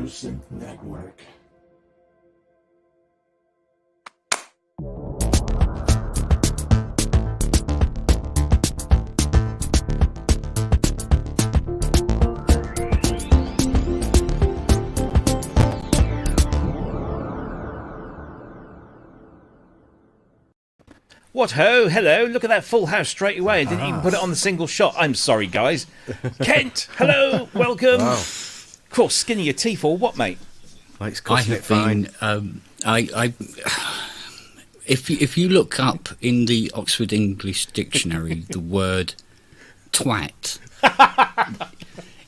Synth Network. What ho, hello, look at that full house straight away. I didn't even put it on the single shot. I'm sorry, guys. Kent, hello, welcome. Wow. Of course, skinny your teeth or what, mate? Like I have been, if you look up in the Oxford English Dictionary the word twat,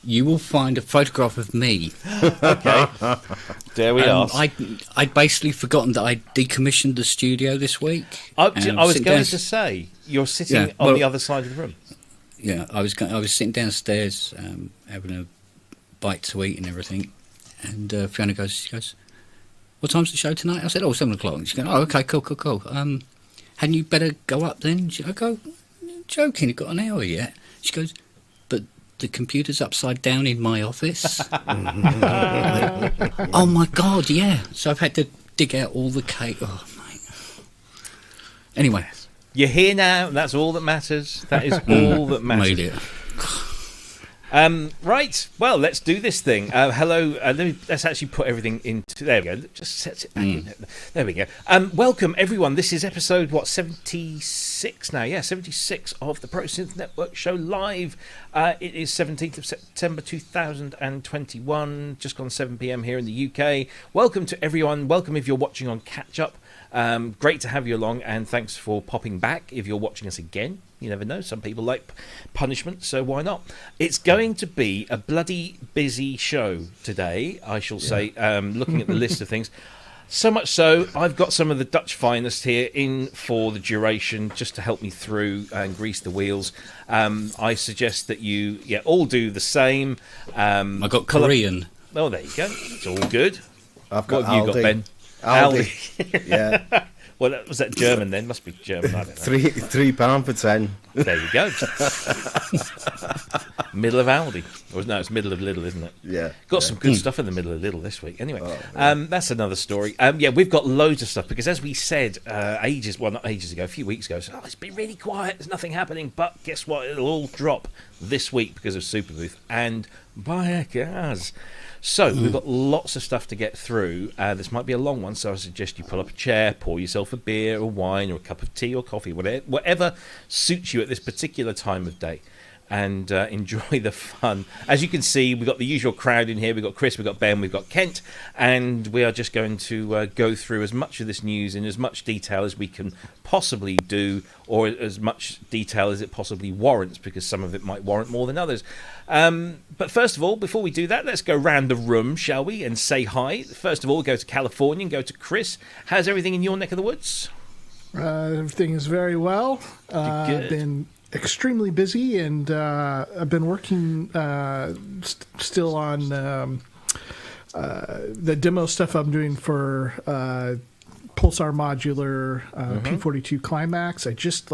you will find a photograph of me. Okay. There we are. I'd basically forgotten that I decommissioned the studio this week. I was going to say, you're sitting on the other side of the room. Yeah, I was sitting downstairs having a bite to eat and everything. And Fiona she goes, what time's the show tonight? I said, 7 o'clock. And she goes, oh, okay, cool. Hadn't you better go up then? I go, joking, you've got an hour yet. She goes, but the computer's upside down in my office. Oh my God, yeah. So I've had to dig out all the cake. Oh, mate. Anyway. You're here now, and that's all that matters. That is all that matters. Made it. Right, well, let's do this thing. Hello, let's actually put everything into. There we go. Just set it back in. There we go. Welcome, everyone. This is episode 76 now. Yeah, 76 of the Pro Synth Network show live. It is 17th of September 2021. Just gone 7 p.m. here in the UK. Welcome to everyone. Welcome if you're watching on catch up. Great to have you along, and thanks for popping back if you're watching us again. You never know, some people like punishment, so why not? It's going to be a bloody busy show today, I shall say, looking at the list of things. So much so, I've got some of the Dutch finest here in for the duration, just to help me through and grease the wheels. I suggest that you all do the same. I got Korean. Oh, there you go. It's all good. I've got what have you got, Ben? Aldi. Yeah. Well, was that German then? Must be German. I don't know. £3 for 10. There you go. Middle of Aldi. Or no, it's middle of Lidl, isn't it? Yeah. Got some good stuff in the middle of Lidl this week. Anyway, that's another story. We've got loads of stuff because, as we said not ages ago, a few weeks ago, it's been really quiet. There's nothing happening. But guess what? It'll all drop this week because of Superbooth and PäRKONS. So, we've got lots of stuff to get through. This might be a long one, so I suggest you pull up a chair, pour yourself a beer or wine or a cup of tea or coffee, whatever suits you at this particular time of day, and enjoy the fun. As you can see, we've got the usual crowd in here. We've got Chris, we've got Ben, we've got Kent, and we are just going to go through as much of this news in as much detail as we can possibly do, or as much detail as it possibly warrants, because some of it might warrant more than others. But first of all, before we do that, let's go round the room, shall we, and say hi. First of all, we'll go to California and go to Chris. How's everything in your neck of the woods? Everything is very well. Good. Been extremely busy, and I've been working still on the demo stuff I'm doing for Pulsar Modular P42 Climax. I just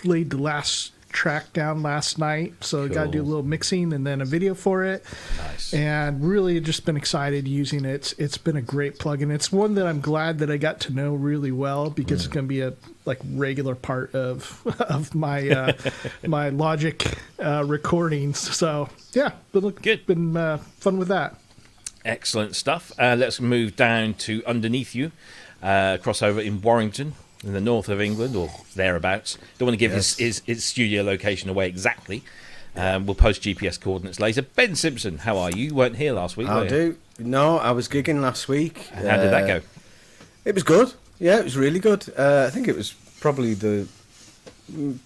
laid the last track down last night, so Cool. got to do a little mixing and then a video for it. Nice. And really just been excited using it. It's been a great plugin. It's one that I'm glad that I got to know really well, because it's going to be a regular part of my my Logic recordings. So yeah, Good. Been fun with that. Excellent stuff. Let's move down to underneath you, crossover in Warrington, in the north of England, or thereabouts. Don't want to give his studio location away exactly. We'll post GPS coordinates later. Ben Simpson, how are you? You weren't here last week, were you? No, I was gigging last week. And how did that go? It was good. Yeah, it was really good. I think it was probably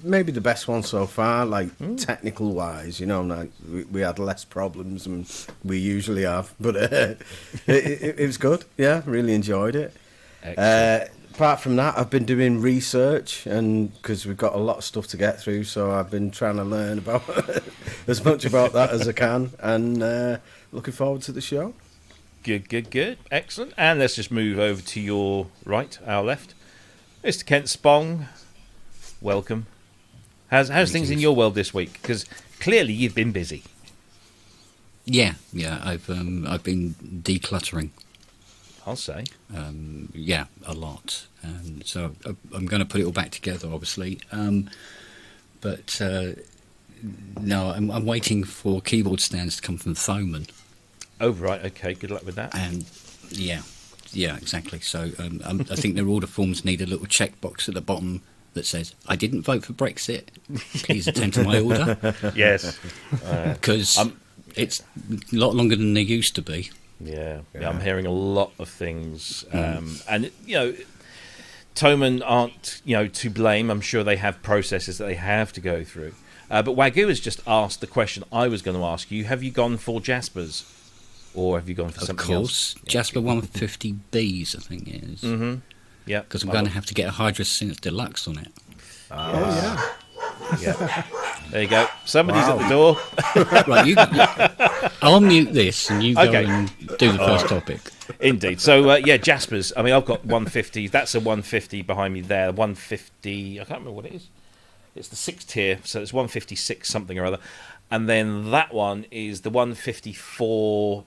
maybe the best one so far, like technical wise. You know, like we had less problems than we usually have, but it was good. Yeah, really enjoyed it. Apart from that, I've been doing research, and because we've got a lot of stuff to get through, so I've been trying to learn about as much about that as I can, and looking forward to the show. Good. Excellent. And let's just move over to your right, our left. Mr. Kent Spong, welcome. How's things in your world this week? Because clearly you've been busy. Yeah. I've been decluttering. I'll say. A lot. And so I'm going to put it all back together, obviously. But no, I'm waiting for keyboard stands to come from Thomann. Oh, right. Okay. Good luck with that. And yeah, exactly. So I think their order forms need a little checkbox at the bottom that says, "I didn't vote for Brexit. Please attend to my order." Yes. Because it's a lot longer than they used to be. Yeah, I'm hearing a lot of things, and Thomann aren't to blame. I'm sure they have processes that they have to go through. But Wagyu has just asked the question I was going to ask you: have you gone for Jaspers, or have you gone for something else? Of course, Jasper 150Bs, I think it is. Mm-hmm. Yeah, because I'm going to have to get a Hydra Synth Deluxe on it. Yeah. There you go. Somebody's at the door. Right, I'll mute this and you go and do the first topic. Indeed. So, Jaspers. I mean, I've got 150. That's a 150 behind me there. 150. I can't remember what it is. It's the 6th tier, so it's 156 something or other. And then that one is the 154,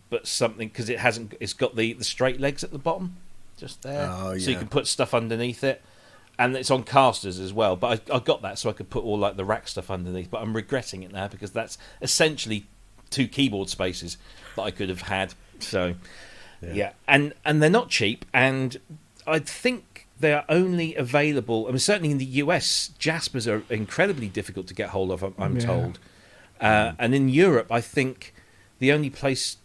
but something, because it's got the straight legs at the bottom, just there. Oh, yeah. So you can put stuff underneath it. And it's on casters as well, but I got that so I could put all like the rack stuff underneath. But I'm regretting it now because that's essentially 2 keyboard spaces that I could have had. So, yeah. And they're not cheap, and I think they are only available. I mean, certainly in the US, Jaspers are incredibly difficult to get hold of. I'm told, and in Europe, I think the only place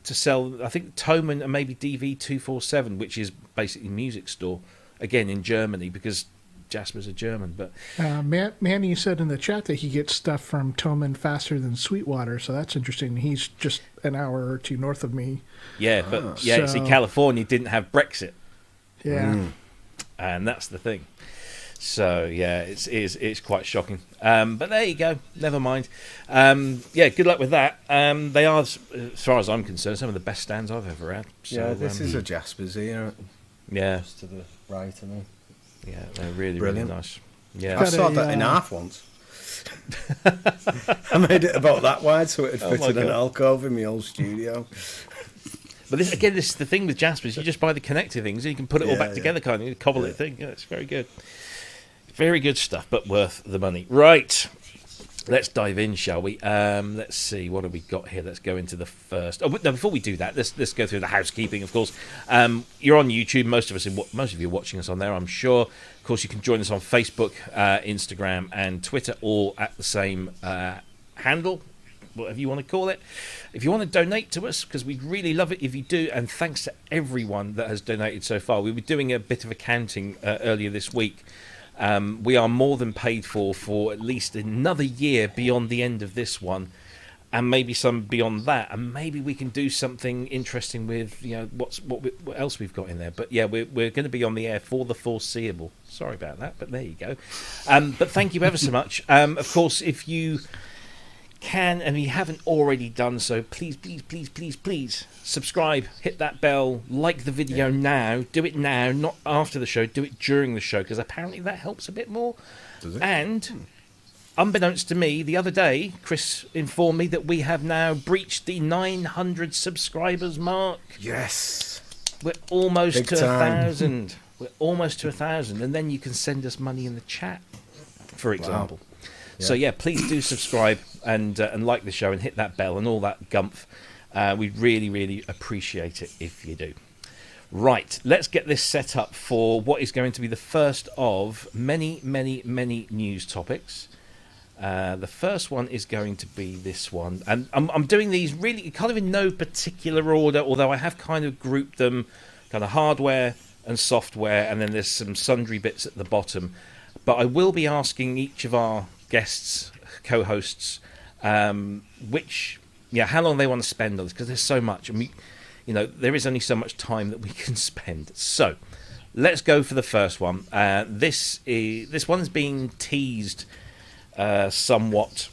to sell, I think Thomann and maybe DV247, which is basically a music store. Again, in Germany, because Jaspers are German. But Manny said in the chat that he gets stuff from Thomann faster than Sweetwater, so that's interesting. He's just an hour or two north of me. Yeah, but see, California didn't have Brexit. Yeah. And that's the thing. So, yeah, it's quite shocking. But there you go. Never mind. Good luck with that. They are, as far as I'm concerned, some of the best stands I've ever had. So, this is a Jaspers here. Yeah. Just to the right of me. Yeah, they're really, brilliant. Really nice. Yeah. I saw that in half once. I made it about that wide so it would fit in an alcove in my old studio. But this is the thing with Jaspers. You just buy the connector things and you can put it all back together, kind of. You cobble it thing. Yeah, it's very good. Very good stuff, but worth the money. Right. Let's dive in, shall we? Let's see, what have we got here? Let's go into the first. Oh no! Before we do that, let's go through the housekeeping. Of course, you're on YouTube. Most of you are watching us on there, I'm sure. Of course, you can join us on Facebook, Instagram, and Twitter, all at the same handle, whatever you want to call it. If you want to donate to us, because we'd really love it if you do, and thanks to everyone that has donated so far. We were doing a bit of accounting earlier this week. We are more than paid for at least another year beyond the end of this one, and maybe some beyond that, and maybe we can do something interesting with what else we've got in there. But yeah, we're going to be on the air for the foreseeable. Sorry about that, but there you go. But thank you ever so much. Of course, if you can, and you haven't already done so, please subscribe, hit that bell, like the video now. Do it now, not after the show. Do it during the show, because apparently that helps a bit more. Does it? And unbeknownst to me, the other day, Chris informed me that we have now breached the 900 subscribers mark. Yes. We're almost Big to time. 1,000. We're almost to 1,000, and then you can send us money in the chat, for example. Yeah. So yeah, please do subscribe and like the show and hit that bell and all that gumph. We'd really, really appreciate it if you do. Right, let's get this set up for what is going to be the first of many, many, many news topics. The first one is going to be this one, and I'm doing these really kind of in no particular order, although I have kind of grouped them kind of hardware and software, and then there's some sundry bits at the bottom. but I will be asking each of our guests, co-hosts, how long they want to spend on this, because there's so much, and there is only so much time that we can spend. So let's go for the first one. This one's been teased somewhat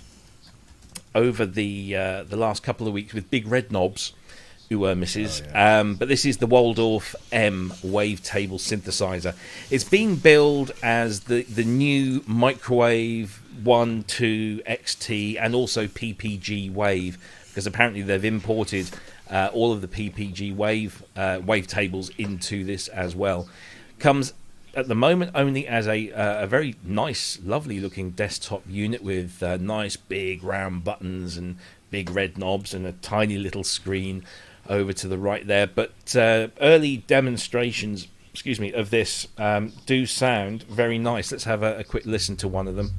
over the last couple of weeks with big red knobs, misses. But this is the Waldorf M wavetable synthesizer. It's being billed as the new microwave 1.2 XT and also PPG wave, because apparently they've imported all of the PPG wavetables into this as well. Comes at the moment only as a very nice, lovely looking desktop unit with nice big round buttons and big red knobs and a tiny little screen over to the right there. But early demonstrations, of this do sound very nice. Let's have a quick listen to one of them.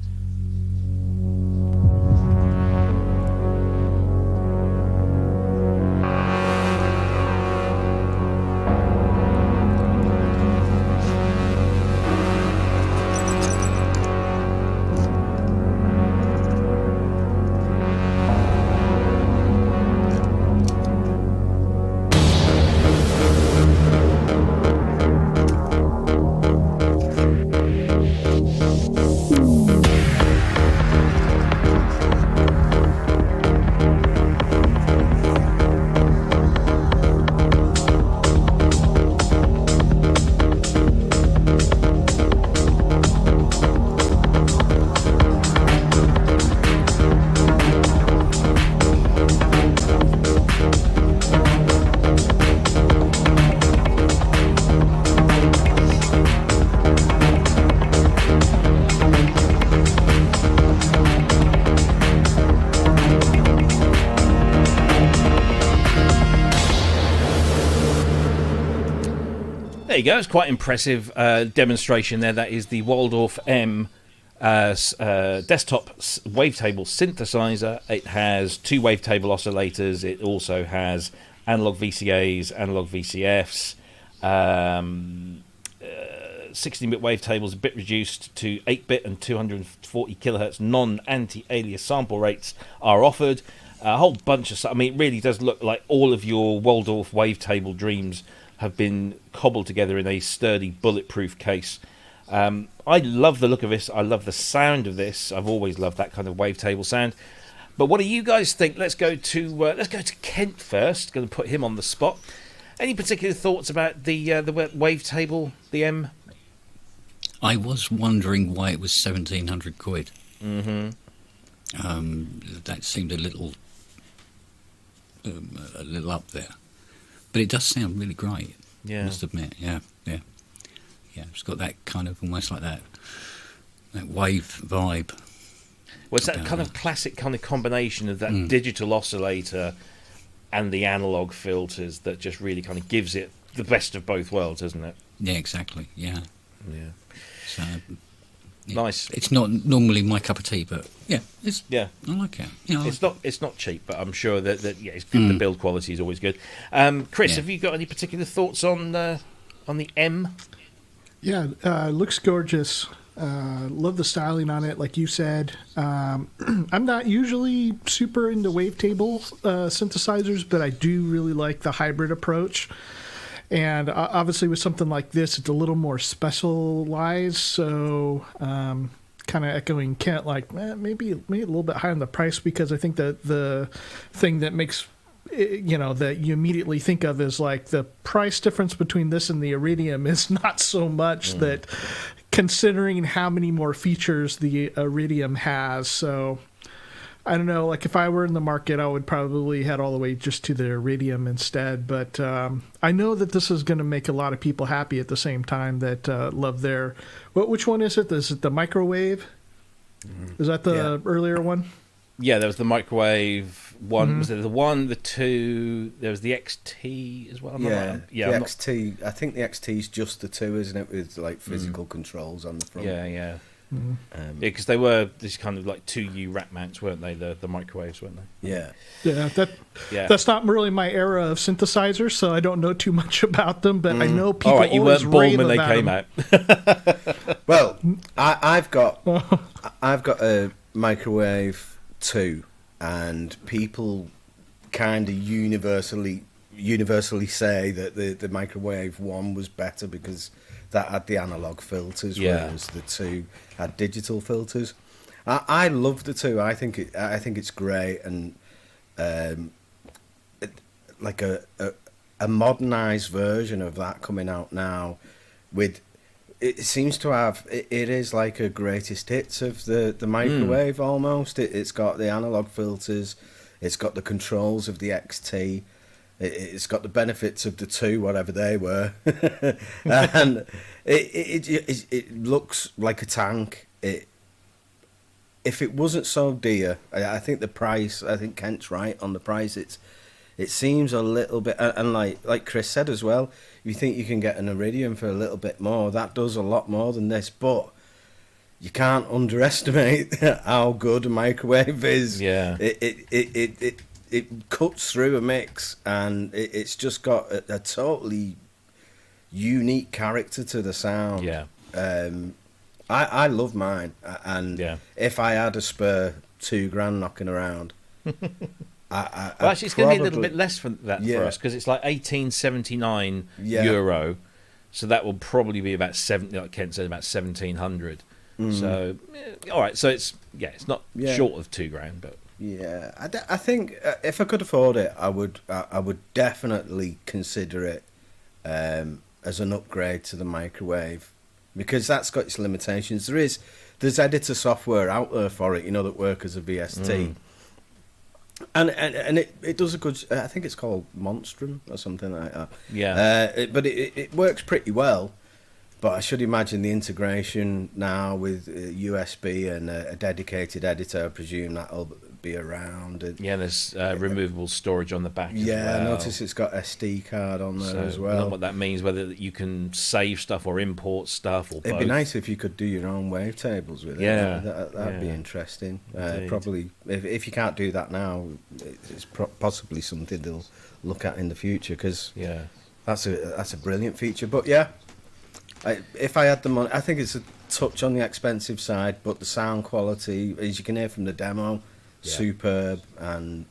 There you go. It's quite impressive demonstration there. That is the Waldorf M desktop wavetable synthesizer. It has 2 wavetable oscillators. It also has analog VCAs, analog VCFs, 16-bit wavetables, a bit reduced to 8-bit and 240 kilohertz non-anti-alias sample rates are offered. A whole bunch of stuff. I mean, it really does look like all of your Waldorf wavetable dreams have been cobbled together in a sturdy, bulletproof case. I love the look of this. I love the sound of this. I've always loved that kind of wavetable sound. But what do you guys think? Let's go to Kent first. Going to put him on the spot. Any particular thoughts about the wavetable, the M? I was wondering why it was 1,700 quid. Mm-hmm. That seemed a little up there. But it does sound really great. Yeah. I must admit. Yeah. It's got that kind of almost like that wave vibe. Well, it's that kind of classic kind of combination of that digital oscillator and the analog filters that just really kind of gives it the best of both worlds, isn't it? Yeah, exactly. Yeah. So nice. It's not normally my cup of tea, but I like it. It's not cheap, but I'm sure that it's good. The build quality is always good. Chris, have you got any particular thoughts on the M? Yeah, looks gorgeous. Love the styling on it, like you said. I'm not usually super into wavetable synthesizers, but I do really like the hybrid approach. And obviously with something like this, it's a little more specialized. So kind of echoing Kent, like maybe a little bit high on the price, because I think that the thing that makes that you immediately think of is like the price difference between this and the Iridium is not so much that, considering how many more features the Iridium has. So I don't know, like if I were in the market, I would probably head all the way just to the Iridium instead. But I know that this is going to make a lot of people happy at the same time that love their... Which one is it? Is it the microwave? Is that the earlier one? Yeah, there was the microwave one. Was it the 1, the 2? There was the XT as well. The XT. I think the XT is just the 2, isn't it? With like physical controls on the front. Yeah. Yeah, because they were this kind of like 2U rack mounts, weren't they? The microwaves, weren't they? Yeah. Yeah, that's not really my era of synthesizers, so I don't know too much about them. But I know people. All right, you always weren't born rave when they about came them. out. Well, I've got a microwave 2, and people kind of universally say that the microwave 1 was better because that had the analog filters, whereas the 2 had digital filters. I love the 2. I think it's great, and like a modernized version of that coming out now, with it seems to have it is like a greatest hits of the microwave almost. It's got the analog filters, it's got the controls of the XT. It's got the benefits of the 2, whatever they were, and it looks like a tank. If it wasn't so dear, I think the price. I think Kent's right on the price. It seems a little bit, and like Chris said as well. If you think you can get an Iridium for a little bit more, that does a lot more than this. But you can't underestimate how good a microwave is. Yeah. It cuts through a mix, and it's just got a totally unique character to the sound. Yeah. I love mine, and if I had a spare $2,000 knocking around, well, actually, it's going to be a little bit less for that for us, because it's like 1879 euro, so that will probably be about like Kent said, about 1,700. So, all right, so it's not short of $2,000, but. Yeah, I think if I could afford it, I would definitely consider it as an upgrade to the microwave, because that's got its limitations. There's editor software out there for it, that work as a VST, and it does a good. I think it's called Monstrum or something like that. Yeah, but it works pretty well. But I should imagine the integration now with USB and a dedicated editor, I presume that'll be around. There's removable storage on the back as well. I notice it's got SD card on there as well. I don't know what that means, whether you can save stuff or import stuff or both. It'd be nice if you could do your own wavetables with it. Yeah. That'd be interesting. Probably, if you can't do that now, it's possibly something they'll look at in the future, because that's a brilliant feature. But if I had the money, I think it's a touch on the expensive side, but the sound quality, as you can hear from the demo, superb, and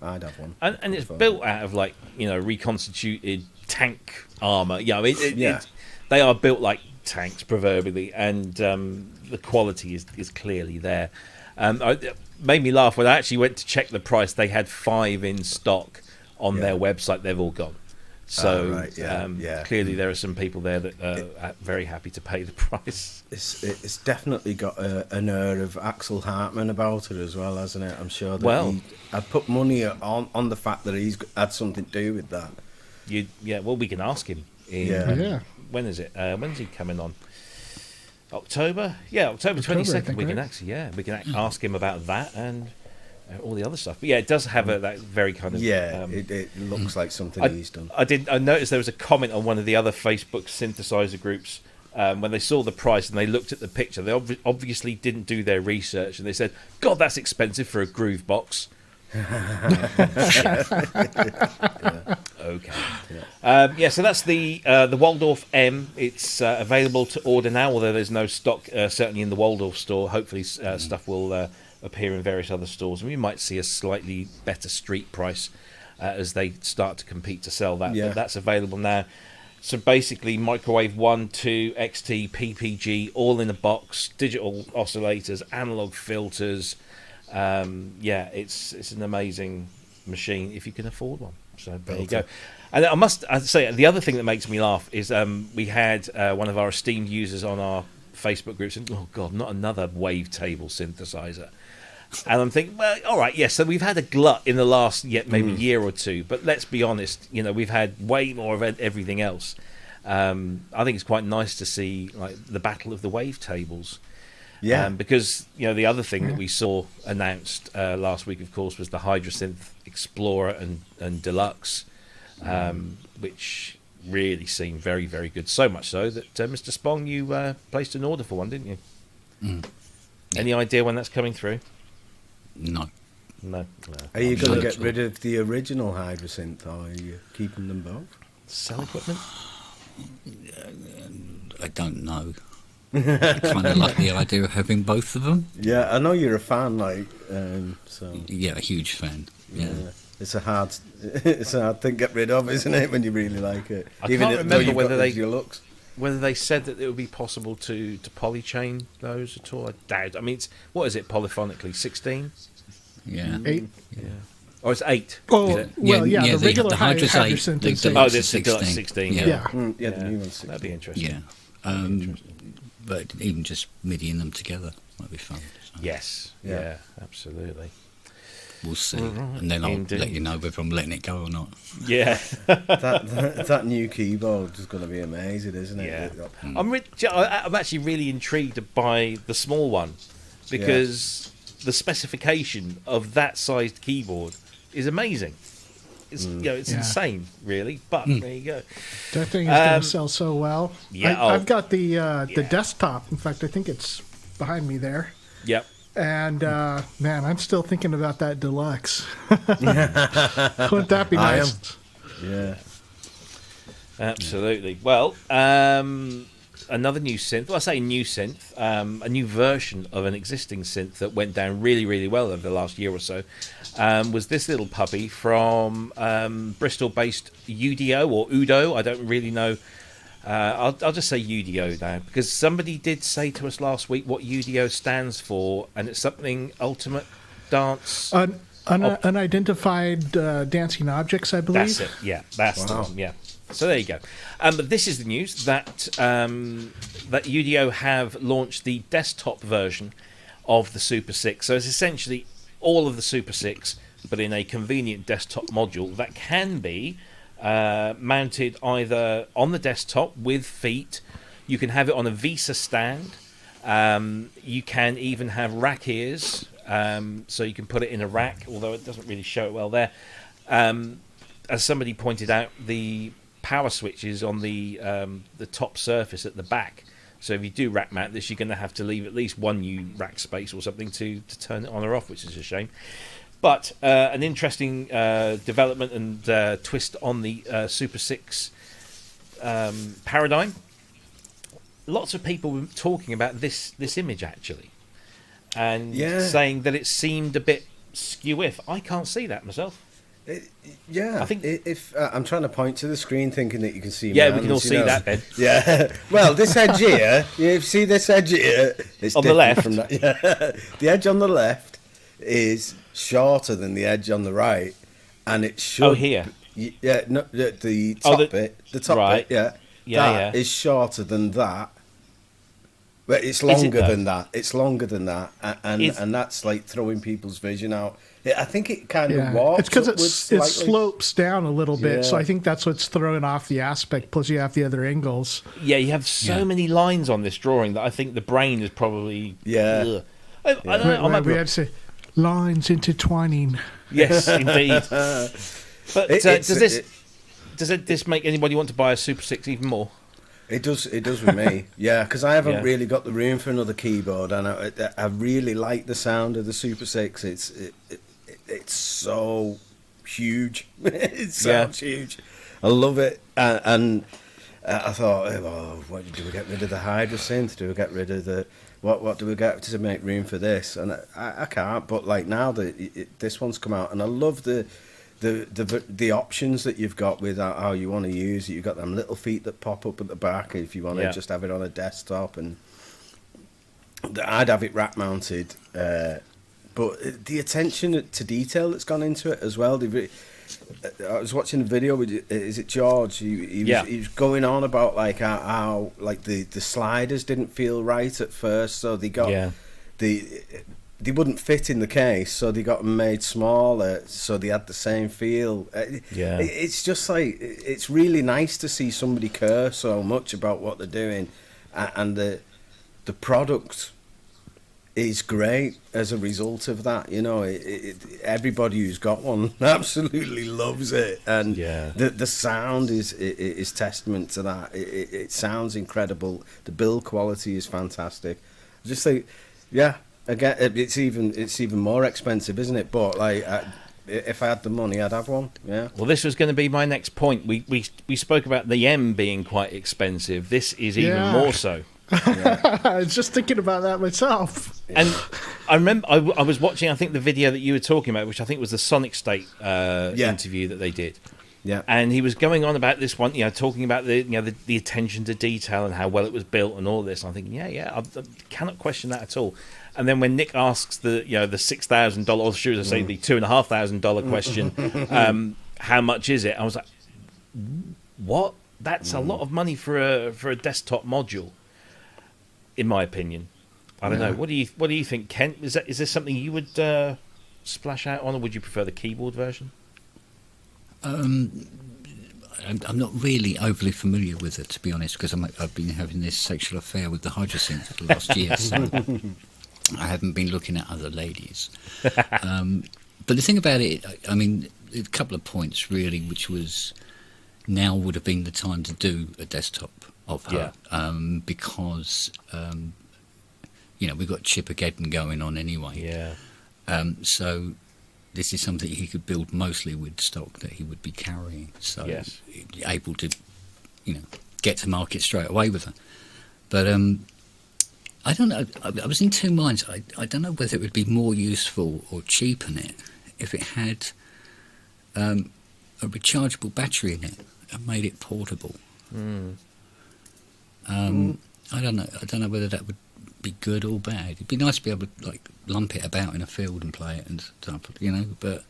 I'd have one. And it's built out of reconstituted tank armour. They are built like tanks proverbially, and the quality is clearly there. It made me laugh when I actually went to check the price. They had 5 in stock on their website. They've all gone. So clearly there are some people there that are very happy to pay the price. It's definitely got an air of Axel Hartman about it as well, hasn't it? I'm sure that I'd put money on the fact that he's had something to do with that. We can ask him. When is it? When's he coming on? October? Yeah, October 22nd. We can ask him about that and all the other stuff. But it does have that very kind of it looks like something he's done. I noticed there was a comment on one of the other Facebook synthesizer groups when they saw the price and they looked at the picture. They obviously didn't do their research, and they said, "God, that's expensive for a groove box." Okay. So that's the Waldorf M. It's available to order now, although there's no stock certainly in the Waldorf store. Hopefully stuff will appear in various other stores, and we might see a slightly better street price as they start to compete to sell that. But that's available now. So basically, microwave 1, 2, XT, PPG, all in a box, digital oscillators, analog filters. It's an amazing machine if you can afford one. So there you go. And I'd say the other thing that makes me laugh is we had one of our esteemed users on our Facebook group saying, "Oh God, not another wavetable synthesizer." And I'm thinking, well, all right, so we've had a glut in the last maybe year or two, but let's be honest, we've had way more of everything else. I think it's quite nice to see the battle of the wavetables. Because the other thing that we saw announced last week, of course, was the Hydrasynth Explorer and Deluxe, which really seemed very, very good. So much so that Mr. Spong, you placed an order for one, didn't you? Any idea when that's coming through? No. No. Are you going to Not get rid of the original Hydrasynth, or are you keeping them both? Cell equipment? I don't know. I kind of like the idea of having both of them. Yeah, I know you're a fan, so Yeah, a huge fan. Yeah. it's a hard thing to get rid of, isn't it? When you really like it, I can't remember whether your looks. whether they said that it would be possible to polychain those at all. I doubt. I mean, it's, what is it polyphonically? 16? Yeah. 8. Yeah. Or it's 8? Oh, is it? well, yeah, the regular Hydras 8, Hydrasynth the is deluxe Oh, this is deluxe 16. Yeah. Yeah, the new one's That'd be interesting. Yeah. But even just MIDIing them together might be fun. So Yes. Yeah. Absolutely. we'll see. Right. And then I'll Indeed. let you know whether I'm letting it go or not. Yeah. that new keyboard is going to be amazing, isn't it? Yeah. I'm actually really intrigued by the small one because the specification of that sized keyboard is amazing. It's it's insane, really. But there you go. That thing is going to sell so well. Yeah, I've got the desktop. In fact, I think it's behind me there. Yep. And man, I'm still thinking about that deluxe. Wouldn't that be nice? Yeah. Absolutely. Well, another new synth. Well, I say new synth. A new version of an existing synth that went down really, really well over the last year or so. Was this little puppy from Bristol-based UDO or UDO? I don't really know. I'll just say UDO now, because somebody did say to us last week what UDO stands for, and it's something Ultimate Dance. Unidentified dancing objects, I believe. That's it. Yeah, that's the one. Yeah. So there you go. But this is the news that that UDO have launched the desktop version of the Super 6. So it's essentially all of the Super 6, but in a convenient desktop module that can be mounted either on the desktop with feet. You can have it on a Visa stand. You can even have rack ears, so you can put it in a rack, although it doesn't really show it well there. As somebody pointed out, the power switches on the top surface at the back. So if you do rack mount this, you're going to have to leave at least one new rack space or something to turn it on or off, which is a shame. But an interesting development and twist on the Super 6 paradigm. Lots of people were talking about this image, actually, and saying that it seemed a bit skew-if. I can't see that myself. I think if I'm trying to point to the screen, thinking that you can see. Yeah, we can all see that, Ben. Yeah. Well, this edge here, you see this edge here. It's on the left. From that. Yeah. The edge on the left is shorter than the edge on the right, and it should. Oh, here. Yeah. No, the top bit. The top right. bit. Yeah. That is shorter than that. But it's longer than that. It's longer than that, and that's like throwing people's vision out. I think it kind of walks. It's because it slopes down a little bit, so I think that's what's throwing off the aspect. Plus, you have the other angles. Yeah, you have so many lines on this drawing that I think the brain is probably. Yeah. I don't know. We have to say lines intertwining. Yes, indeed. But does this make anybody want to buy a Super 6 even more? It does with me, yeah, because I haven't really got the room for another keyboard, and I really like the sound of the Super 6. It's so huge. It sounds huge. I love it, and I thought, what do we get rid of the Hydrasynth? Do we get rid of the what do we get to make room for this? And I can't. But like now this one's come out, and I love the options that you've got with how you want to use it. You've got them little feet that pop up at the back if you want to just have it on a desktop, and I'd have it rack mounted. But the attention to detail that's gone into it as well. I was watching a video with, is it George? He was going on about like how like the sliders didn't feel right at first, so they got they wouldn't fit in the case, so they got them made smaller, so they had the same feel. It's just like, it's really nice to see somebody care so much about what they're doing, and the product is great as a result of that. You know, everybody who's got one absolutely loves it, and the sound is testament to that. It sounds incredible. The build quality is fantastic. just think, yeah, again, it's even more expensive, isn't it? But like, if I had the money, I'd have one. Yeah. Well, this was going to be my next point. We spoke about the M being quite expensive. This is even more so. Yeah. I was just thinking about that myself. And I remember I was watching, I think, the video that you were talking about, which I think was the Sonic State interview that they did. Yeah. And he was going on about this one, talking about the attention to detail and how well it was built and all this. I'm thinking, I cannot question that at all. And then when Nick asks the $6,000, or should I say the $2,500 question, how much is it? I was like, what? That's a lot of money for a desktop module, in my opinion. I don't know. What do you think, Kent? Is this something you would splash out on, or would you prefer the keyboard version? I'm not really overly familiar with it, to be honest, because I've been having this sexual affair with the Hydrosynth for the last year, so I haven't been looking at other ladies. But the thing about it, I mean, a couple of points really, which was now would have been the time to do a desktop of her, because we've got Chippergeddon going on anyway. Yeah. So this is something he could build mostly with stock that he would be carrying. So able to, get to market straight away with her. But I don't know. I was in two minds. I don't know whether it would be more useful or cheapen it if it had a rechargeable battery in it and made it portable. I don't know. I don't know whether that would be good or bad. It'd be nice to be able to lump it about in a field and play it and stuff, But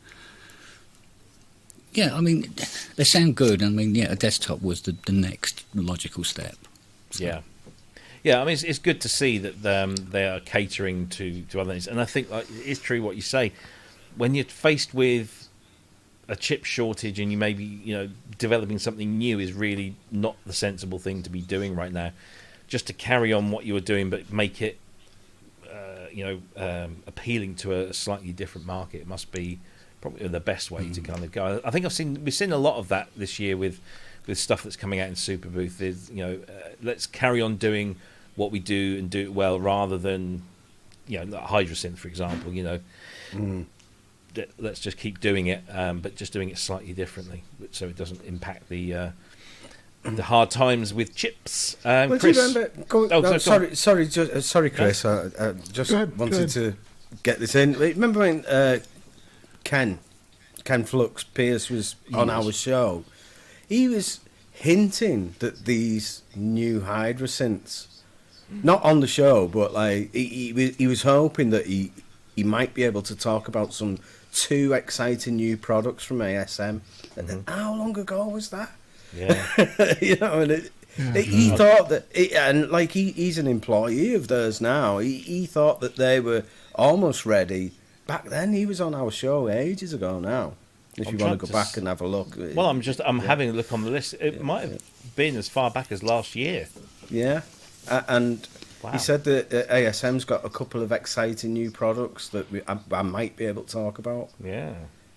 yeah, I mean, they sound good. I mean, a desktop was the next logical step. So. Yeah. I mean, it's good to see that they are catering to other things, and I think it's true what you say. When you're faced with a chip shortage and you may be, developing something new is really not the sensible thing to be doing right now. Just to carry on what you were doing, but make it, appealing to a slightly different market. It must be probably the best way to kind of go. I think we've seen a lot of that this year with stuff that's coming out in Superbooth. Is let's carry on doing what we do and do it well, rather than Hydrosynth, for example. Let's just keep doing it, but just doing it slightly differently, so it doesn't impact the hard times with chips. Well, Chris. do you remember? Sorry, Chris. I just wanted to get this in. Remember when Ken Flux Pierce was on our show? He was hinting that these new Hydrosynths, not on the show, but he was hoping that he might be able to talk about some 2 exciting new products from ASM. And then how long ago was that? Yeah. He thought that, he's an employee of theirs now. He thought that they were almost ready. Back then, he was on our show ages ago now. If you want to go back and have a look. Well, I'm having a look on the list. It might have been as far back as last year. Yeah. And he said that ASM's got a couple of exciting new products that I might be able to talk about. Yeah.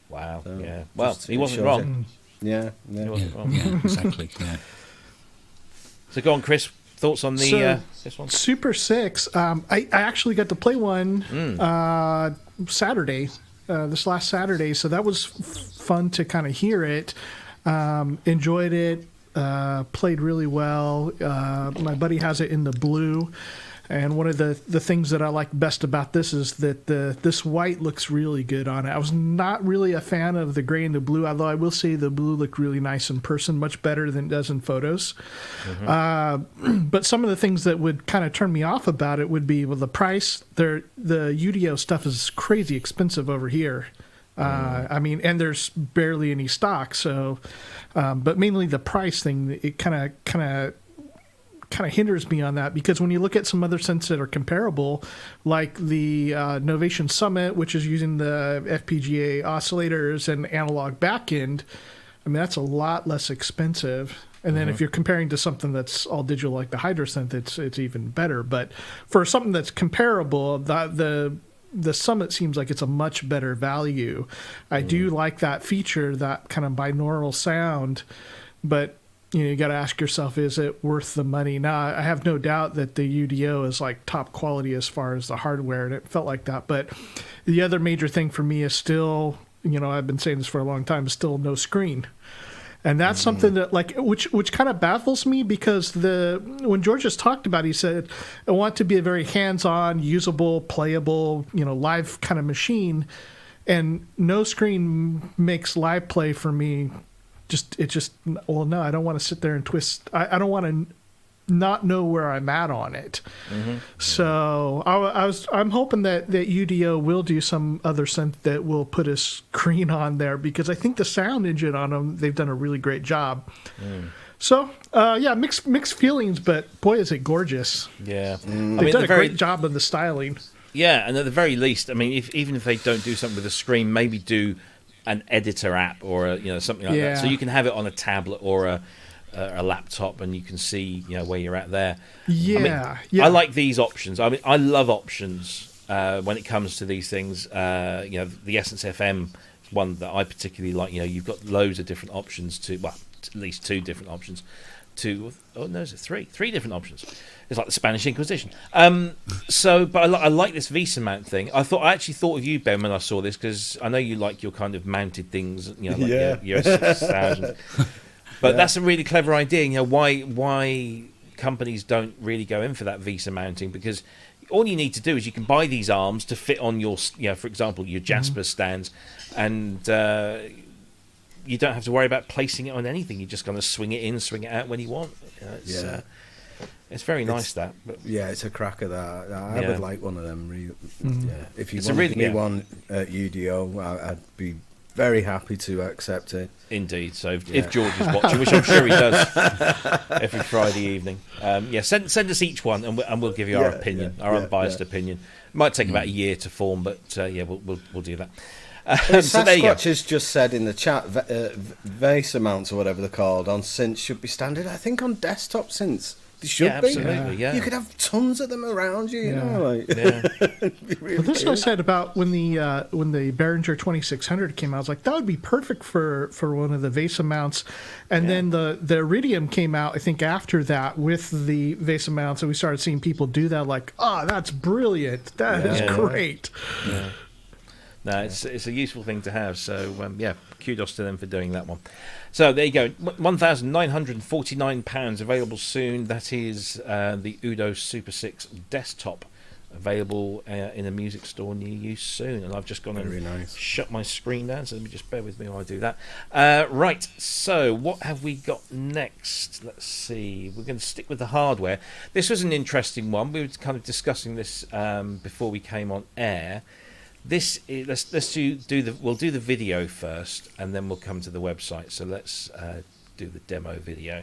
Wow. So, yeah. Well, he wasn't wrong. Yeah. He wasn't wrong. Yeah, exactly. Yeah. So go on, Chris. Thoughts on the this one? Super 6. I actually got to play one Saturday, this last Saturday. So that was fun to kind of hear it. Enjoyed it. Played really well. My buddy has it in the blue. And one of the things that I like best about this is that this white looks really good on it. I was not really a fan of the gray and the blue, although I will say the blue looked really nice in person, much better than it does in photos. But some of the things that would kind of turn me off about it would be, well, the price. The UDO stuff is crazy expensive over here. I mean, and there's barely any stock. So, but mainly the price thing, it kind of hinders me on that, because when you look at some other synths that are comparable, like the Novation Summit, which is using the FPGA oscillators and analog backend, I mean, that's a lot less expensive. And then if you're comparing to something that's all digital like the Hydrosynth, it's even better. But for something that's comparable, the Summit seems like it's a much better value. I do like that feature, that kind of binaural sound, but you got to ask yourself, is it worth the money? Now, I have no doubt that the UDO is like top quality as far as the hardware, and it felt like that. But the other major thing for me is still, I've been saying this for a long time, is still no screen. And that's something that, which kind of baffles me, because when George just talked about it, he said, I want to be a very hands-on, usable, playable, live kind of machine. And no screen makes live play for me. No, I don't want to sit there and twist. I don't want to not know where I'm at on it. Mm-hmm. So I'm hoping that UDO will do some other synth that will put a screen on there, because I think the sound engine on them, they've done a really great job. So mixed feelings, but boy, is it gorgeous. Yeah, they've done a great job of the styling. Yeah, and at the very least, I mean, even if they don't do something with a screen, maybe do an editor app or something like that, so you can have it on a tablet or a laptop, and you can see where you're at there. I like these options. I mean, I love options when it comes to these things. The Essence FM is one that I particularly like. You've got loads of different options at least two different options. Three different options. It's like the Spanish Inquisition. But I like this VESA mount thing. I actually thought of you, Ben, when I saw this, because I know you like your kind of mounted things, your S6000. But that's a really clever idea. Why companies don't really go in for that VESA mounting, because all you need to do is you can buy these arms to fit on your, for example, your Jasper stands, and you don't have to worry about placing it on anything. You're just going to swing it in, swing it out when you want. It's very nice, that. But it's a cracker, that. I would like one of them. If you wanted me one at UDO, I'd be very happy to accept it. Indeed. So if George is watching, which I'm sure he does every Friday evening, send us each one, and we'll give you our opinion, our unbiased opinion. It might take about a year to form, but we'll do that. So there you go. Has just said in the chat, VESA mounts or whatever they're called on synths should be standard. I think on desktop synths they should be. Absolutely, yeah. You could have tons of them around you. Well, this I said about when the Behringer 2600 came out. I was like, that would be perfect for one of the VESA mounts. And then the Iridium came out, I think, after that with the VESA mounts, and we started seeing people do that. Like, that's brilliant. That is great. Yeah. No, it's a useful thing to have. So kudos to them for doing that one. So there you go, £1,949 available soon. That is the UDO Super 6 desktop, available in a music store near you soon. And I've just gone and shut my screen down, so let me just bear with me while I do that. Right, so what have we got next? Let's see. We're going to stick with the hardware. This was an interesting one. We were kind of discussing this before we came on air. This is, we'll do the video first, and then we'll come to the website. So let's do the demo video.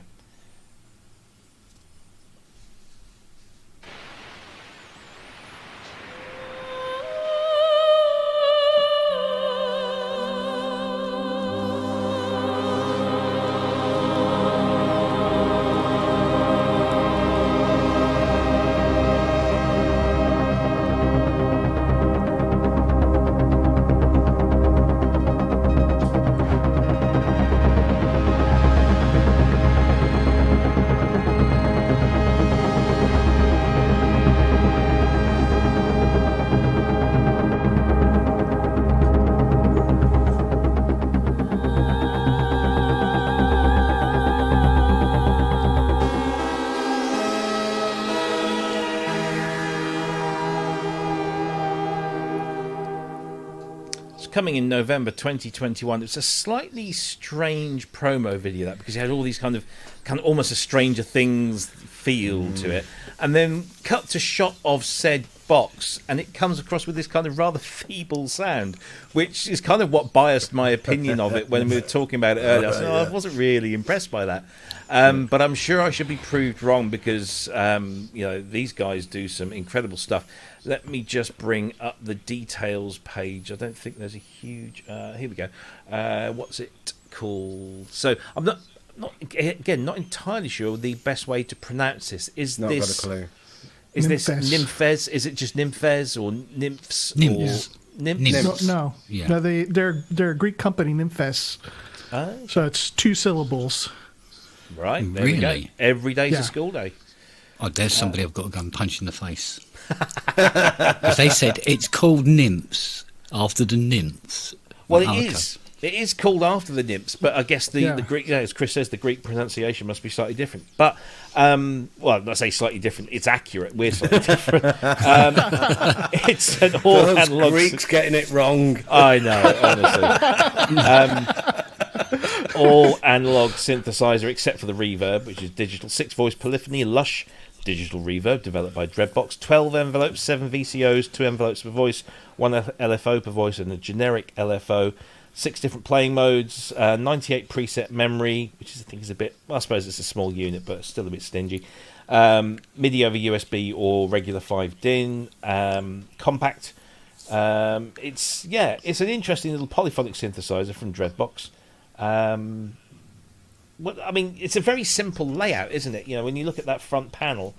Coming in November 2021. It's a slightly strange promo video, that, because it had all these kind of almost a Stranger Things feel to it, and then cut to shot of said box, and it comes across with this kind of rather feeble sound, which is kind of what biased my opinion of it when we were talking about it earlier. I wasn't really impressed by that, but I'm sure I should be proved wrong, because these guys do some incredible stuff. Let me just bring up the details page. I don't think there's a huge... here we go. What's it called? So I'm not entirely sure the best way to pronounce this. Not got a clue. Is this NYMPHES? Is it just NYMPHES or Nymphs? Nymphs. Or Nymphs? No. Yeah. No, they're a Greek company, NYMPHES. So it's two syllables. Right, there we go. Really? Every day's Yeah. a school day. Oh, there's somebody I've got to go and punch in the face. 'Cause they said it's called nymphs after the nymphs. Well, Oh, it okay. is. It is called after the nymphs, but I guess the Greek, as Chris says, the Greek pronunciation must be slightly different. But, well, I say slightly different, it's accurate. We're slightly different. It's an all Those analog. Greeks getting it wrong. I know, honestly. All analog synthesizer except for the reverb, which is digital. 6-voice polyphony, lush digital reverb developed by Dreadbox. 12 envelopes, 7 VCOs, 2 envelopes per voice, 1 LFO per voice, and a generic LFO. 6 different playing modes, 98 preset memory, which I think is a bit, well, I suppose it's a small unit, but still a bit stingy. MIDI over USB or regular 5-DIN, compact. It's an interesting little polyphonic synthesizer from Dreadbox. It's a very simple layout, isn't it? When you look at that front panel,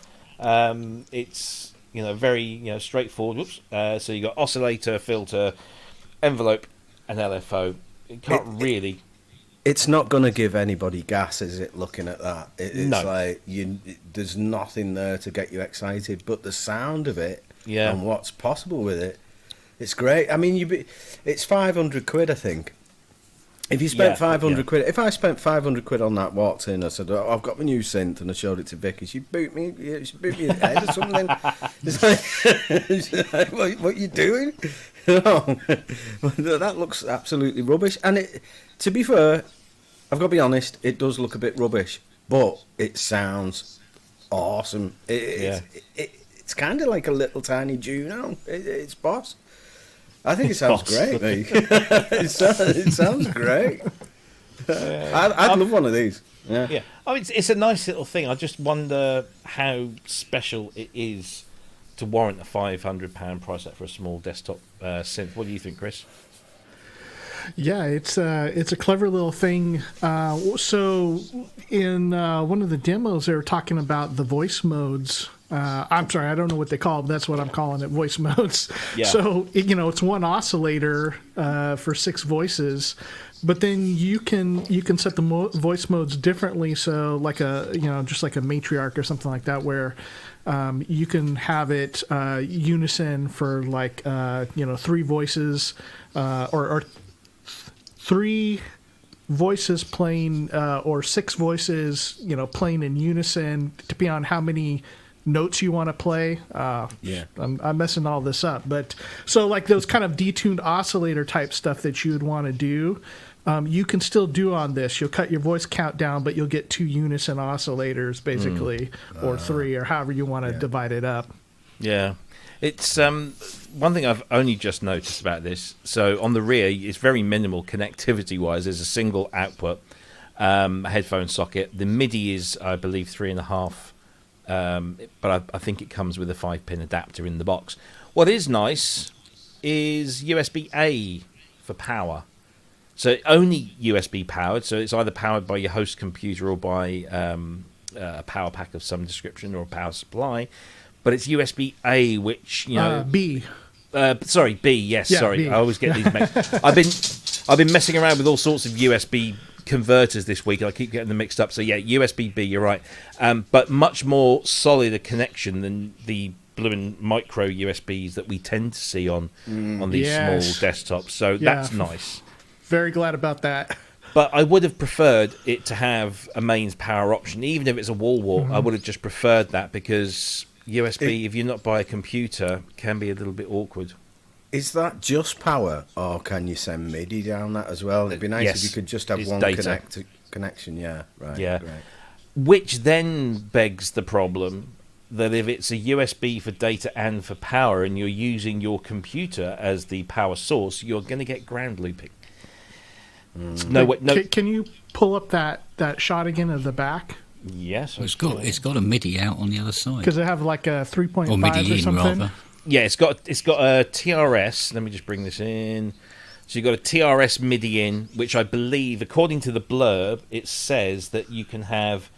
it's very straightforward. Whoops. So you got oscillator, filter, envelope, and LFO. It can't really. It's not going to give anybody gas, is it? Looking at that, it's No. like there's nothing there to get you excited, but the sound of it and what's possible with it, it's great. I mean, it's 500 quid, I think. If you spent 500 quid, if I spent 500 quid on that, walked in, I said, "Oh, I've got my new synth," and I showed it to Vicky. She boot me in the head or something. It's like, what are you doing? That looks absolutely rubbish. And to be fair, I've got to be honest, it does look a bit rubbish, but it sounds awesome. It's kind of like a little tiny Juno. It's boss. I think it sounds great, mate. It sounds great. I'd love one of these. Yeah. Oh, it's a nice little thing. I just wonder how special it is to warrant a £500 price for a small desktop synth. What do you think, Chris? Yeah, it's a clever little thing. So in one of the demos, they were talking about the voice modes. I'm sorry, I don't know what they call them. That's what I'm calling it, voice modes. Yeah. So it's one oscillator for 6 voices, but then you can set the voice modes differently. So like just like a matriarch or something like that, where you can have it unison for 3 voices or 3 voices playing or 6 voices playing in unison, depending on how many notes you want to play. I'm messing all this up, but so like those kind of detuned oscillator type stuff that you would want to do, you can still do on this. You'll cut your voice count down, but you'll get 2 unison oscillators basically, or 3, or however you want to divide it up. Yeah. It's one thing I've only just noticed about this. So on the rear, it's very minimal connectivity-wise. There's a single output, a headphone socket. The MIDI is, I believe, 3.5. But I think it comes with a 5-pin adapter in the box. What is nice is USB-A for power. So only USB powered. So it's either powered by your host computer or by a power pack of some description or a power supply. But it's USB-A, which B. Sorry, B. Yes, Yeah, sorry. B. I always get these mixed. I've been messing around with all sorts of USB converters this week. I keep getting them mixed up. So yeah, USB-B. You're right. But much more solid a connection than the blue and micro USBs that we tend to see on these small desktops. So that's nice. Very glad about that. But I would have preferred it to have a mains power option, even if it's a wall wart. I would have just preferred that because USB, if you're not by a computer, can be a little bit awkward. Is that just power, or can you send MIDI down that as well? It'd be nice if you could just have one connection. Yeah, right. Yeah. Great. Which then begs the problem that if it's a USB for data and for power, and you're using your computer as the power source, you're going to get ground looping. Can you pull up that shot again of the back? Yes, it's got a MIDI out on the other side. Because they have like a 3.5 or MIDI or something. rather. Yeah, it's got a TRS. Let me just bring this in. So you've got a TRS MIDI in, which I believe, according to the blurb, it says that you can have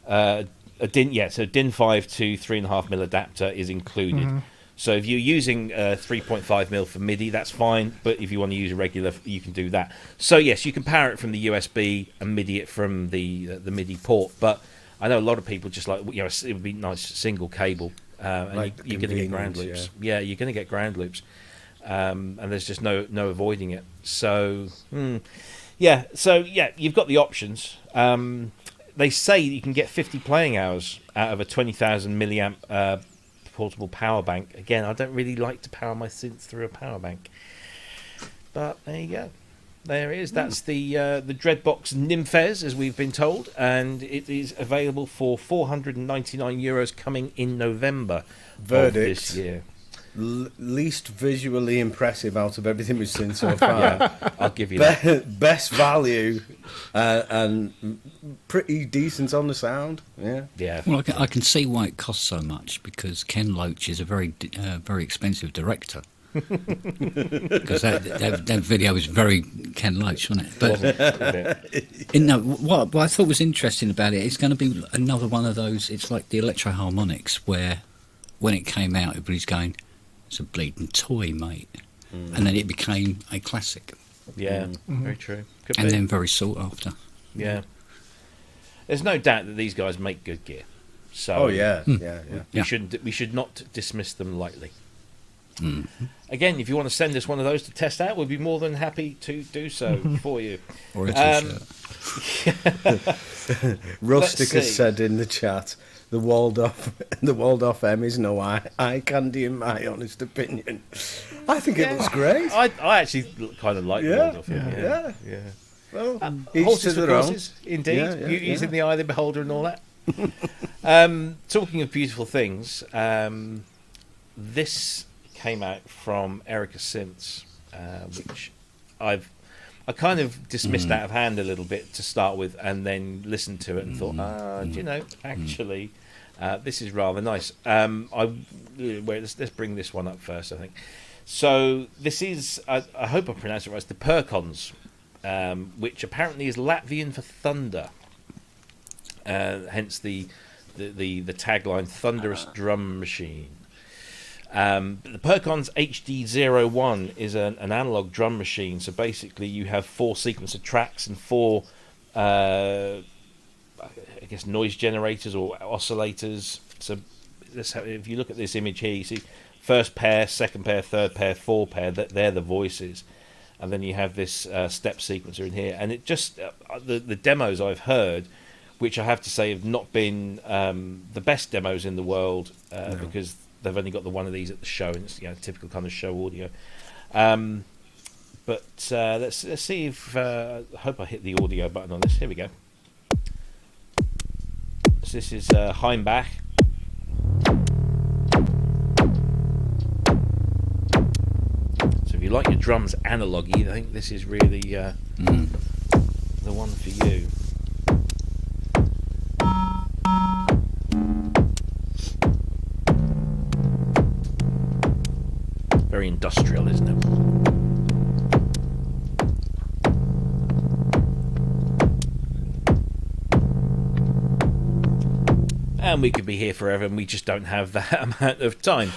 a DIN. Yeah, so DIN 5 to 3.5 mil adapter is included. So if you're using 3.5mm for MIDI, that's fine. But if you want to use a regular, you can do that. So yes, you can power it from the USB and MIDI it from the MIDI port. But I know a lot of people just like, it would be nice single cable, and Like you're going to get ground loops. Yeah, you're going to get ground loops, and there's just no avoiding it. So you've got the options. They say you can get 50 playing hours out of a 20,000 milliamp portable power bank. Again, I don't really like to power my synths through a power bank, but there you go. There it is. That's the Dreadbox NYMPHES, as we've been told, and it is available for €499 coming in November of this year. Least visually impressive out of everything we've seen so far. I'll give you that. Best value and pretty decent on the sound. Yeah. Well, I can see why it costs so much, because Ken Loach is a very expensive director. Because that video was very Ken Loach, wasn't it? But what I thought was interesting about it, it's going to be another one of those. It's like the Electro Harmonics, where when it came out, everybody's going, "It's a bleeding toy, mate," and then it became a classic. Yeah, very true. Could and be. then very sought after. Yeah. There's no doubt that these guys make good gear. So we should not dismiss them lightly. Again, if you want to send us one of those to test out, we'd be more than happy to do so for you. Or a t-shirt. Rustic has said in the chat, the Waldorf M is no eye candy in my honest opinion. I think it looks great. I actually kind of like the Waldorf M. Yeah. Well, horses for courses, indeed. Beauty's in the eye of the beholder and all that. Talking of beautiful things, this came out from Erica Synths, which I kind of dismissed out of hand a little bit to start with, and then listened to it and thought, actually, this is rather nice. Let's bring this one up first, I think. So this is, I hope I pronounced it right, it's the PÄRKONS, which apparently is Latvian for thunder. Hence the tagline, thunderous drum machine. The PÄRKONS HD01 is an analog drum machine. So basically, you have 4 sequencer tracks and 4, I guess, noise generators or oscillators. So if you look at this image here, you see first pair, second pair, third pair, 4 pair. They're the voices, and then you have this step sequencer in here. And it just the demos I've heard, which I have to say have not been the best demos in the world, because they've only got the one of these at the show, and it's typical kind of show audio. But let's see if I hope I hit the audio button on this. Here we go. So this is Heimbach. So if you like your drums analogy, I think this is really the one for you. Very industrial, isn't it? And we could be here forever, and we just don't have that amount of time.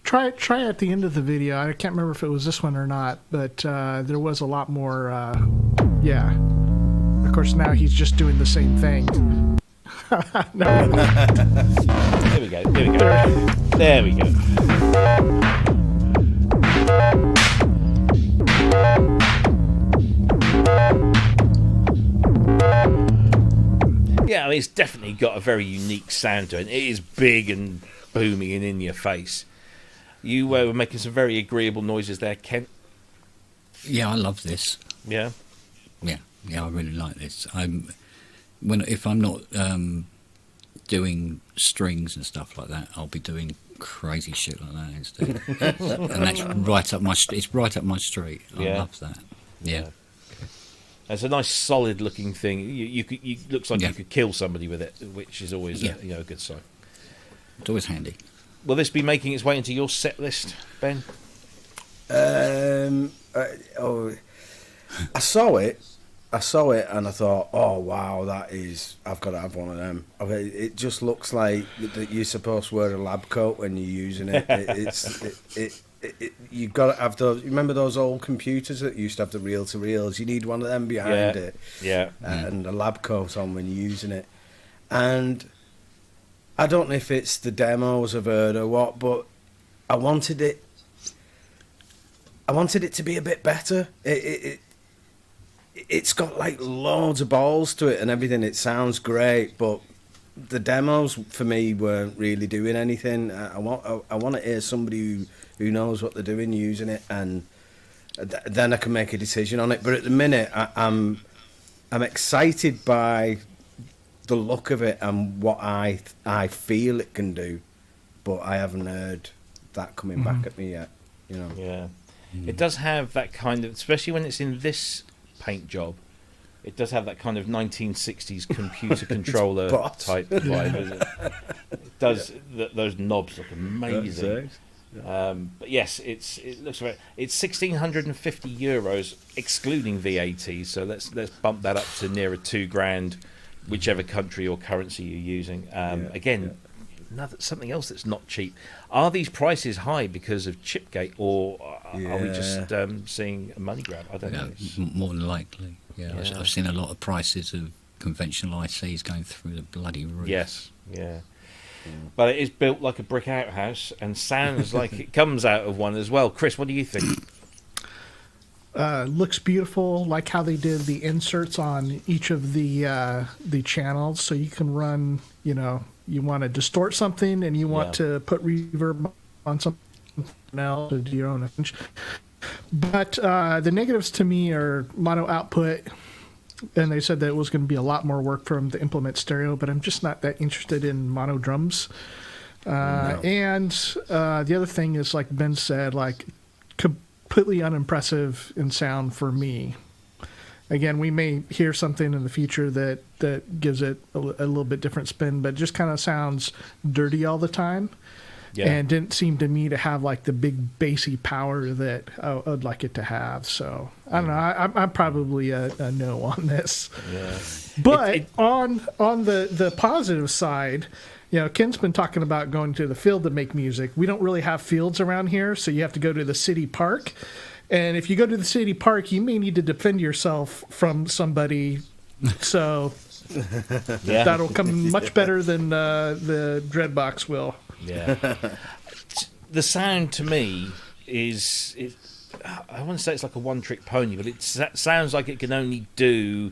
Try at the end of the video. I can't remember if it was this one or not, but there was a lot more. Of course, now he's just doing the same thing. No. There we go. There we go. Yeah, I mean, it's definitely got a very unique sound to it. It is big and booming and in your face. You were making some very agreeable noises there, Kent. Yeah, I love this. Yeah, I really like this. If I'm not doing strings and stuff like that, I'll be doing crazy shit like that instead. And that's right up my. It's right up my street. I love that. Yeah. It's a nice, solid-looking thing. You looks like you could kill somebody with it, which is always a good sign. It's always handy. Will this be making its way into your set list, Ben? I saw it, I saw it and I thought, oh wow, I've got to have one of them. It just looks like that you're supposed to wear a lab coat when you're using it. You've got to have those. Remember those old computers that used to have the reel-to-reels? You need one of them behind it. Yeah. And a lab coat on when you're using it. And I don't know if it's the demos I've heard or what, but I wanted it to be a bit better. It's got like loads of balls to it and everything. It sounds great, but the demos for me weren't really doing anything. I want to hear somebody who knows what they're doing using it, and then I can make a decision on it. But at the minute, I'm excited by the look of it and what I feel it can do, but I haven't heard that coming back at me yet. You know. Yeah. It does have that kind of, especially when it's in this paint job, it does have that kind of 1960s computer controller type vibe. Isn't it? It does. Those knobs look amazing. But yes, it looks right. It's €1,650 excluding VAT. So let's bump that up to nearer £2,000, whichever country or currency you're using. Again. Something else that's not cheap. Are these prices high because of Chipgate, or are we just seeing a money grab? I don't know. More than likely. Yeah. I've seen a lot of prices of conventional ICs going through the bloody roof. Yes, yeah. But it is built like a brick outhouse and sounds like it comes out of one as well. Chris, what do you think? Looks beautiful. Like how they did the inserts on each of the channels, so you can run. You want to distort something and you want to put reverb on something else to do your own effect. But the negatives to me are mono output, and they said that it was going to be a lot more work for them to implement stereo, but I'm just not that interested in mono drums. And the other thing is, like Ben said, like completely unimpressive in sound for me. Again, we may hear something in the future that gives it a little bit different spin, but it just kind of sounds dirty all the time. Yeah. And didn't seem to me to have like the big bassy power that I'd like it to have. So I don't know. I'm probably a no on this. Yeah. But on the positive side, Kent's been talking about going to the field to make music. We don't really have fields around here, so you have to go to the city park. And if you go to the city park, you may need to defend yourself from somebody. So that'll come much better than the Dreadbox will. Yeah. The sound to me is, I want to say it's like a one-trick pony, but it sounds like it can only do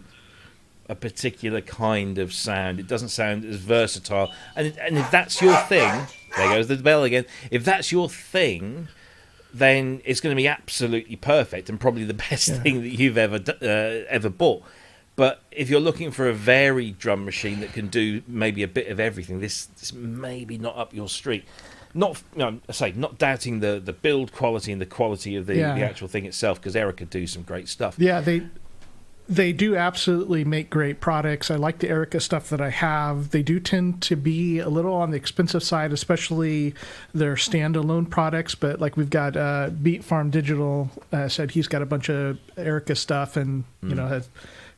a particular kind of sound. It doesn't sound as versatile. And if that's your thing, there goes the bell again. If that's your thing, then it's going to be absolutely perfect and probably the best thing that you've ever bought. But if you're looking for a varied drum machine that can do maybe a bit of everything, this may be not up your street. Not doubting the build quality and the quality of the actual thing itself, because Erica do some great stuff. Yeah, they do absolutely make great products. I like the Erica stuff that I have. They do tend to be a little on the expensive side, especially their standalone products. But like we've got Beat Farm Digital said he's got a bunch of Erica stuff, and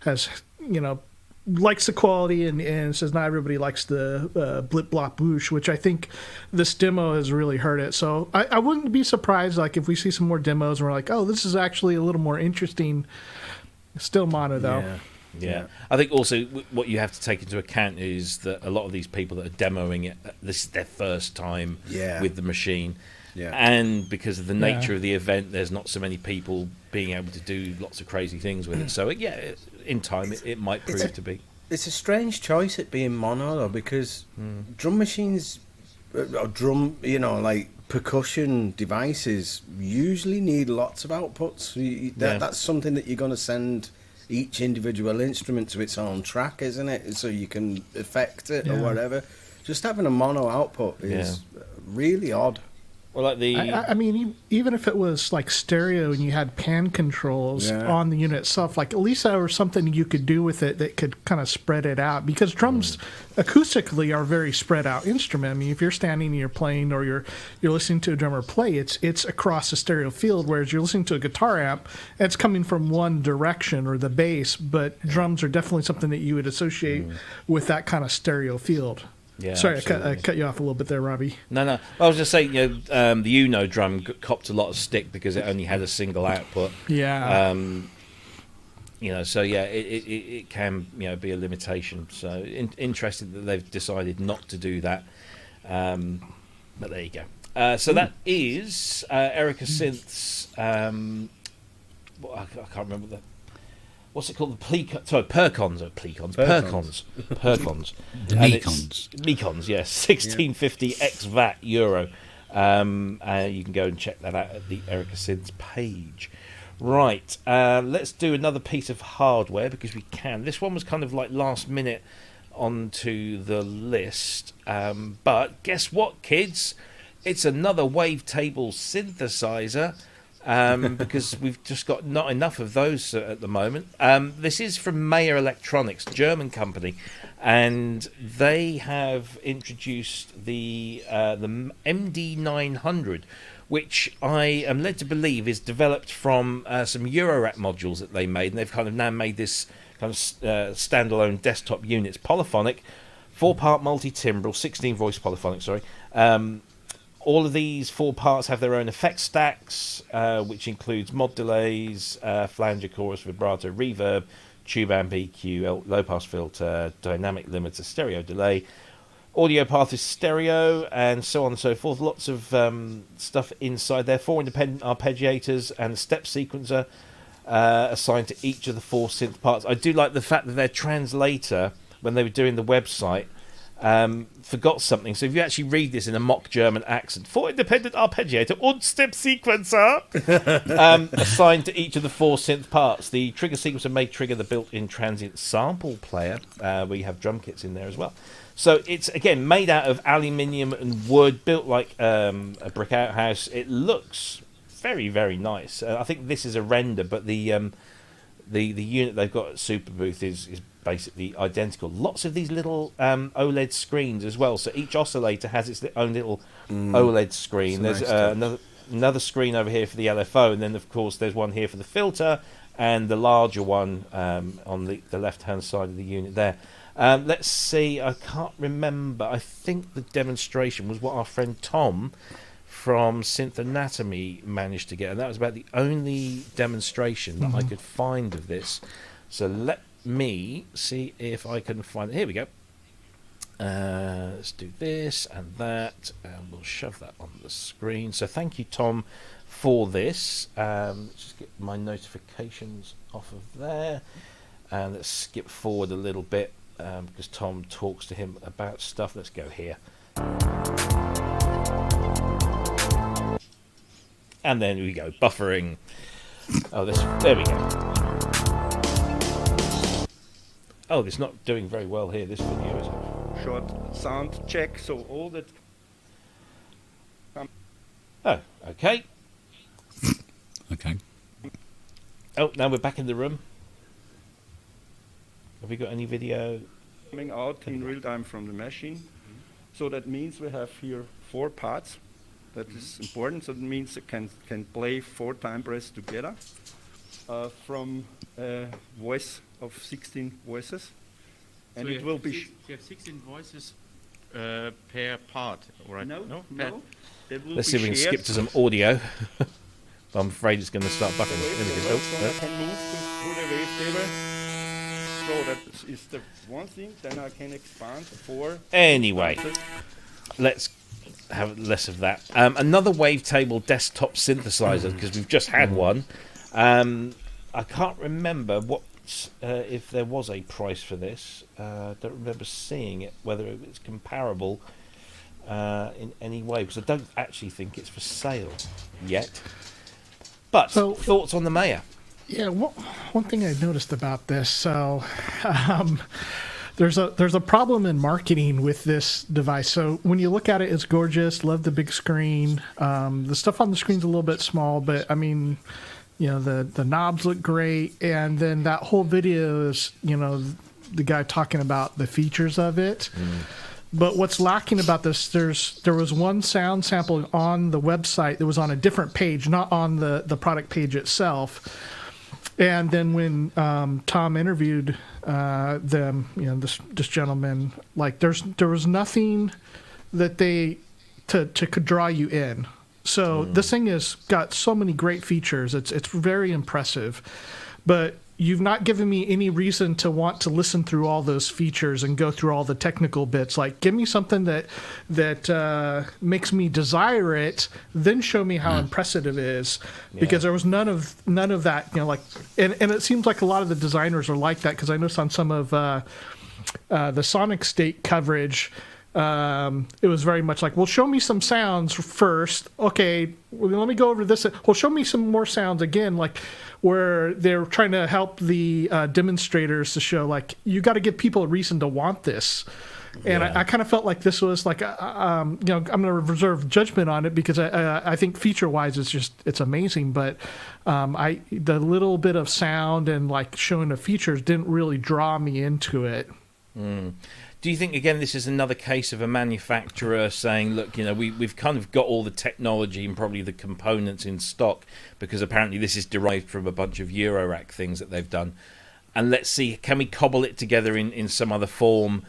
has likes the quality, and says not everybody likes the blip blop boosh, which I think this demo has really hurt it. So I wouldn't be surprised like if we see some more demos and we're like, oh, this is actually a little more interesting. Still mono though. Yeah. I think also what you have to take into account is that a lot of these people that are demoing it, this is their first time with the machine. Yeah. And because of the nature of the event, there's not so many people being able to do lots of crazy things with it. So in time it might prove to be. It's a strange choice it being mono though, because drum machines or like percussion devices usually need lots of outputs. That's something that you're going to send each individual instrument to its own track, isn't it? So you can affect it or whatever. Just having a mono output is really odd. Or like the I mean, even if it was like stereo and you had pan controls on the unit itself, like at least there was something you could do with it that could kind of spread it out. Because drums acoustically are a very spread out instrument. I mean, if you're standing and you're playing, or you're listening to a drummer play, it's across a stereo field. Whereas you're listening to a guitar amp, it's coming from one direction, or the bass. But drums are definitely something that you would associate with that kind of stereo field. Yeah, sorry, I cut you off a little bit there, Robbie. No. I was just saying, the Uno drum copped a lot of stick because it only had a single output. Yeah. So yeah, it can be a limitation. So interesting that they've decided not to do that. But there you go. So that is Erica Synths. I can't remember what's it called? PÄRKONS. The Mekons. Mekons, yes. 1650 ex-VAT euro. You can go and check that out at the Erica Synths page. Right, let's do another piece of hardware because we can. This one was kind of like last minute onto the list. But guess what, kids? It's another wavetable synthesizer. Because we've just got not enough of those at the moment. This is from Mayer Electronics, German company, and they have introduced the MD900, which I am led to believe is developed from some Eurorack modules that they made, and they've kind of now made this kind of standalone desktop unit. It's polyphonic, 4-part multi-timbral, 16-voice polyphonic, sorry. All of these 4 parts have their own effect stacks, which includes mod delays, flanger, chorus, vibrato, reverb, tube amp, EQ, low-pass filter, dynamic limiter, stereo delay. Audio path is stereo, and so on and so forth. Lots of stuff inside there. 4 independent arpeggiators and a step sequencer assigned to each of the 4 synth parts. I do like the fact that their translator, when they were doing the website, forgot something. So if you actually read this in a mock German accent, 4 independent arpeggiator and step sequencer assigned to each of the 4 synth parts. The trigger sequencer may trigger the built-in transient sample player, where you have drum kits in there as well. So it's, again, made out of aluminium and wood, built like a brick outhouse. It looks very, very nice. I think this is a render, but the unit they've got at Superbooth is basically identical. Lots of these little OLED screens as well. So each oscillator has its own little OLED screen. There's another screen over here for the LFO, and then of course there's one here for the filter, and the larger one on the left-hand side of the unit there. Let's see, I can't remember. I think the demonstration was what our friend Tom from Synth Anatomy managed to get, and that was about the only demonstration that I could find of this. So let me see if I can find it. Here we go. Let's do this and that, and we'll shove that on the screen. So thank you, Tom, for this. Let's just get my notifications off of there, and let's skip forward a little bit because Tom talks to him about stuff. Let's go here. And then we go, buffering. Oh, there we go. Oh, it's not doing very well here, this video, is it? Short sound check, so all that... Oh, okay. Okay. Oh, now we're back in the room. Have we got any video? Coming out in real time from the machine. So that means we have here 4 parts. That is important. So that means it can play 4 timbres together from a voice of 16 voices. And so it will be... you have 16 voices per part, right? No. Let's see if we can skip to some audio. I'm afraid it's going to start buffering. I can move to the wavetable. So that is the one thing. Then I can expand 4. Anyway, let's have less of that. Another wavetable desktop synthesizer, because we've just had one. I can't remember if there was a price for this. Don't remember seeing it, whether it's comparable in any way, because I don't actually think it's for sale yet. But thoughts on the Mayer? Yeah, one thing I noticed about this, so there's a problem in marketing with this device. So when you look at it, it's gorgeous. Love the big screen. The stuff on the screen's a little bit small, but I mean, you know, the knobs look great. And then that whole video is, you know, the guy talking about the features of it. But what's lacking about this, there was one sound sample on the website that was on a different page, not on the product page itself. And then when Tom interviewed them, you know, this gentleman, like there was nothing that they could draw you in. So this thing has got so many great features. It's very impressive, but you've not given me any reason to want to listen through all those features and go through all the technical bits. Like, give me something that makes me desire it, then show me how impressive it is. Because there was none of that. You know, like, and it seems like a lot of the designers are like that. Because I noticed on some of the Sonic State coverage, it was very much like, well, show me some sounds first. Okay, well, let me go over this. Well, show me some more sounds again, like where they're trying to help the demonstrators to show, like, you got to give people a reason to want this. And I kind of felt like this was like, you know, I'm going to reserve judgment on it because I think feature-wise it's amazing. But the little bit of sound and like showing the features didn't really draw me into it. Do you think, again, this is another case of a manufacturer saying, look, you know, we've kind of got all the technology and probably the components in stock, because apparently this is derived from a bunch of Eurorack things that they've done, and let's see, can we cobble it together in some other form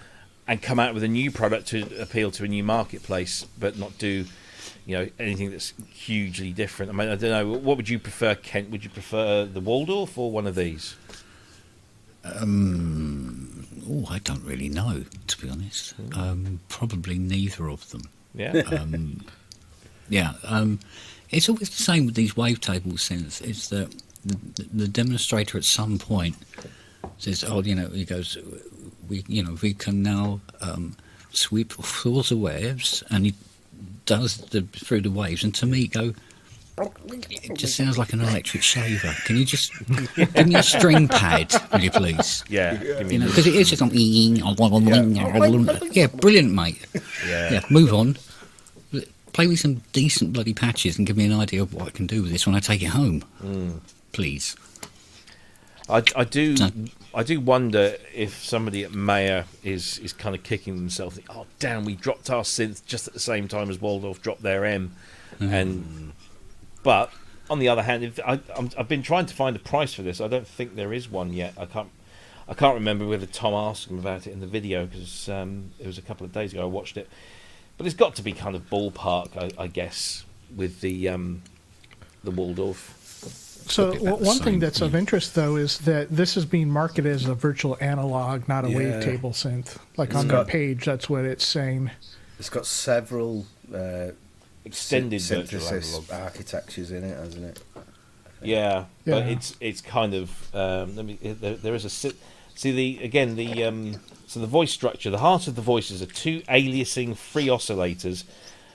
and come out with a new product to appeal to a new marketplace, but not do, you know, anything that's hugely different? I mean, I don't know, what would you prefer, Kent? Would you prefer the Waldorf or one of these? I don't really know, to be honest. Probably neither of them. Yeah. It's always the same with these wavetable synths. It's that the demonstrator at some point says, "Oh, you know," he goes, "We can now sweep through the waves," and he does through the waves, and to me, it just sounds like an electric shaver. Can you just give me a string pad, will you please? Yeah. You know, because it is just like, yeah, brilliant, mate. Yeah, move on. Play with some decent bloody patches and give me an idea of what I can do with this when I take it home, please. I do wonder if somebody at Mayer is kind of kicking themselves. Oh, damn, we dropped our synth just at the same time as Waldorf dropped their M, But on the other hand, I've been trying to find a price for this. I don't think there is one yet. I can't remember whether Tom asked him about it in the video, because it was a couple of days ago I watched it. But it's got to be kind of ballpark, I guess, with the Waldorf. So one thing that's of interest, though, is that this is being marketed as a virtual analog, not a wavetable synth. Like on their page, that's what it's saying. It's got several extended synthesis architectures in it, hasn't it? Yeah, but it's kind of there is a so the voice structure. The heart of the voices are two aliasing free oscillators.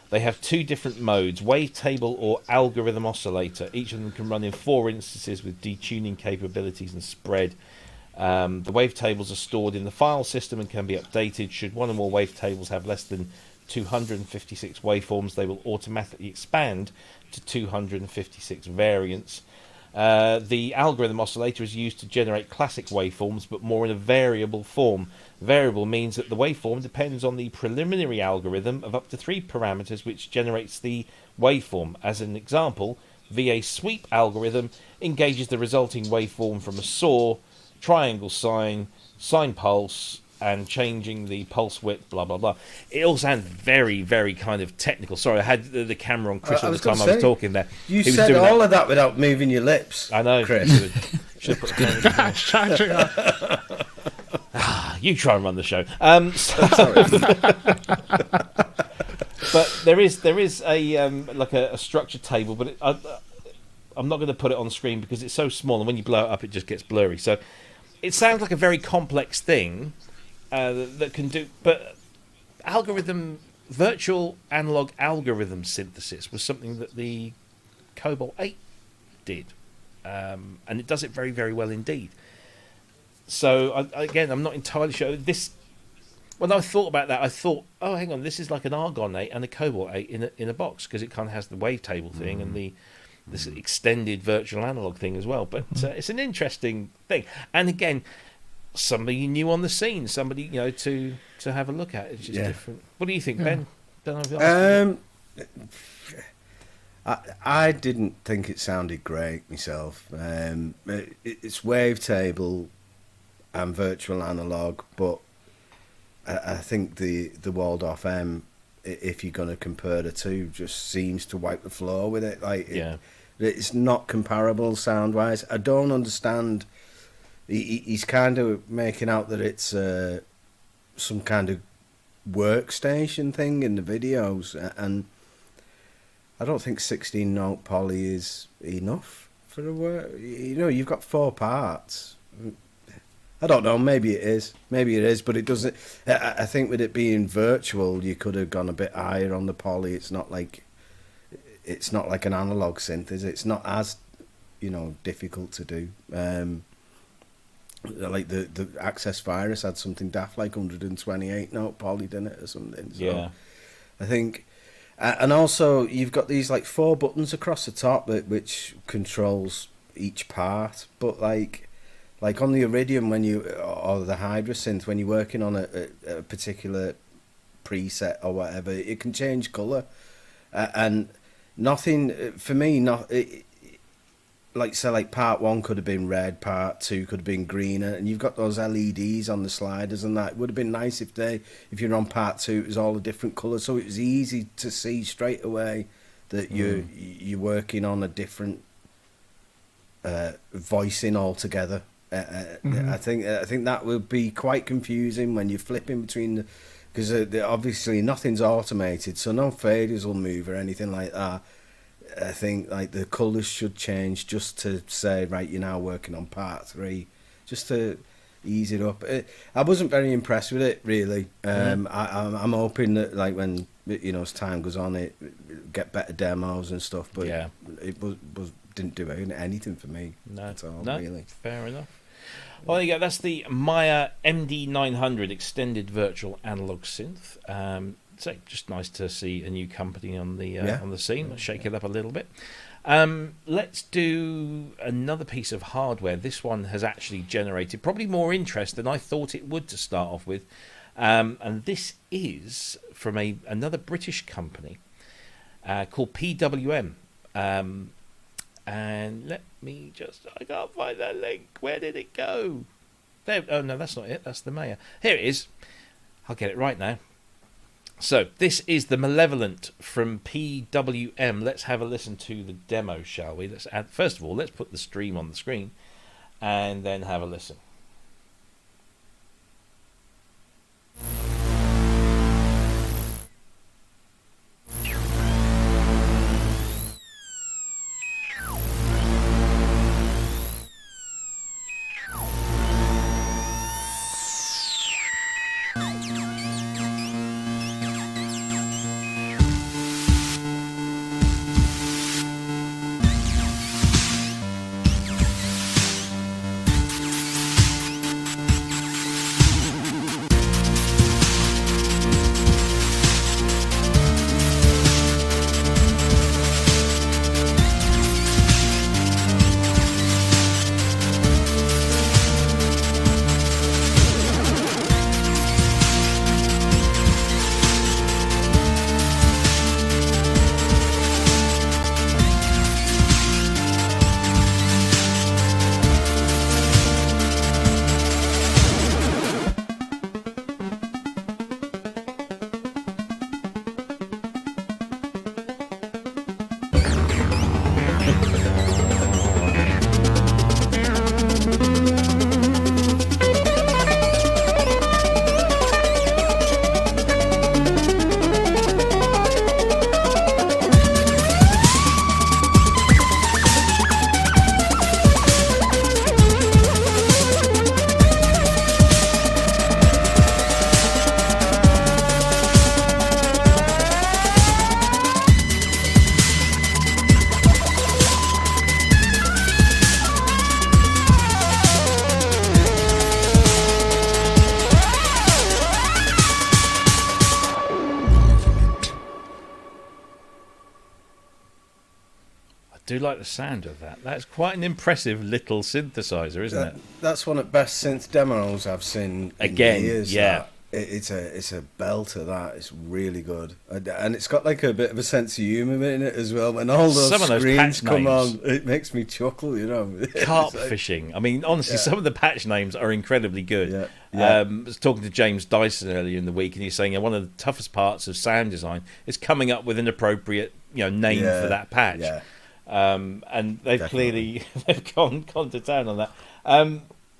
They have two different modes: wavetable or algorithm oscillator. Each of them can run in 4 instances with detuning capabilities and spread. The wavetables are stored in the file system and can be updated. Should one or more wavetables have less than 256 waveforms, they will automatically expand to 256 variants. The algorithm oscillator is used to generate classic waveforms, but more in a variable form. Variable means that the waveform depends on the preliminary algorithm of up to 3 parameters which generates the waveform. As an example, VA sweep algorithm engages the resulting waveform from a saw, triangle sine, sine pulse, and changing the pulse width, blah, blah, blah. It all sounds very, very kind of technical. Sorry, I had the camera on Cryss all the time I was talking there. You said all of that without moving your lips. I know, Cryss. Should put you try and run the show. But there is a like a structure table, but I'm not going to put it on screen because it's so small, and when you blow it up, it just gets blurry. So it sounds like a very complex thing. That can do, but virtual analog algorithm synthesis was something that the Cobalt 8 did, and it does it very, very well indeed. So again, I'm not entirely sure. This When I thought about that, I thought, oh, hang on, this is like an Argon 8 and a Cobalt 8 in a box, because it kind of has the wavetable thing and this extended virtual analog thing as well. But it's an interesting thing. And again, somebody new on the scene, somebody, you know, to have a look at. It's just different. What do you think, Ben? Don't know if you I didn't think it sounded great myself. It's wavetable and virtual analog, but I think the Waldorf M, if you're going to compare the two, just seems to wipe the floor with it. Like, it's not comparable sound wise. I don't understand. He's kind of making out that it's some kind of workstation thing in the videos, and I don't think 16-note poly is enough for the work. You know, you've got 4 parts. I don't know. Maybe it is, but it doesn't. I think with it being virtual, you could have gone a bit higher on the poly. It's not like an analog synth, is it? It's not as, you know, difficult to do. Like the Access Virus had something daft like 128-note poly, didn't it, or something? So I think, and also you've got these like 4 buttons across the top which controls each part, but like on the Iridium or the Hydra synth, when you're working on a particular preset or whatever, it can change colour, and nothing for me. Like say, like part 1 could have been red, part 2 could have been greener, and you've got those LEDs on the sliders and that. It would have been nice if you're on part 2, it was all a different colour, so it was easy to see straight away that you're working on a different voicing altogether. I think that would be quite confusing when you're flipping between because obviously nothing's automated, so no faders will move or anything like that. I think like the colours should change just to say, right, you're now working on part 3, just to ease it up. I wasn't very impressed with it, really. I'm hoping that like when, you know, as time goes on, it get better demos and stuff, but it didn't do anything for me at all, really. Fair enough. Well, there you go. That's the Maya MD900 extended virtual analog synth. So just nice to see a new company on the scene. Let's shake it up a little bit. Let's do another piece of hardware. This one has actually generated probably more interest than I thought it would to start off with. And this is from another British company called PWM. And let me I can't find that link. Where did it go? There. Oh, no, that's not it. That's the Maya. Here it is. I'll get it right now. So, this is the Malevolent from PWM. Let's have a listen to the demo, shall we? First of all, let's put the stream on the screen and then have a listen. do like the sound of that. That's quite an impressive little synthesizer, isn't it? That's one of the best synth demos I've seen Again, in years. yeah. It's a belter. That it's really good, and it's got like a bit of a sense of humour in it as well. When all those Some of those screens patch come names. on, it makes me chuckle. You know, Carp It's like- fishing. I mean, honestly, some of the patch names are incredibly good. Yeah, yeah. I was talking to James Dyson earlier in the week, and he's saying one of the toughest parts of sound design is coming up with an appropriate, name Yeah, for that patch. yeah. And they've Definitely. they've gone to town on that.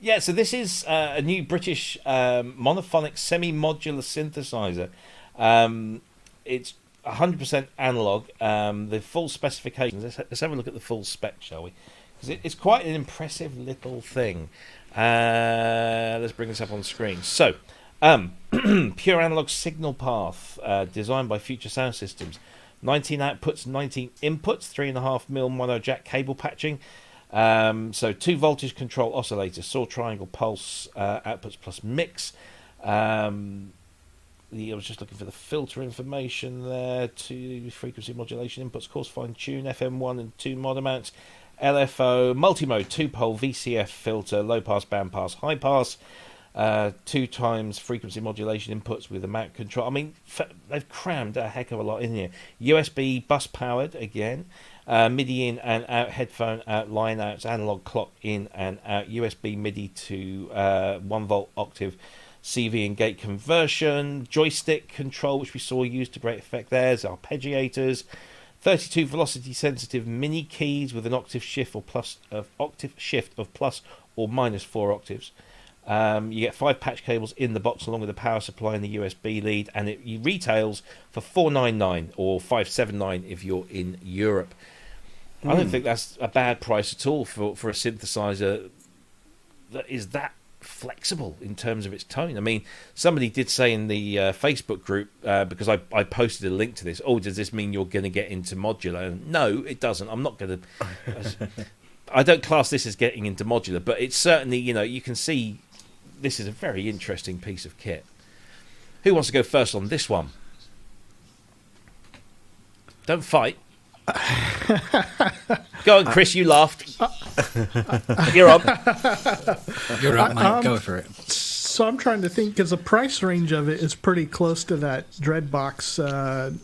Yeah, so this is a new British monophonic semi-modular synthesizer. It's 100% analog. The full specifications. Let's have a look at the full spec, shall we? Because it's quite an impressive little thing. Let's bring this up on screen. So, pure analog signal path, designed by Future Sound Systems. 19 outputs, 19 inputs, 3.5mm mono jack cable patching. So 2 voltage control oscillators, saw triangle pulse outputs plus mix. I was just looking for the filter information there. 2 frequency modulation inputs, coarse fine tune, FM1 and 2 mod amounts. LFO, multimode, 2-pole VCF filter, low pass, band pass, high pass. 2 times frequency modulation inputs with amount control. I mean, they've crammed a heck of a lot in here. USB bus powered again. MIDI in and out, headphone out, line outs, analog clock in and out, USB MIDI to 1 volt octave CV and gate conversion, joystick control, which we saw used to great effect there. There's arpeggiators, 32 velocity sensitive mini keys with an octave shift of plus or minus 4 octaves. You get 5 patch cables in the box along with a power supply and the USB lead, and it retails for $499 or $579 if you're in Europe. I don't think that's a bad price at all for a synthesizer that is that flexible in terms of its tone. I mean, somebody did say in the Facebook group, because I posted a link to this, does this mean you're going to get into modular? And no, it doesn't. I'm not going to... I don't class this as getting into modular, but it's certainly, you can see this is a very interesting piece of kit. Who wants to go first on this one? Don't fight. Go on, Chris, you laughed. You're on. You're right, mate. Go for it. So I'm trying to think, because the price range of it is pretty close to that Dreadbox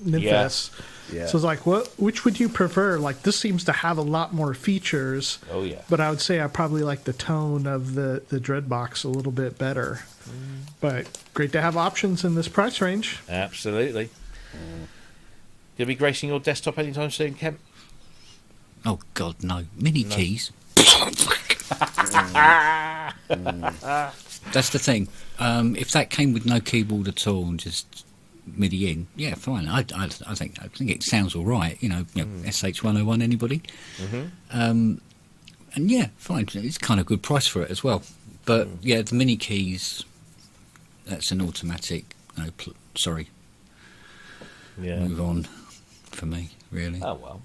NYMPHES. Yeah. So it's like, which would you prefer? Like, this seems to have a lot more features. Oh, yeah. But I would say I probably like the tone of the Dreadbox a little bit better. But great to have options in this price range. Absolutely. You'll be gracing your desktop anytime soon, Kent? Oh, God, no. Mini keys. That's the thing. If that came with no keyboard at all and just MIDI in, yeah, fine. I think it sounds all right. SH101, anybody? And yeah, fine. It's kind of good price for it as well. But yeah, the mini keys, that's an automatic. Sorry. Yeah. Move on for me, really. Oh, well.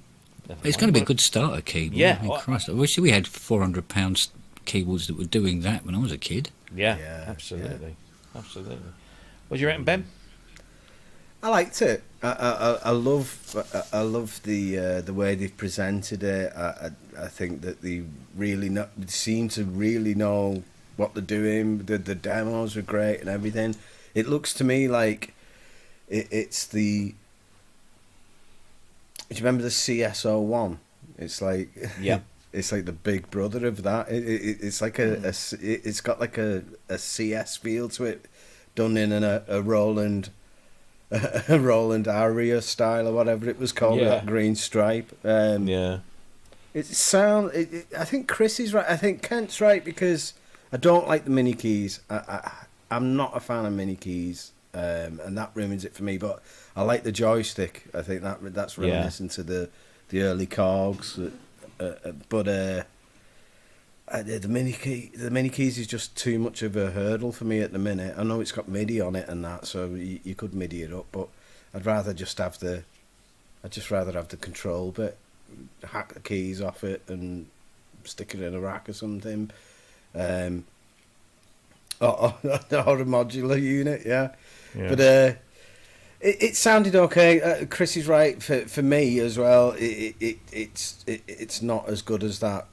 It's going to be a good starter keyboard. Yeah. I mean, Christ, I wish we had £400 keyboards that were doing that when I was a kid. Yeah, Yeah, absolutely. Absolutely. What do you reckon, Ben? I liked it. I love the way they've presented it. I think that they really seem to really know what they're doing. The demos are great and everything. It looks to me like it's the. Do you remember the CSO1? It's like it's like the big brother of that. It's like it's got like a CS feel to it, done in a Roland. A Roland Aria style or whatever it was called, that green stripe. Yeah. I think Chris is right. I think Kent's right, because I don't like the mini keys. I'm not a fan of mini keys, and that ruins it for me. But I like the joystick. I think that's reminiscent to the early Korgs. But the mini keys is just too much of a hurdle for me at the minute. I know it's got MIDI on it and that, so you could MIDI it up, but I'd rather just have the control bit, hack the keys off it and stick it in a rack or something, or a modular unit, yeah. But It sounded okay. Chris is right for me as well. It's not as good as that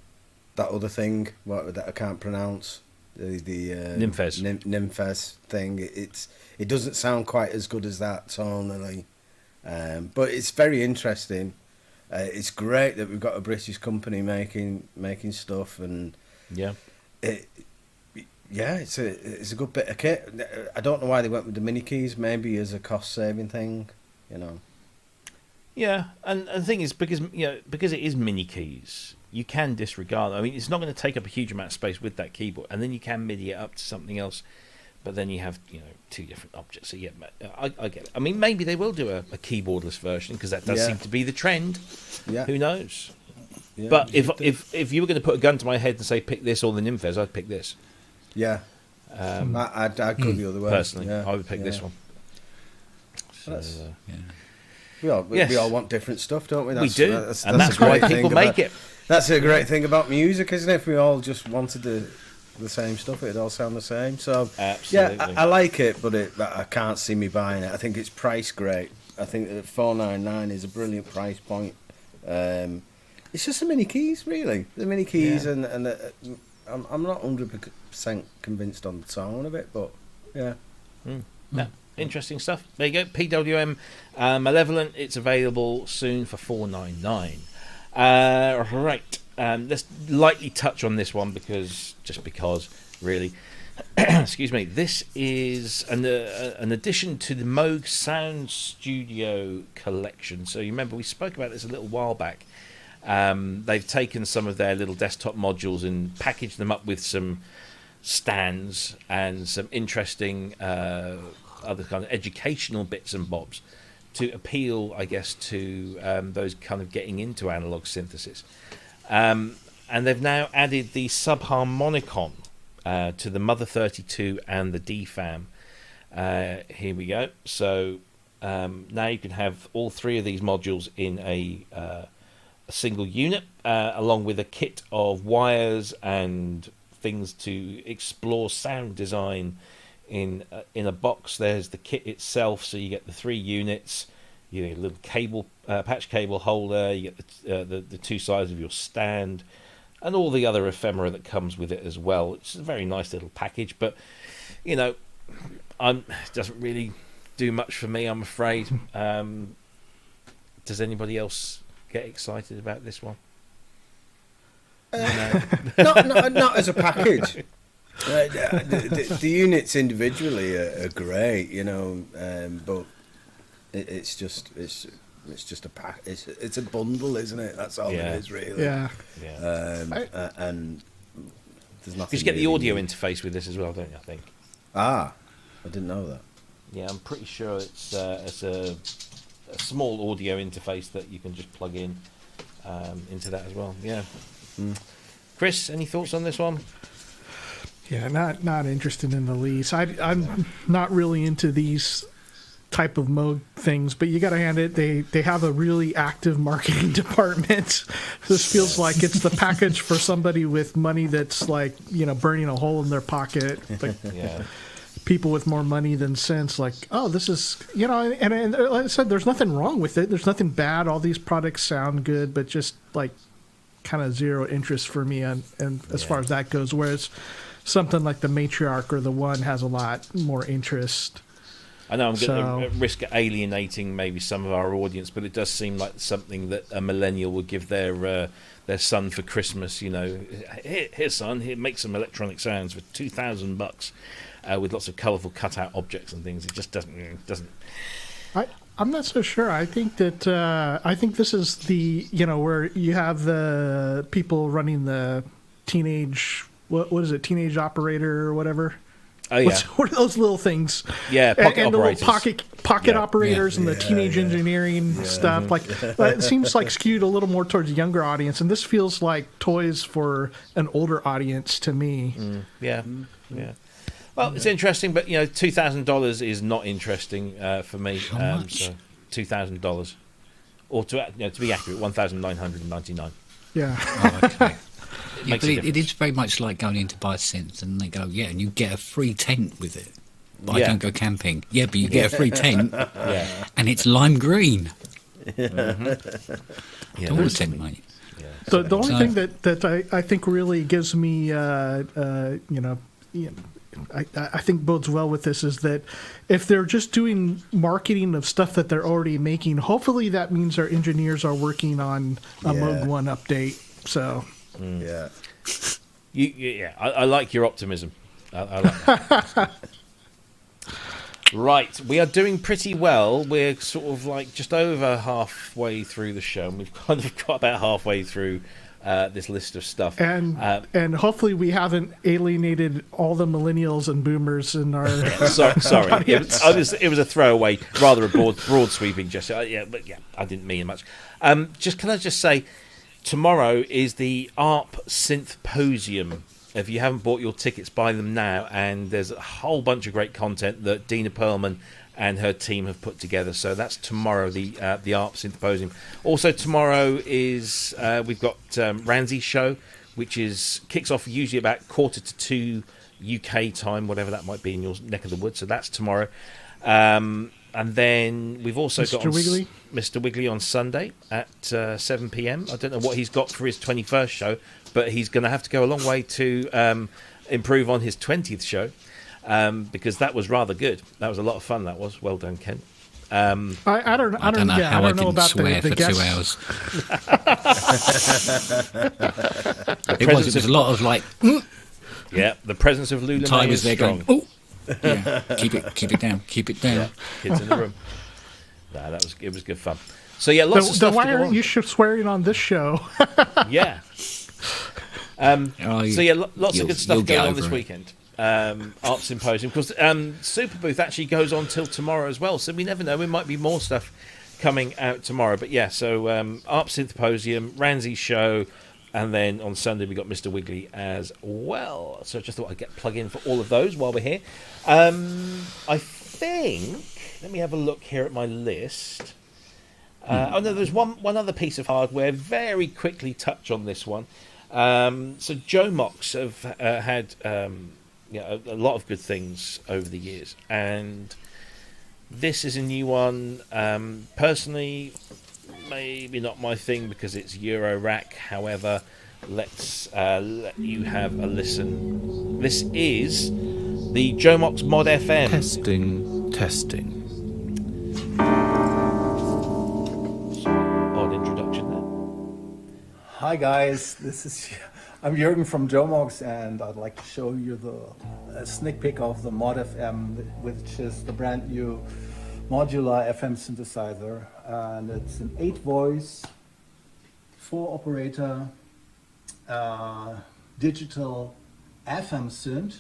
other thing that I can't pronounce. The NYMPHES. NYMPHES thing. It doesn't sound quite as good as that tonally, but it's very interesting. It's great that we've got a British company making stuff, and it's a good bit of kit. I don't know why they went with the mini keys. Maybe as a cost saving thing, you know. Yeah, and the thing is, because it is mini keys, you can disregard. I mean, it's not going to take up a huge amount of space with that keyboard, and then you can MIDI it up to something else. But then you have two different objects. So yeah, I get it. I mean, maybe they will do a keyboardless version, because that does seem to be the trend. Yeah. Who knows? Yeah. But if you were going to put a gun to my head and say pick this or the NYMPHES, I'd pick this. Yeah. I'd go the other way. Personally, I would pick this one. So, We all want different stuff, don't we? We do, and that's why people make it. That's a great thing about music, isn't it? If we all just wanted the same stuff, it'd all sound the same. So absolutely. Yeah, I like it, but I can't see me buying it. I think it's priced great. I think that $499 is a brilliant price point. It's just the mini keys, really. The mini keys, and I'm not 100% convinced on the tone of it, but yeah. No, interesting stuff. There you go. PWM Malevolent. It's available soon for $499. Right. Let's lightly touch on this one because really. Excuse me. This is an addition to the Moog Sound Studio collection. So you remember we spoke about this a little while back. They've taken some of their little desktop modules and packaged them up with some stands and some interesting other kind of educational bits and bobs to appeal, I guess, to those kind of getting into analog synthesis. And they've now added the Subharmonicon to the Mother 32 and the DFAM. Here we go. So now you can have all three of these modules in a single unit, along with a kit of wires and things to explore sound design in a box. There's the kit itself, so you get the 3 units, you get a little cable patch cable holder, you get the 2 sides of your stand, and all the other ephemera that comes with it as well. It's a very nice little package, but it doesn't really do much for me, I'm afraid. Does anybody else get excited about this one? No. not as a package. The units individually are great, but it's just a pack. It's a bundle, isn't it? That's all it is, really. Yeah. And there's nothing. Because you get the audio interface with this as well, don't you? I think. I didn't know that. Yeah, I'm pretty sure it's a small audio interface that you can just plug in into that as well. Yeah. Chris, any thoughts on this one? Yeah, not interested in the least. I'm not really into these type of Moog things, but you got to hand it. They have a really active marketing department. This feels like it's the package for somebody with money that's like burning a hole in their pocket. Like, people with more money than sense, like, oh, this is and like I said, there's nothing wrong with it. There's nothing bad. All these products sound good, but just like kind of zero interest for me and as far as that goes, whereas something like the Matriarch or the One has a lot more interest. I know I'm going to risk alienating maybe some of our audience, but it does seem like something that a millennial would give their son for Christmas. Here son, here, make some electronic sounds for $2,000 with lots of colourful cutout objects and things. It just doesn't. I'm not so sure. I think that I think this is the where you have the people running the teenage what is it, teenage operator or whatever. Oh yeah, what are those little things? Yeah, pocket and operators. The little pocket operators and the teenage engineering stuff. Like it seems like skewed a little more towards a younger audience, and this feels like toys for an older audience to me. Yeah. Well, it's interesting, but $2,000 is not interesting for me. So $2,000, or to be accurate, $1,999. Yeah. Oh, okay. But it is very much like going in to buy a synth, and they go, and you get a free tent with it. but I don't go camping. Yeah, but you get a free tent, Yeah. and it's lime green. Yeah, Don't want a tent, mate. The only thing that I think really gives me, I think bodes well with this is that if they're just doing marketing of stuff that they're already making, hopefully that means our engineers are working on a Moog 1 update. So, yeah. I like your optimism. I like that. Right, we are doing pretty well. We're sort of like just over halfway through the show, and we've kind of got about halfway through this list of stuff. And hopefully we haven't alienated all the millennials and boomers in our. Sorry, it was a throwaway, rather a broad sweeping gesture. I didn't mean much. Can I just say, tomorrow is the ARP Synthposium. If you haven't bought your tickets, buy them now. And there's a whole bunch of great content that Dina Perlman and her team have put together. So that's tomorrow, the ARP Synthposium. Also tomorrow is we've got Ranzi's show, which kicks off usually about 1:45 UK time, whatever that might be in your neck of the woods. So that's tomorrow. And then we've also got Mr. Wiggly on Sunday at 7 p.m. I don't know what he's got for his 21st show, but he's going to have to go a long way to improve on his 20th show, because that was rather good. That was a lot of fun. That was well done, Kent. I don't know how I didn't about swear for guests. 2 hours. It was a lot of like. Yeah, the presence of Lula Ty May was is there strong. going, yeah, keep it down. Yeah, kids in the room. Nah, it was good fun. So yeah, lots of stuff. Then why to go aren't on. you swearing on this show? Yeah. Lots of good stuff going on this weekend. Art Symposium, because Superbooth actually goes on till tomorrow as well, so we never know, there might be more stuff coming out tomorrow. But yeah, so Art Symposium, Ranzi's show, and then on Sunday we got Mr. Wiggly as well. So I just thought I'd get plug in for all of those while we're here. I think, let me have a look here at my list. There's one other piece of hardware. Very quickly touch on this one. So JOMOX have had a lot of good things over the years, and this is a new one. Personally, maybe not my thing because it's Eurorack. However, let's let you have a listen. This is the JOMOX Mod FM. Testing. Odd introduction there. Hi guys, I'm Jürgen from JOMOX, and I'd like to show you a sneak peek of the Mod FM, which is the brand new modular FM synthesizer, and it's an 8-voice, 4-operator digital FM synth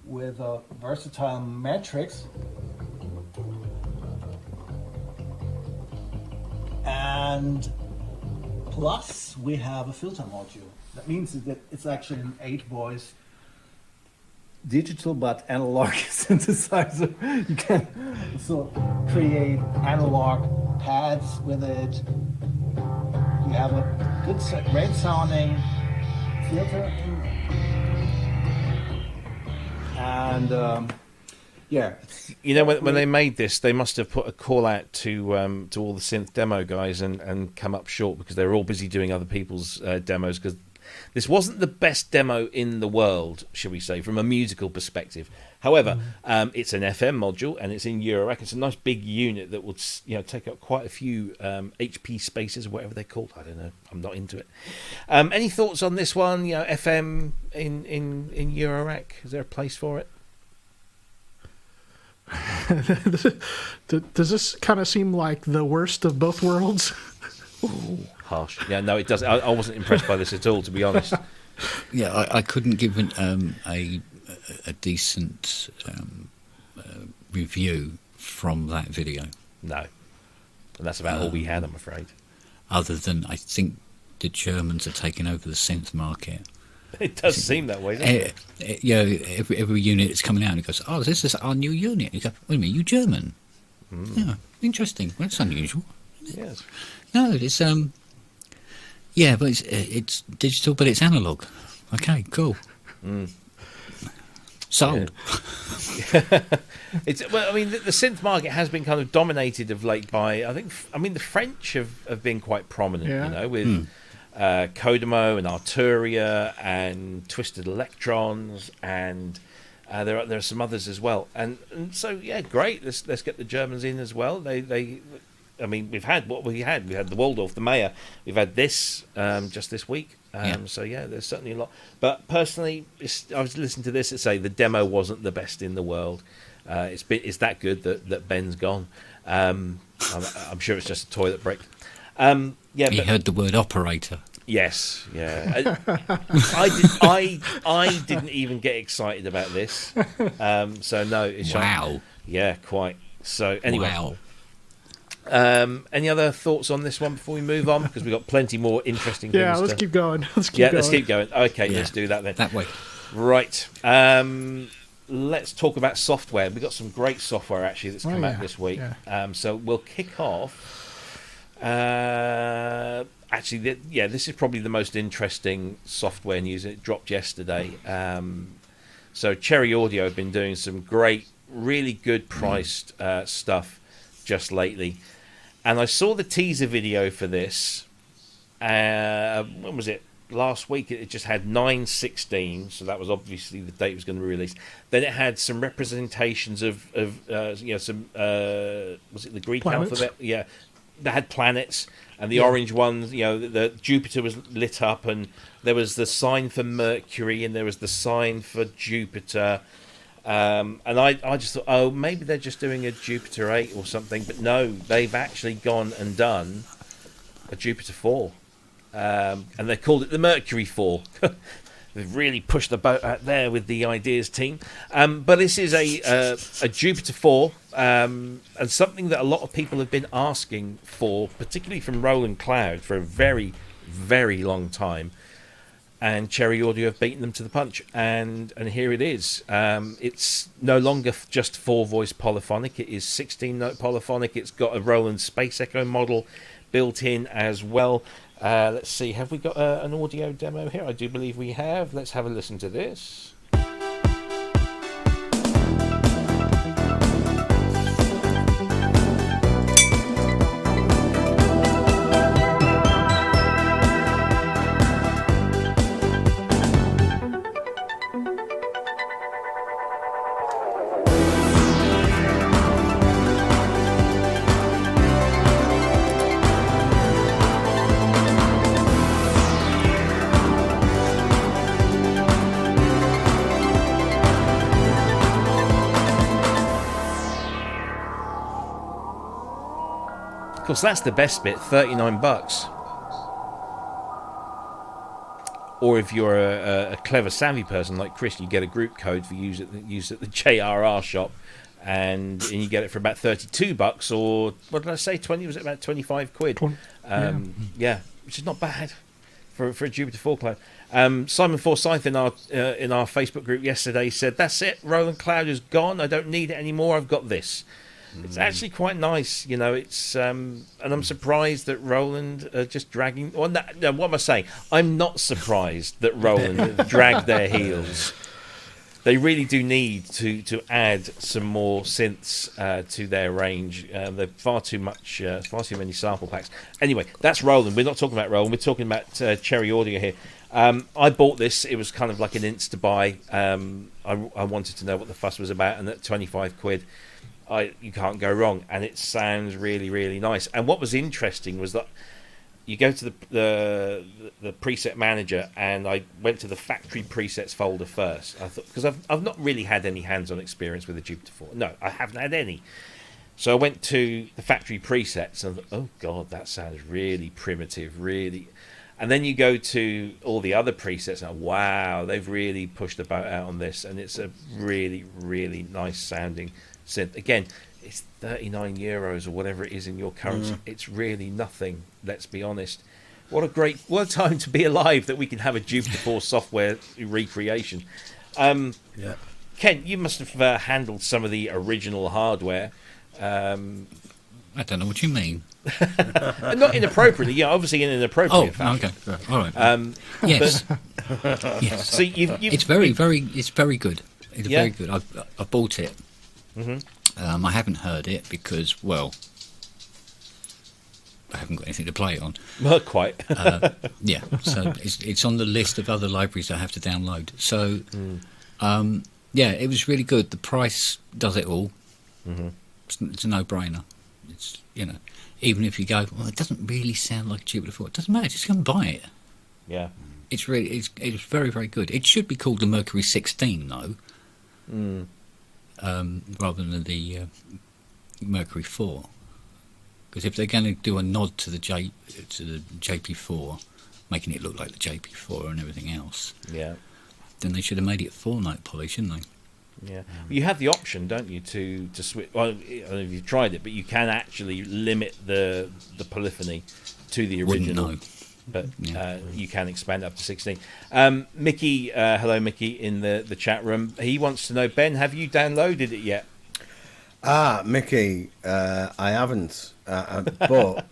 with a versatile matrix. And plus, we have a filter module. That means that it's actually an 8-voice digital but analog synthesizer. You can also create analog pads with it. You have a good, great sounding filter. And when they made this, they must have put a call out to all the synth demo guys and come up short because they were all busy doing other people's demos, because this wasn't the best demo in the world, shall we say, from a musical perspective. However, it's an FM module and it's in Eurorack. It's a nice big unit that will take up quite a few HP spaces or whatever they're called. I don't know. I'm not into it. Any thoughts on this one? FM in Eurorack. Is there a place for it? Does this kind of seem like the worst of both worlds? Ooh, harsh. Yeah, no, it does. I wasn't impressed by this at all, to be honest. Yeah, I couldn't give a decent review from that video. No, and that's about all we had, I'm afraid. Other than I think the Germans are taking over the synth market. It does seem that way, doesn't it? Every unit is coming out and it goes, "Oh, this is our new unit." You go, "Wait a minute, you German?" Yeah, interesting. Well, that's unusual. Yes. No, it's but it's digital, but it's analog. Okay, cool. Sold. It's well, I mean, the synth market has been kind of dominated of late by the French have been quite prominent, Yeah. you know, with Kodamo and Arturia and Twisted Electrons, and there are some others as well. And so yeah, great. Let's get the Germans in as well. They I mean, we've had what we had. We had the Waldorf, the Mayer. We've had this just this week. So yeah, there's certainly a lot. But personally, I was listening to this and say the demo wasn't the best in the world. It's that good that Ben's gone. I'm sure it's just a toilet break. He heard the word operator. Yes, yeah. I didn't even get excited about this. So no, it's Wow. Yeah, quite. So anyway. Wow. Any other thoughts on this one before we move on? Because we've got plenty more interesting things. Yeah, let's keep going. Let's keep going. Okay, Yeah. let's do that then. That way. Right. Let's talk about software. We've got some great software actually that's come out this week. Yeah. So we'll kick off. Actually, this is probably the most interesting software news. It dropped yesterday. So Cherry Audio have been doing some great, really good priced stuff just lately. And I saw the teaser video for this. When was it? Last week. It just had 9/16, so that was obviously the date it was going to be released. Then it had some representations of some was it the Greek Planets? alphabet? Yeah, they had planets, and the orange ones. The Jupiter was lit up, and there was the sign for Mercury, and there was the sign for Jupiter. And I just thought, oh, maybe they're just doing a Jupiter 8 or something, but no, they've actually gone and done a Jupiter 4, and they called it the Mercury 4. They've really pushed the boat out there with the ideas team. But this is a Jupiter 4, and something that a lot of people have been asking for, particularly from Roland Cloud, for a very, very long time. And Cherry Audio have beaten them to the punch, and here it is. It's no longer just 4-voice polyphonic; it is 16-note polyphonic. It's got a Roland Space Echo model built in as well. Let's see, have we got an audio demo here? I do believe we have. Let's have a listen to this. Of course, that's the best bit, $39. Or if you're a clever, savvy person like Chris, you get a group code for use at the JRR shop, and you get it for about $32, or what did I say? 20? Was it about 25 quid? Yeah, which is not bad for a Jupiter 4 cloud. Simon Forsyth in our Facebook group yesterday said, "That's it. Roland Cloud is gone. I don't need it anymore. I've got this." It's actually quite nice, It's and I'm surprised that Roland are just dragging. Well, no, what am I saying? I'm not surprised that Roland have dragged their heels. They really do need to add some more synths to their range. They're far too many sample packs. Anyway, that's Roland. We're not talking about Roland. We're talking about Cherry Audio here. I bought this. It was kind of like an insta buy. I wanted to know what the fuss was about, and at 25 quid. You can't go wrong, and it sounds really, really nice. And what was interesting was that you go to the preset manager, and I went to the factory presets folder first. I thought, because I've not really had any hands-on experience with the Jupiter 4. No, I haven't had any. So I went to the factory presets, and I thought, oh god, that sounds really primitive, really. And then you go to all the other presets, and wow, they've really pushed the boat out on this, and it's a really, really nice sounding synth. Again, it's 39 euros or whatever it is in your currency. It's really nothing, let's be honest. What a time to be alive that we can have a Jupiter 4 software recreation. Kent, you must have handled some of the original hardware. I don't know what you mean. Not inappropriately, obviously in an appropriate fashion. Okay, all right. Yes, yes. So you've it's very good. It's Yeah. very good. I bought it. I haven't heard it because, well, I haven't got anything to play it on. Not quite. Yeah, so it's on the list of other libraries I have to download. So, yeah, it was really good. The price does it all. It's a no-brainer. It's, you know, even if you go, well, it doesn't really sound like Jupiter 4. It doesn't matter. Just come and buy it. Yeah. It's very, very good. It should be called the Mercury 16, though, rather than the Mercury 4. Because if they're going to do a nod to the JP4, making it look like the JP4 and everything else, Yeah. then they should have made it 4-note poly, shouldn't they? Yeah. You have the option, don't you, to switch? Well, I don't know if you've tried it, but you can actually limit the polyphony to the original. Wouldn't know. But Yeah. you can expand up to 16. Mickey, hello Mickey in the chat room. He wants to know, Ben, have you downloaded it yet? Mickey, I haven't, but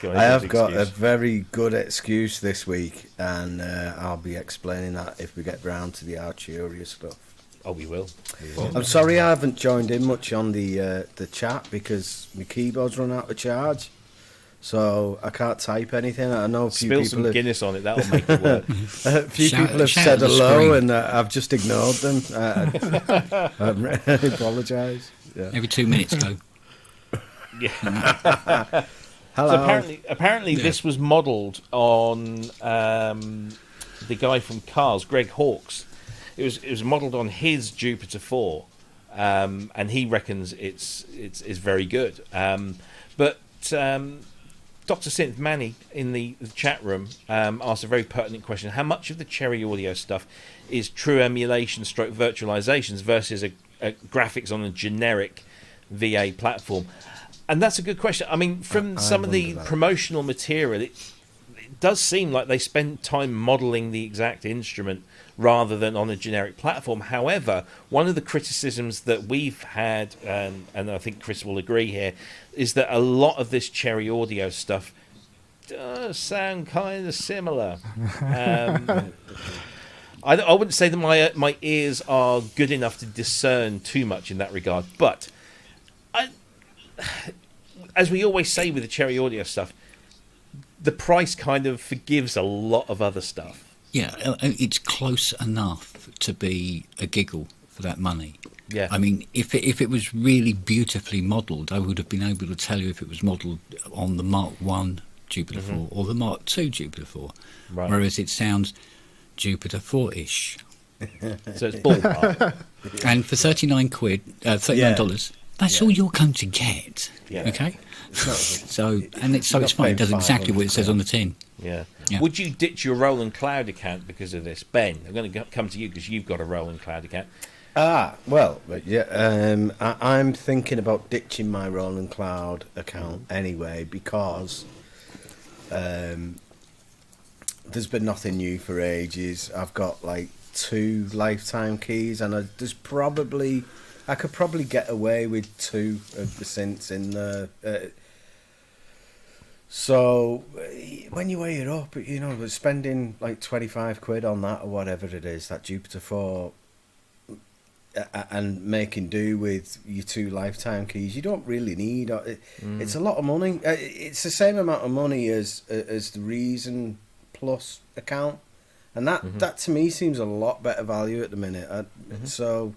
Go ahead, I have got a excuse. very good excuse this week, and I'll be explaining that if we get round to the Arturia stuff. Oh, we will. I'm sorry I haven't joined in much on the chat because my keyboard's run out of charge, so I can't type anything. I know a few Spill people some have, Guinness on it. That'll make it work. a few Shout- people have shout said at the hello, screen. and I've just ignored them. I apologise. Yeah. Every 2 minutes, go. Hello. So apparently this was modelled on the guy from Cars, Greg Hawkes. It was modelled on his Jupiter 4, and he reckons it's very good. But Dr. Synth Manny in the chat room asked a very pertinent question: how much of the Cherry Audio stuff is true emulation stroke virtualizations versus a graphics on a generic VA platform? And that's a good question. I mean, from some of the promotional material, it does seem like they spend time modelling the exact instrument rather than on a generic platform. However, one of the criticisms that we've had, and I think Cryss will agree here, is that a lot of this Cherry Audio stuff does sound kind of similar. I wouldn't say that my ears are good enough to discern too much in that regard, but as we always say with the Cherry Audio stuff, the price kind of forgives a lot of other stuff. Yeah, it's close enough to be a giggle for that money. Yeah. I mean, if it was really beautifully modelled, I would have been able to tell you if it was modelled on the Mark 1 Jupiter 4 or the Mark 2 Jupiter 4. Right. Whereas it sounds Jupiter 4-ish. So it's ballpark. And for $39, $39, that's all you're going to get. Yeah. Okay? So it's fine. It does exactly what it says on the tin. Yeah. Yeah. Would you ditch your Roland Cloud account because of this? Ben, I'm going to come to you because you've got a Roland Cloud account. Well, yeah. I'm thinking about ditching my Roland Cloud account anyway because there's been nothing new for ages. I've got like 2 lifetime keys, and I could probably get away with 2 of the synths in the. So when you weigh it up, you know, spending like £25 on that or whatever it is, that Jupiter 4, and making do with your 2 lifetime keys, you don't really need. It's a lot of money. It's the same amount of money as the Reason Plus account, and that to me seems a lot better value at the minute. So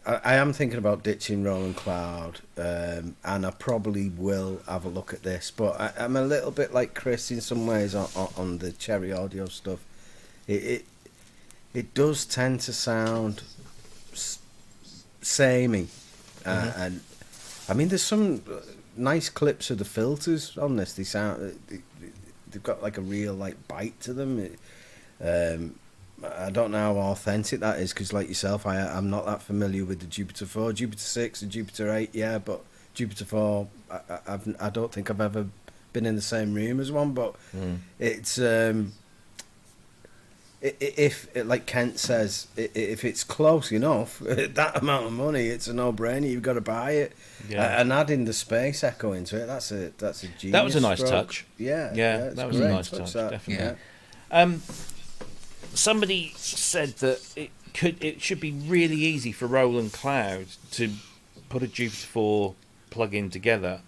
I am thinking about ditching Roland Cloud, and I probably will have a look at this. But I'm a little bit like Cryss in some ways on the Cherry Audio stuff. It does tend to sound samey, and I mean there's some nice clips of the filters on this. They've got like a real like bite to them. I don't know how authentic that is because, like yourself, I'm not that familiar with the Jupiter 4, Jupiter 6, and Jupiter 8. Yeah, but Jupiter 4, I don't think I've ever been in the same room as one. But it's if like Kent says, if it's close enough, that amount of money, it's a no-brainer. You've got to buy it. Yeah. And adding the space echo into it, that's a genius. That was a nice stroke. touch. Yeah, Yeah, that was a great nice touch, that. definitely. Yeah. Somebody said that it should be really easy for Roland Cloud to put a Jupiter 4 plug-in together,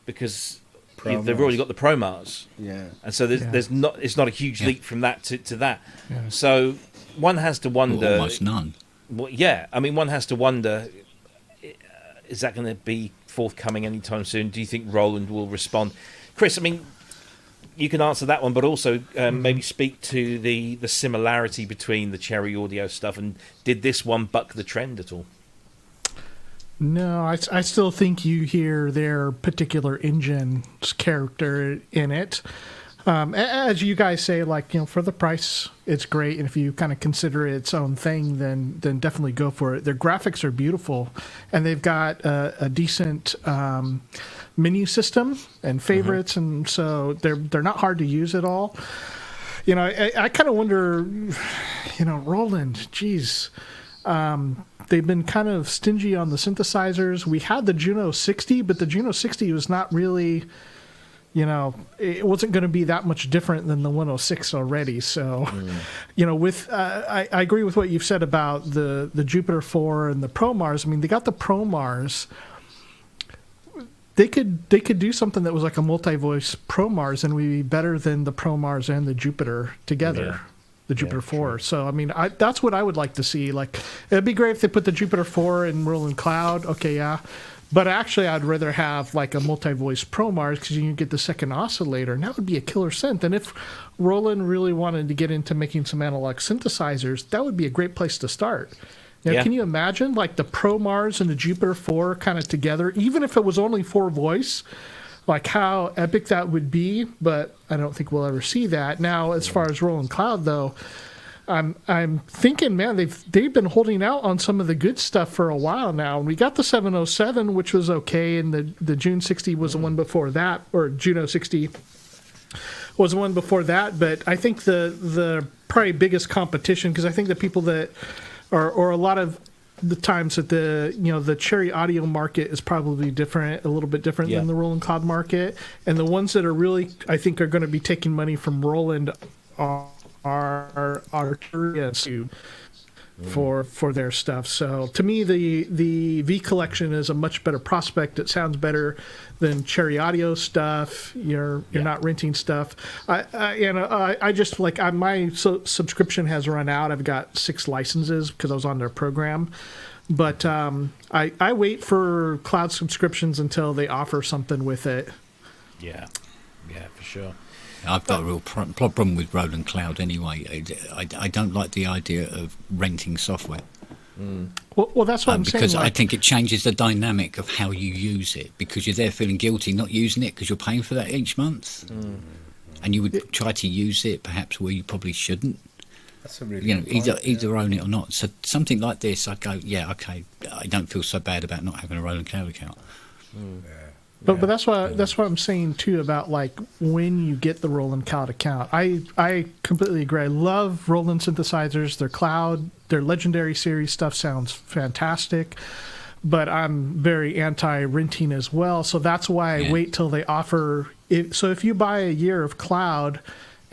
because they've already got the ProMars. Yeah. And so there's not, it's not a huge leap from that to that. Yeah. So one has to wonder. Almost none. Well, yeah, I mean, one has to wonder, is that going to be forthcoming anytime soon? Do you think Roland will respond? Chris, I mean, you can answer that one, but also maybe speak to the similarity between the Cherry Audio stuff, and did this one buck the trend at all? No, I still think you hear their particular engine's character in it. As you guys say, like, you know, for the price, it's great, and if you kind of consider it its own thing, then definitely go for it. Their graphics are beautiful, and they've got a decent menu system and favorites, and so they're not hard to use at all. You know, I kind of wonder, you know, Roland, geez. They've been kind of stingy on the synthesizers. We had the Juno 60, but the Juno 60 was not really, you know, it wasn't going to be that much different than the 106 already. So, you know, with I agree with what you've said about the Jupiter 4 and the ProMars. I mean, they got the ProMars. They could do something that was like a multi-voice ProMars, and would be better than the ProMars and the Jupiter together. Yeah. The Jupiter 4. True. So, I mean, that's what I would like to see. Like, it'd be great if they put the Jupiter 4 in Roland Cloud. Okay, yeah. But actually, I'd rather have, like, a multi-voice ProMars, because you can get the second oscillator, and that would be a killer synth. And if Roland really wanted to get into making some analog synthesizers, that would be a great place to start. Now, can you imagine, like, the ProMars and the Jupiter 4 kind of together, even if it was only 4-voice? Like, how epic that would be, but I don't think we'll ever see that. Now, as far as Roland Cloud, though, I'm thinking, man, they've been holding out on some of the good stuff for a while now. And we got the 707, which was okay, and the June 60 was the one before that, or Juno 60 was the one before that. But I think the probably biggest competition, because I think the people that or a lot of the times that the Cherry audio market is probably a little bit different than the Roland Cloud market, and the ones that are really, I think, are going to be taking money from Roland are Arturia SQ for their stuff. So to me, the V collection is a much better prospect. It sounds better than Cherry audio stuff. You're not renting stuff. I just like my subscription has run out. I've got 6 licenses because I was on their program. But I wait for cloud subscriptions until they offer something with it. Yeah, for sure. I've got a real problem with Roland Cloud anyway. I don't like the idea of renting software. Well, that's what I'm saying. Because I think it changes the dynamic of how you use it, because you're there feeling guilty not using it because you're paying for that each month. And you would try to use it perhaps where you probably shouldn't. That's a really either own it or not. So something like this, I go, yeah, okay, I don't feel so bad about not having a Roland Cloud account. But that's what I'm saying too about, like, when you get the Roland Cloud account. I completely agree. I love Roland synthesizers. Their cloud, their Legendary series stuff sounds fantastic. But I'm very anti-renting as well. So that's why I wait till they offer it. So if you buy a year of cloud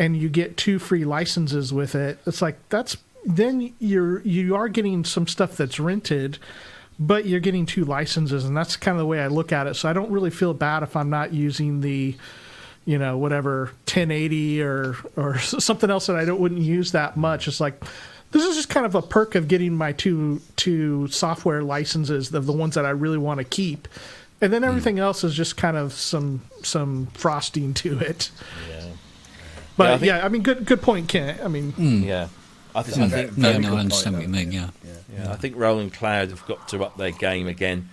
and you get 2 free licenses with it, it's like then you are getting some stuff that's rented, but you're getting 2 licenses, and that's kind of the way I look at it. So I don't really feel bad if I'm not using the, whatever 1080 or something else that I wouldn't use that much. It's like, this is just kind of a perk of getting my two software licenses, of the ones that I really want to keep, and then everything else is just kind of some frosting to it. Yeah. But I mean, good point, Kent. I mean, I think I understand what you mean. Yeah. I think Roland Cloud have got to up their game again.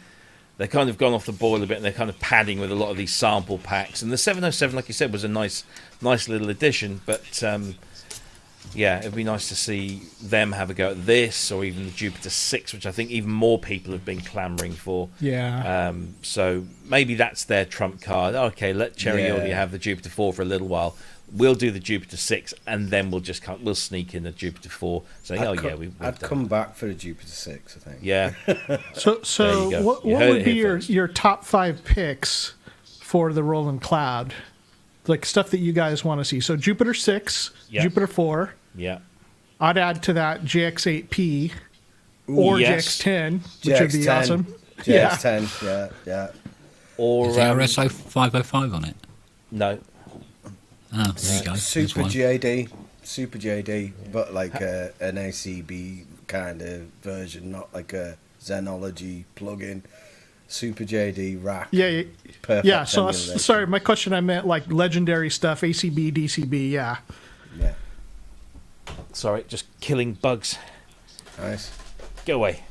They've kind of gone off the boil a bit, and they're kind of padding with a lot of these sample packs. And the 707, like you said, was a nice little addition. But it'd be nice to see them have a go at this, or even the Jupiter 6, which I think even more people have been clamouring for. Yeah. So maybe that's their trump card. Okay, let Cherry Audio have the Jupiter 4 for a little while. We'll do the Jupiter 6, and then we'll sneak in the Jupiter 4, saying, I'd come back for the Jupiter 6, I think. Yeah. So what would be your top 5 picks for the Roland Cloud? Like, stuff that you guys want to see. So Jupiter 6, Jupiter 4. Yeah. I'd add to that JX8P, or yes. JX10, which would be JX10. awesome. JX10, yeah. Or Is the RSO 505 on it? no. Oh, there you go. Super There's one. JD, but like an ACB kind of version, not like a Zenology plugin. Super JD Rack. Yeah. Perfect So emulation. sorry, my question, I meant like legendary stuff, ACB, DCB. Yeah. Yeah, Sorry, just killing bugs. nice. Go away.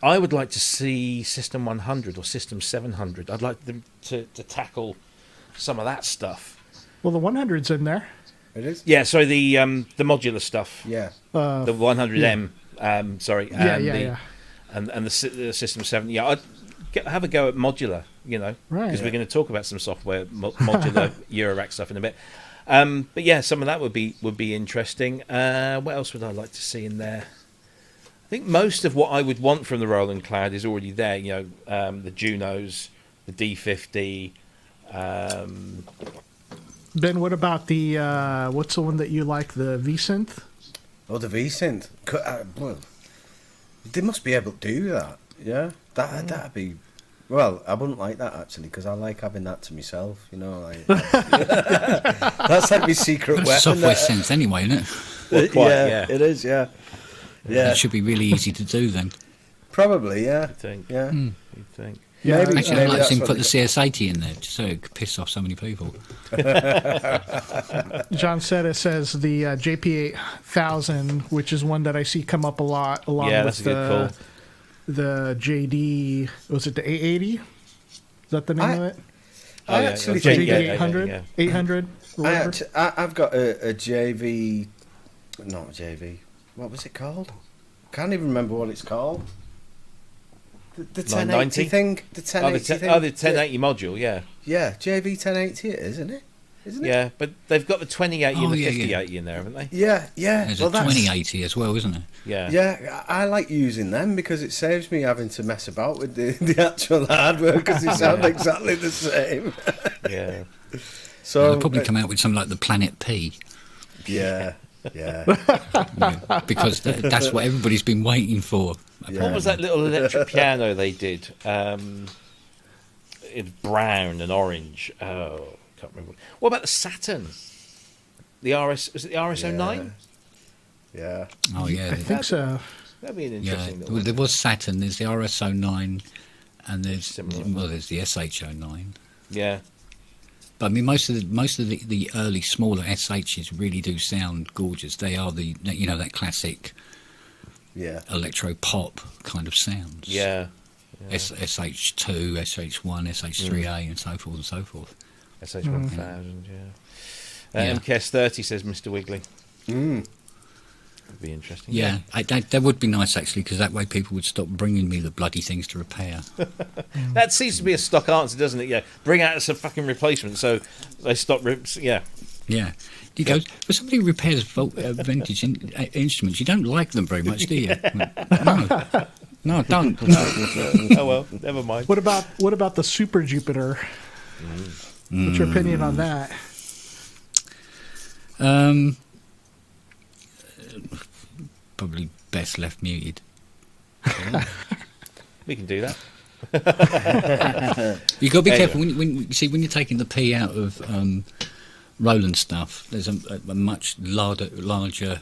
I would like to see System 100 or System 700. I'd like them to tackle some of that stuff. Well, the 100's in there. It is. Yeah, sorry, the modular stuff. Yeah. The 100M. Sorry. Yeah. And the System 7. Yeah, I'd have a go at modular, Right. because we're going to talk about some software, modular Eurorack stuff in a bit. But yeah, some of that would be interesting. What else would I like to see in there? I think most of what I would want from the Roland Cloud is already there. The Junos, the D50. Ben, what about the what's the one that you like? The V-Synth? Oh, the V-Synth. Well, they must be able to do that. Yeah, that'd be. Well, I wouldn't like that actually, because I like having that to myself. That's like my secret That's weapon. software sense anyway, isn't it? Well, quite, yeah. It is. Yeah. It should be really easy to do then. Probably. Yeah. I think. Yeah. You think? Yeah. Maybe- Actually, I'd like to that's see him what put the they- CS80 in there, just so it could piss off so many people. John Setta says the JP8000, which is one that I see come up a lot, along Yeah, with that's a good call. the JD. Was it the A80? Is that the name of it? I yeah, actually yeah, think yeah, JD 800? yeah. 800? or whatever? I've got a JV, not JV. What was it called? Can't even remember what it's called. The 1080 990? thing. The 1080 thing. The 1080 module, yeah. Yeah, JV 1080 it is, isn't it? Isn't it? Yeah, but they've got the 2080 and Oh, the yeah, 5080 in there, haven't they? Yeah. There's a 2080 as well, isn't there? Yeah. Yeah, I like using them because it saves me having to mess about with the actual hardware because they sound exactly the same. Yeah. So They'll probably come out with something like the Planet P, Yeah. because that's what everybody's been waiting for. What was that little electric piano they did? It's brown and orange. Oh, can't remember. What about the Saturn? The RS was it the RS09? Yeah. Oh yeah, I think so. That'd be an yeah. interesting. little Well, there was Saturn. There's the RS09, and there's Similar. there's the SH09. Yeah. But I mean, most of the early smaller SHs really do sound gorgeous. They are that classic Yeah. electro pop kind of sounds. Yeah. SH2, SH1, SH3A, and so forth and so forth. SH1000. Yeah. Yeah. MKS30 says Mr. Wiggly. Mm. Would be interesting. Yeah, that would be nice actually, because that way people would stop bringing me the bloody things to repair. That seems to be a stock answer, doesn't it? Yeah. Bring out some fucking replacement so they stop rips. Yeah. Yeah. He goes, for somebody who repairs vintage instruments, you don't like them very much, do you? No, I don't. Oh well, never mind. What about the Super Jupiter? What's your opinion on that? Probably best left muted. We can do that. You've got to be Anyway. careful when you're taking the P out of Roland stuff. There's a much larger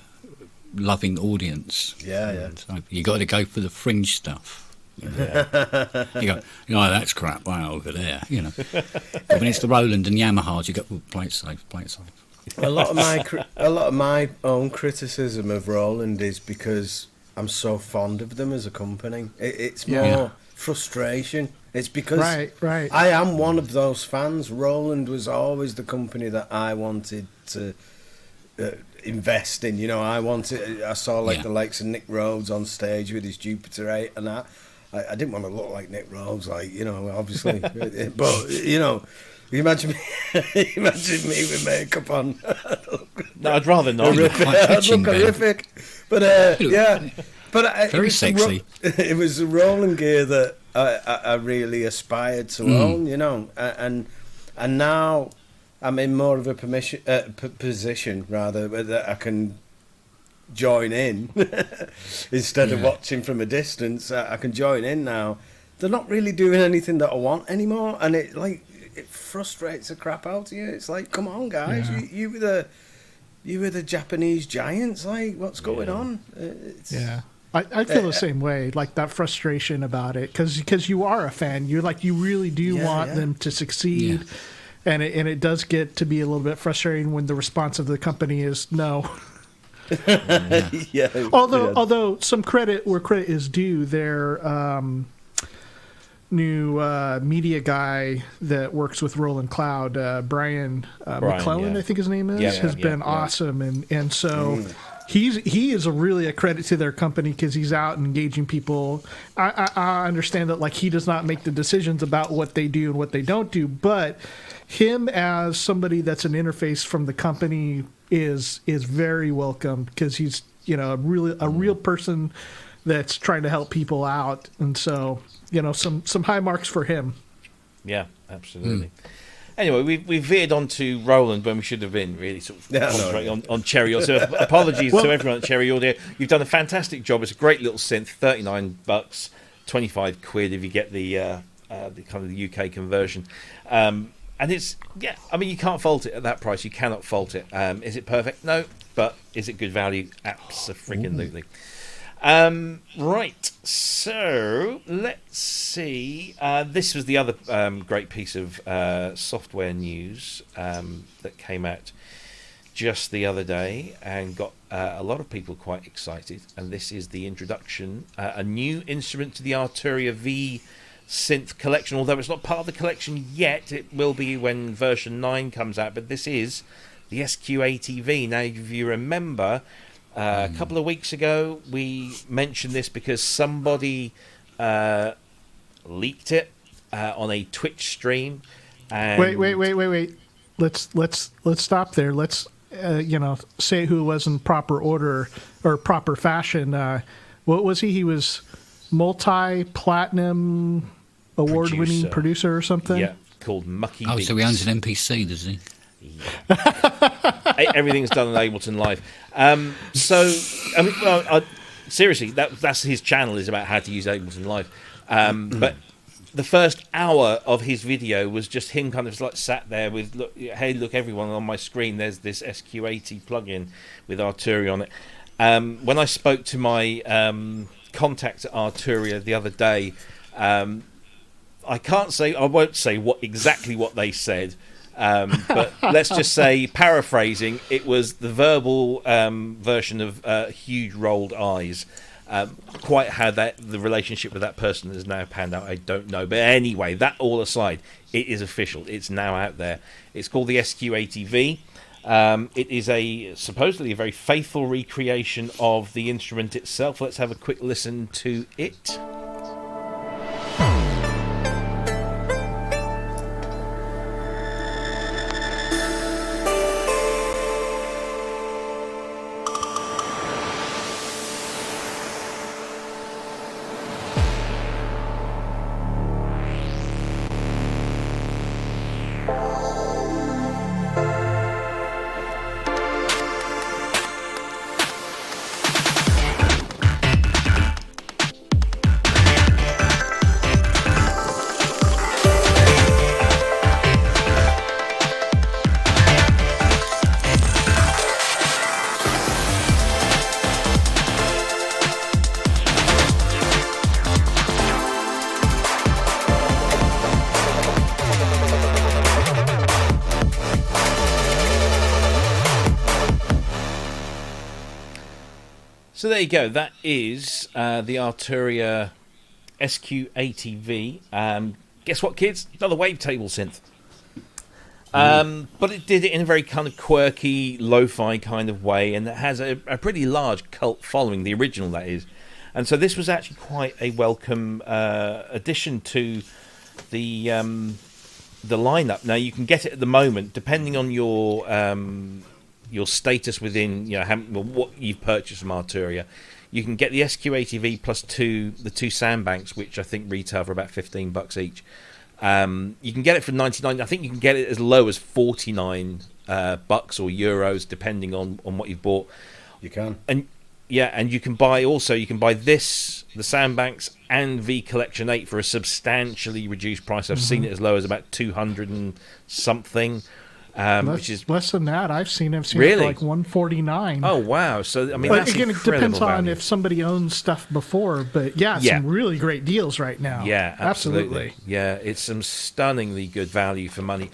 loving audience. Yeah. So you got to go for the fringe stuff. Yeah. You go, that's crap. Wow, over there. But when it's the Roland and Yamahas, you go, play it safe. A lot of my own criticism of Roland is because I'm so fond of them as a company. It's more frustration. It's because Right. I am one of those fans. Roland was always the company that I wanted to invest in. I saw the likes of Nick Rhodes on stage with his Jupiter 8 and that. I didn't want to look like Nick Rhodes, obviously. But, you imagine me with makeup on. No, I'd rather not. I'd look horrific. But, yeah. But Very sexy. It was the Roland gear that I really aspired to own, and now I'm in more of a position rather that I can join in instead of watching from a distance. I can join in now. They're not really doing anything that I want anymore, and it frustrates the crap out of you. It's like, come on, guys, you were the Japanese giants. Like, what's going on? I feel the same way, like that frustration about it, because you are a fan. You're like, you really do want them to succeed, and it does get to be a little bit frustrating when the response of the company is no. Although some credit where credit is due, their new media guy that works with Roland Cloud, Brian McClellan, I think his name is, has been awesome, and so. He is really a credit to their company because he's out and engaging people. I understand that, like, he does not make the decisions about what they do and what they don't do, but him as somebody that's an interface from the company is very welcome because he's a real person that's trying to help people out, and so some high marks for him. Yeah, absolutely. Anyway, we veered on to Roland when we should have been really sort of concentrating on Cherry Audio. So apologies to everyone at Cherry Audio. You've done a fantastic job. It's a great little synth, $39, 25 quid if you get the kind of the UK conversion. And it's you can't fault it at that price. You cannot fault it. Is it perfect? No, but is it good value? Absolutely. Right, so let's see. This was the other great piece of software news that came out just the other day and got a lot of people quite excited. And this is the introduction, a new instrument to the Arturia V synth collection. Although it's not part of the collection yet, it will be when version 9 comes out. But this is the SQ80 V. Now, if you remember, a couple of weeks ago, we mentioned this because somebody leaked it on a Twitch stream. And Wait. Let's stop there. Let's say who was in proper order or proper fashion. What was he? He was multi-platinum award-winning producer or something. Yeah, called Mucky Beats. So he owns an NPC, does he? Everything's done on Ableton Live. Seriously, that's his channel, is about how to use Ableton Live. But the first hour of his video was just him kind of like sat there with, look everyone, on my screen there's this SQ80 plugin with Arturia on it. When I spoke to my contact at Arturia the other day, I won't say exactly what they said. But let's just say, paraphrasing, it was the verbal version of huge rolled eyes. Quite how the relationship with that person has now panned out, I don't know. But anyway, that all aside, it is official. It's now out there. It's called the SQ80 V. It is supposedly a very faithful recreation of the instrument itself. Let's have a quick listen to it. So there you go. That is the Arturia SQ80 V. Guess what, kids? Another wavetable synth. But it did it in a very kind of quirky, lo-fi kind of way, and it has a pretty large cult following, the original, that is. And so this was actually quite a welcome addition to the lineup. Now, you can get it at the moment, depending on your status within, what you've purchased from Arturia. You can get the SQ80 V plus the two Sandbanks, which I think retail for about $15 each. You can get it for 99. I think you can get it as low as 49 bucks or euros, depending on what you've bought. You can. And Yeah, and you can buy this, the Soundbanks, and V Collection 8 for a substantially reduced price. I've seen it as low as about 200 and something, which is less than that. I've seen it for Really? like $149. oh wow! So I mean, But that's again, it incredible depends on value. if somebody owns stuff before. But yeah, Yeah. some really great deals right now. Yeah, absolutely. Yeah, it's some stunningly good value for money.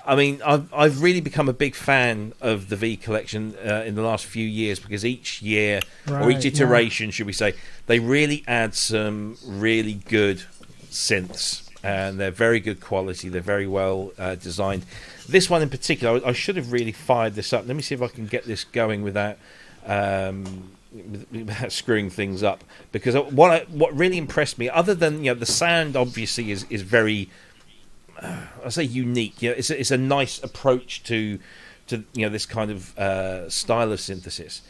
I mean, I've really become a big fan of the V Collection in the last few years because each year, or Right, each iteration, should we say, they really add some really good synths. And they're very good quality. They're very well designed. This one in particular, I should have really fired this up. Let me see if I can get this going without screwing things up. Because what really impressed me, other than the sound, obviously is very, I say unique. It's a nice approach to this kind of style of synthesis.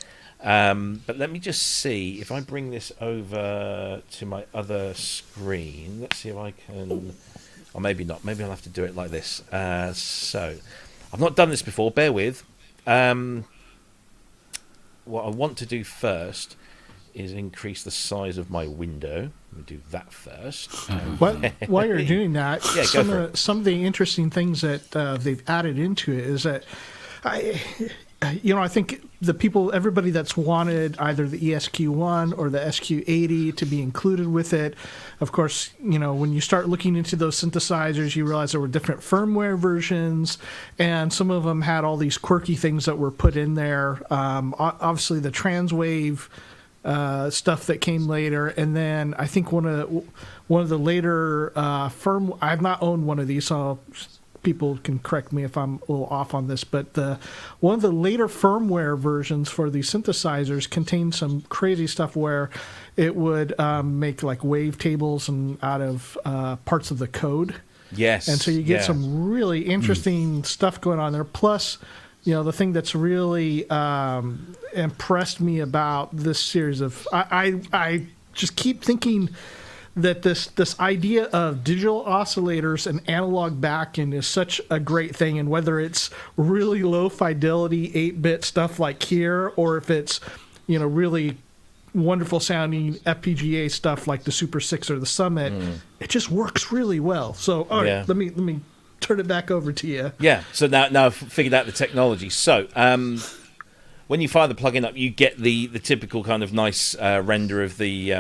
But let me just see if I bring this over to my other screen. Let's see if I can, or maybe not. Maybe I'll have to do it like this. So I've not done this before. Bear with. What I want to do first is increase the size of my window. Let me do that first. While you're doing that, Yeah, go for it. some of the interesting things that they've added into it is that I think everybody that's wanted either the ESQ1 or the SQ80 to be included with it. Of course, when you start looking into those synthesizers, you realize there were different firmware versions, and some of them had all these quirky things that were put in there. Obviously, the Transwave stuff that came later, and then I think one of the later I've not owned one of these, so people can correct me if I'm a little off on this, but one of the later firmware versions for these synthesizers contained some crazy stuff where it would make like wave tables and out of parts of the code. Yes. And so you get some really interesting stuff going on there. Plus, the thing that's really impressed me about this series of I just keep thinking that this idea of digital oscillators and analog backend is such a great thing, and whether it's really low fidelity 8-bit stuff like here, or if it's really wonderful sounding FPGA stuff like the Super 6 or the Summit, it just works really well. So all right, let me turn it back over to you. Yeah. So now I've figured out the technology. So when you fire the plugin up, you get the typical kind of nice render of the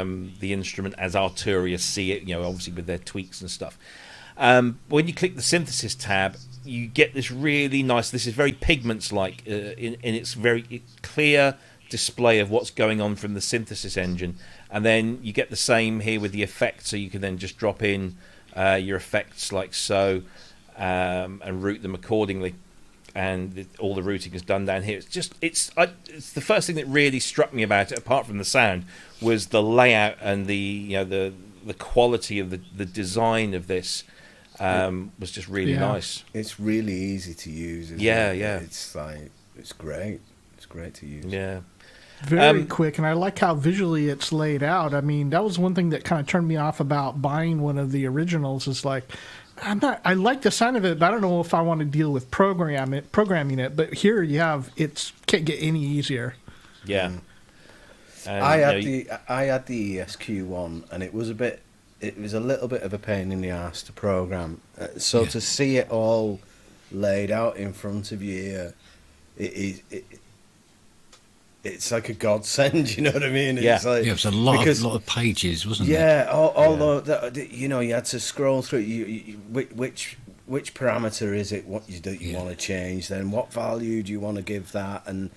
instrument as Arturia see it, obviously with their tweaks and stuff. When you click the synthesis tab, you get this really nice, this is very Pigments-like in its very clear display of what's going on from the synthesis engine. And then you get the same here with the effects, so you can then just drop in your effects like so and route them accordingly. And all the routing is done down here. It's the first thing that really struck me about it, apart from the sound, was the layout and the quality of the design of this was just really nice. It's really easy to use. Isn't Yeah, it? yeah. It's great. It's great to use. Yeah. Very quick, and I like how visually it's laid out. I mean, that was one thing that kind of turned me off about buying one of the originals. Is like, I like the sound of it, but I don't know if I want to deal with programming it. But here you have can't get any easier. Yeah. I had the ESQ1, and it was a little bit of a pain in the ass to program. To see it all laid out in front of you here, it's like a godsend, you know what I mean? Yeah. It's like, it was a lot of pages, wasn't it? Yeah, although you had to scroll through which parameter is it that you want to change, then what value do you want to give that, and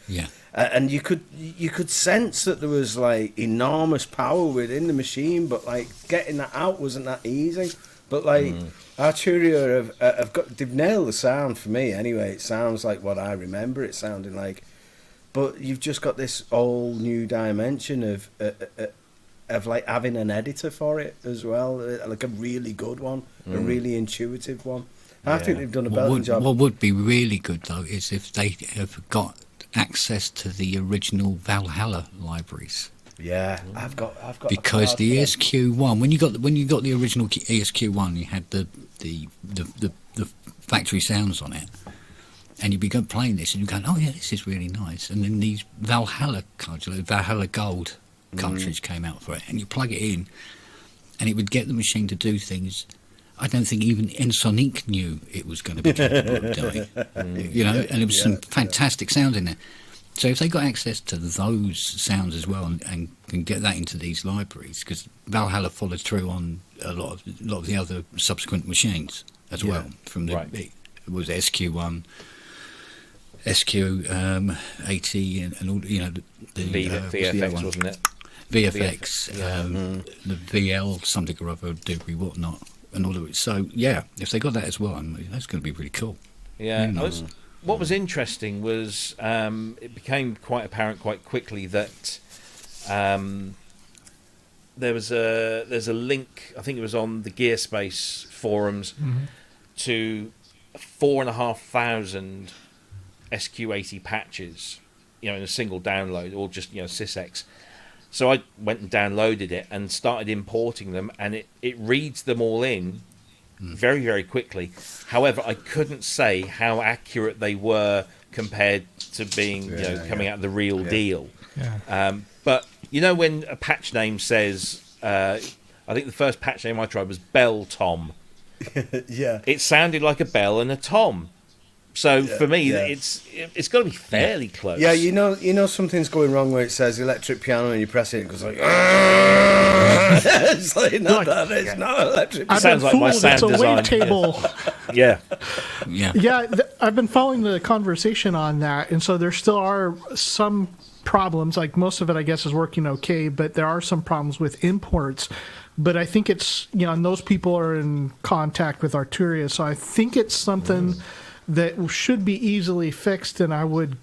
and you could sense that there was like enormous power within the machine, but like getting that out wasn't that easy. But like Arturia they've nailed the sound for me anyway. It sounds like what I remember it sounding like. But you've just got this whole new dimension of like having an editor for it as well, like a really good one, a really intuitive one. I think they've done a better job. What would be really good though is if they have got access to the original Valhalla libraries. Yeah, I've got because the ESQ1, when you got the original ESQ1, you had the factory sounds on it. And you'd be going playing this, and you're going, oh yeah, this is really nice. And then these Valhalla cartridge, Valhalla Gold cartridge came out for it, and you plug it in, and it would get the machine to do things I don't think even Ensoniq knew it was going to be capable of doing. You know, and there was some fantastic sound in there. So if they got access to those sounds as well and can get that into these libraries, because Valhalla followed through on a lot of the other subsequent machines as well, from the it was SQ1, SQ80, and all, you know, the VFX, wasn't it? VFX, the VL something or other, Dubreq, whatnot, and all of it. So yeah, if they got that as well, I mean, that's going to be really cool. Yeah. What was interesting was it became quite apparent quite quickly that there's a link, I think it was on the Gearspace forums, to 4,500 SQ80 patches, you know, in a single download, or just, you know, SysX. So I went and downloaded it and started importing them, and it reads them all in very, very quickly. However, I couldn't say how accurate they were compared to being, you know, coming out of the real deal. But, you know, when a patch name says, I think the first patch name I tried was Bell Tom. It sounded like a bell and a tom. So for me, it's got to be fairly close. Yeah, you know something's going wrong where it says electric piano and you press it, it goes like. It's like it's not electric. It sounds like my sound design. It's a wavetable. I've been following the conversation on that, and so there still are some problems. Like most of it, I guess, is working okay, but there are some problems with imports. But I think it's, you know, and those people are in contact with Arturia, so I think it's something that should be easily fixed, and I would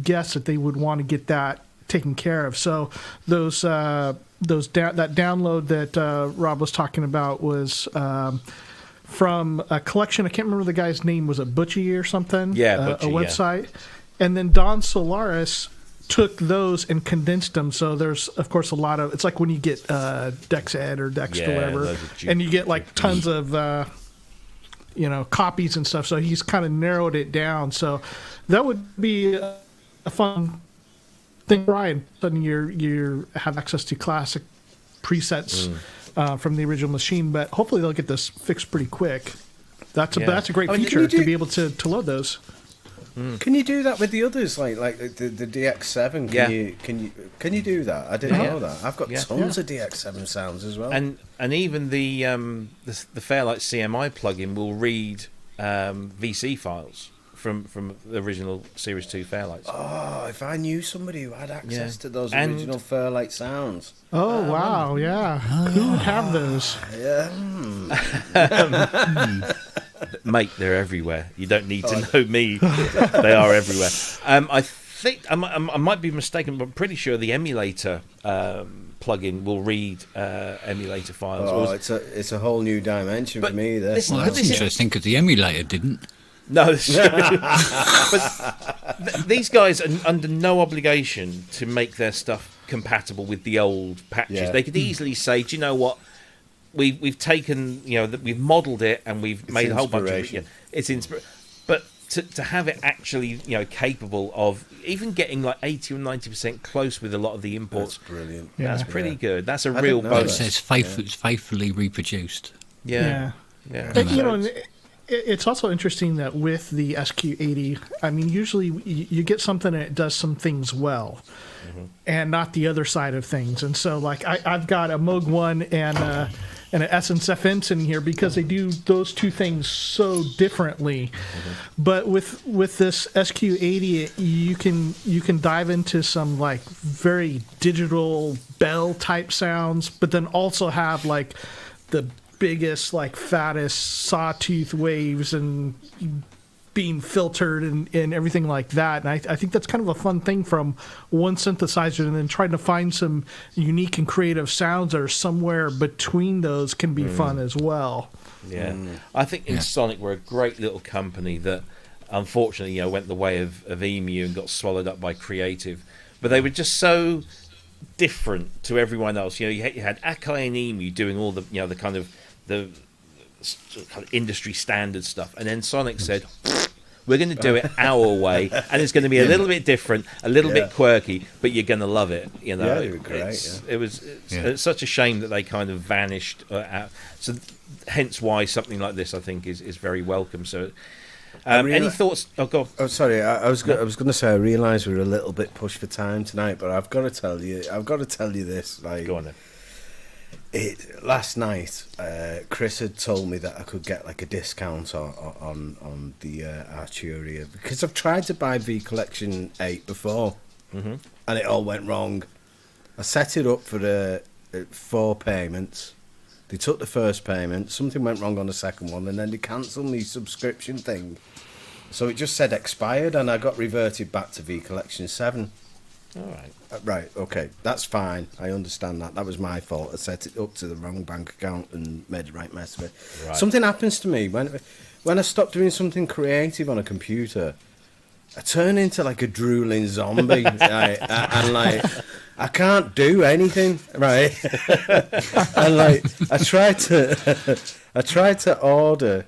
guess that they would want to get that taken care of. So that download that Rob was talking about was from a collection. I can't remember the guy's name. Was it Butchie or something? Yeah, Butchie, a website. And then Don Solaris took those and condensed them. So there's, of course, a lot of. It's like when you get Dex Ed or Dex or whatever, and you get like tons of. You know, copies and stuff. So he's kind of narrowed it down. So that would be a fun thing, Brian. Suddenly you have access to classic presets from the original machine, but hopefully they'll get this fixed pretty quick. That's a great feature to be able to load those. Can you do that with the others, like the DX7? Can you do that? I didn't know that. I've got tons of DX7 sounds as well. And even the Fairlight CMI plugin will read VC files from the original Series 2 Fairlights. Oh, if I knew somebody who had access to those original Fairlight sounds. Oh, wow, who would have those? Mate, they're everywhere. You don't need to know me. They are everywhere. I think I might be mistaken, but I'm pretty sure the emulator plugin will read emulator files. Oh, it's a whole new dimension for me. There. Well, that's interesting because the emulator didn't. No, that's true. But these guys are under no obligation to make their stuff compatible with the old patches. They could easily say, do you know what? We've taken, you know, we've modelled it and we've made a whole bunch of it. It's but to have it actually, you know, capable of even getting like 80 or 90% close with a lot of the imports. That's brilliant. That's pretty good. That's a real bonus. It says faithfully reproduced. And, you know, it's also interesting that with the SQ80, I mean, usually you get something that does some things well. And not the other side of things. And so, like, I've got a Moog 1 and an Essence FM sitting here because they do those two things so differently. But with this SQ80, you can dive into some, like, very digital bell type sounds, but then also have, like, the biggest, like, fattest sawtooth waves and being filtered and everything like that. And I think that's kind of a fun thing from one synthesizer, and then trying to find some unique and creative sounds that are somewhere between those can be fun as well. I think Ensoniq were a great little company that unfortunately, you know, went the way of Emu and got swallowed up by Creative, but they were just so different to everyone else. You know, you had Akai and Emu doing all the, you know, the kind of industry standard stuff, and then Sonic said, We're going to do it our way, and it's going to be a little bit different, a little bit quirky, but you're going to love it. You know, they were great. It's such a shame that they kind of vanished. So, hence why something like this, I think, is very welcome. So, any thoughts? Oh, go on. Oh, sorry. I was going to say I realised we were a little bit pushed for time tonight, but I've got to tell you this. Like, go on then. Last night, Cryss had told me that I could get like a discount on the Arturia, because I've tried to buy V Collection 8 before, and it all went wrong. I set it up for 4 payments. They took the first payment, something went wrong on the second one, and then they cancelled the subscription thing. So it just said expired, and I got reverted back to V Collection 7. All right. Right, okay, that's fine. I understand that. That was my fault. I set it up to the wrong bank account and made the right mess of it. Right. Something happens to me when I stop doing something creative on a computer. I turn into like a drooling zombie, right? And like I can't do anything, right? And like I tried to order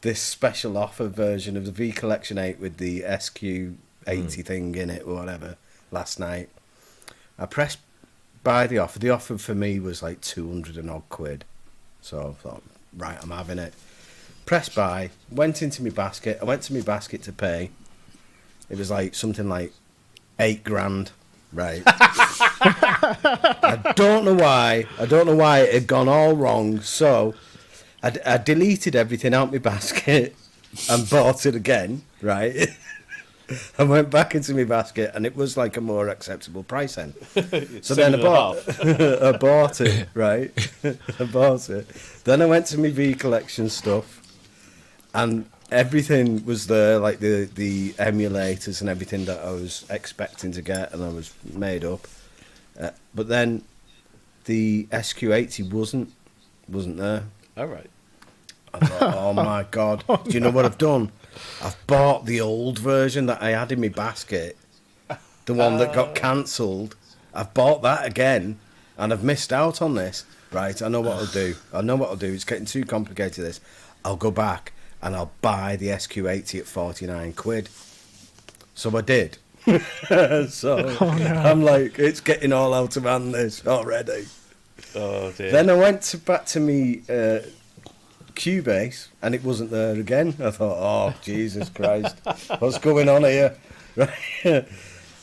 this special offer version of the V Collection 8 with the SQ80 thing in it or whatever last night. I pressed buy the offer. The offer for me was like 200 and odd quid. So I thought, right, I'm having it. Press buy, went into my basket. I went to my basket to pay. It was like something like $8,000, right? I don't know why it had gone all wrong. So I deleted everything out my basket and bought it again, right? I went back into my basket and it was like a more acceptable price then. So then I bought it, right? I bought it. Then I went to my V Collection stuff and everything was there, like the emulators and everything that I was expecting to get, and I was made up. But then the SQ80 wasn't there. All right. I thought, oh my God. Do you know what I've done? I've bought the old version that I had in my basket, the one that got cancelled. I've bought that again, and I've missed out on this. Right, I know what I'll do. It's getting too complicated, this. I'll go back and I'll buy the SQ80 at 49 quid. So I did. So I'm like, it's getting all out of hand, this, already. Oh, dear. Then I went back to me Cubase, and it wasn't there again. I thought, oh, Jesus Christ, what's going on here? Right.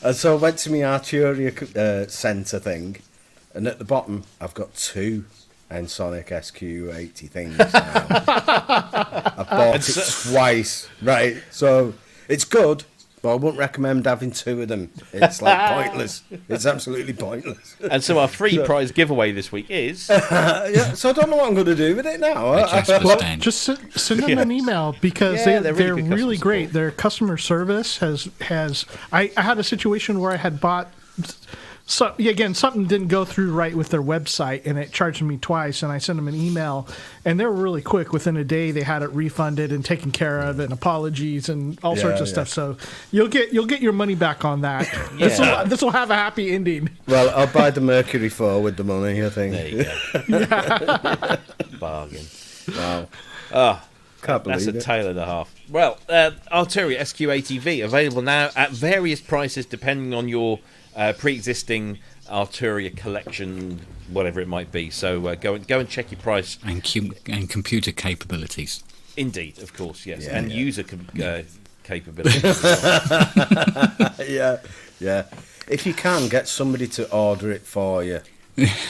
And so I went to my Arturia Centre thing, and at the bottom, I've got 2 Ensoniq SQ80 things now. I bought it twice, right? So it's good, but I wouldn't recommend having 2 of them. It's like pointless. It's absolutely pointless. And so our free prize giveaway this week is... so I don't know what I'm going to do with it now. Well, just send them an email, because they're really great. Their customer service has I had a situation where I had bought... So again, something didn't go through right with their website, and it charged me twice. And I sent them an email, and they were really quick. Within a day, they had it refunded and taken care of, and apologies and all sorts of stuff. So you'll get your money back on that. This will have a happy ending. Well, I'll buy the Mercury 4 with the money, I think. There you go. Bargain. Wow. Oh, can't believe that's a it. tale and a half. Well, Arturia SQ80 V available now at various prices depending on your pre-existing Arturia collection, whatever it might be. So go and check your price and computer capabilities. Indeed, of course, yes, and user capabilities. As well. Yeah. If you can get somebody to order it for you,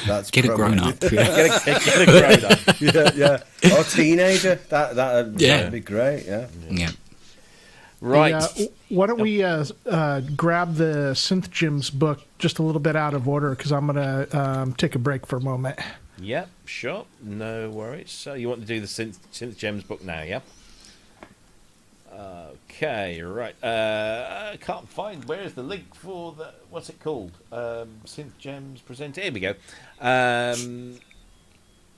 that's get a grown up. get a grown up. Yeah. Or teenager. That'd be great. Yeah. Right. Why don't we grab the Synth Gems book just a little bit out of order, because I'm going to take a break for a moment. Yep, sure. No worries. So you want to do the Synth Gems book now, yeah? Okay, right. I can't find... Where is the link for the... What's it called? Synth Gems Presenter. Here we go.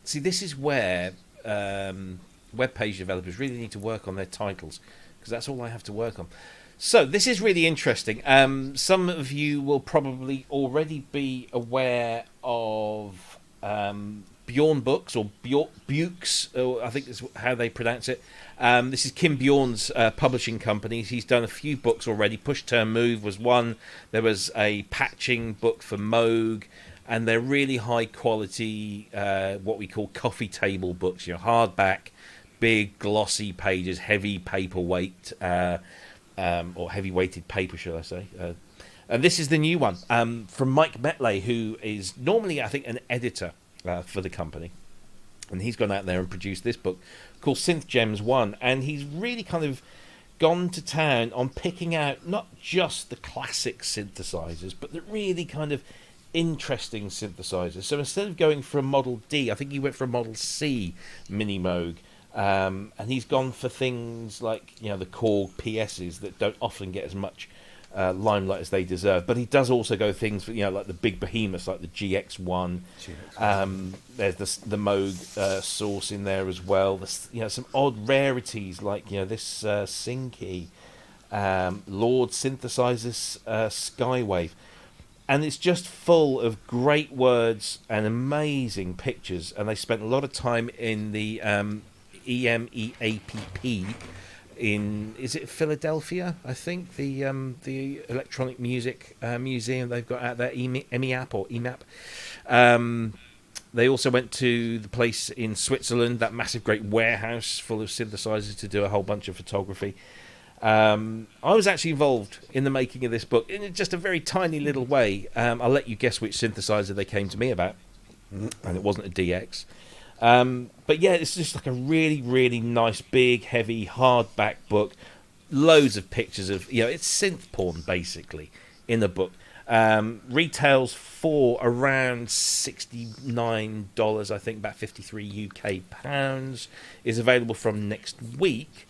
See, this is where web page developers really need to work on their titles, because that's all I have to work on. So this is really interesting. Some of you will probably already be aware of Bjorn Books, or Bukes, or I think is how they pronounce it. This is Kim Bjorn's publishing company. He's done a few books already. Push Turn Move was one. There was a patching book for Moog, and they're really high quality, what we call coffee table books. Hardback, big glossy pages, heavy paperweight, or heavy weighted paper, shall I say? And this is the new one from Mike Metley, who is normally, I think, an editor for the company. And he's gone out there and produced this book called Synth Gems 1. And he's really kind of gone to town on picking out not just the classic synthesizers, but the really kind of interesting synthesizers. So instead of going for a Model D, I think he went for a Model C Mini Moog. And he's gone for things like, the Korg PSs that don't often get as much limelight as they deserve, but he does also go things for like the big behemoths like the GX1. There's the Moog source in there as well. There's some odd rarities like this Synkey, Lord Synthesizers Skywave, and it's just full of great words and amazing pictures. And they spent a lot of time in the EMEAPP. Is it Philadelphia? I think the Electronic Music Museum they've got out there, EMEAP or EMAP. They also went to the place in Switzerland, that massive great warehouse full of synthesizers, to do a whole bunch of photography. I was actually involved in the making of this book in just a very tiny little way. I'll let you guess which synthesizer they came to me about, and it wasn't a DX. But yeah, it's just like a really, really nice, big, heavy, hardback book. Loads of pictures of, it's synth porn, basically, in the book. Retails for around $69, I think, about 53 UK pounds. Is available from next week.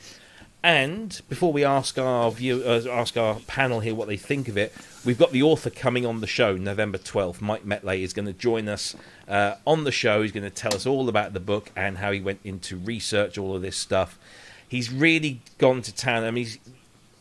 And before we ask our panel here what they think of it, we've got the author coming on the show November 12th. Mike Metley is going to join us on the show. He's going to tell us all about the book and how he went into research all of this stuff. He's really gone to town. I mean,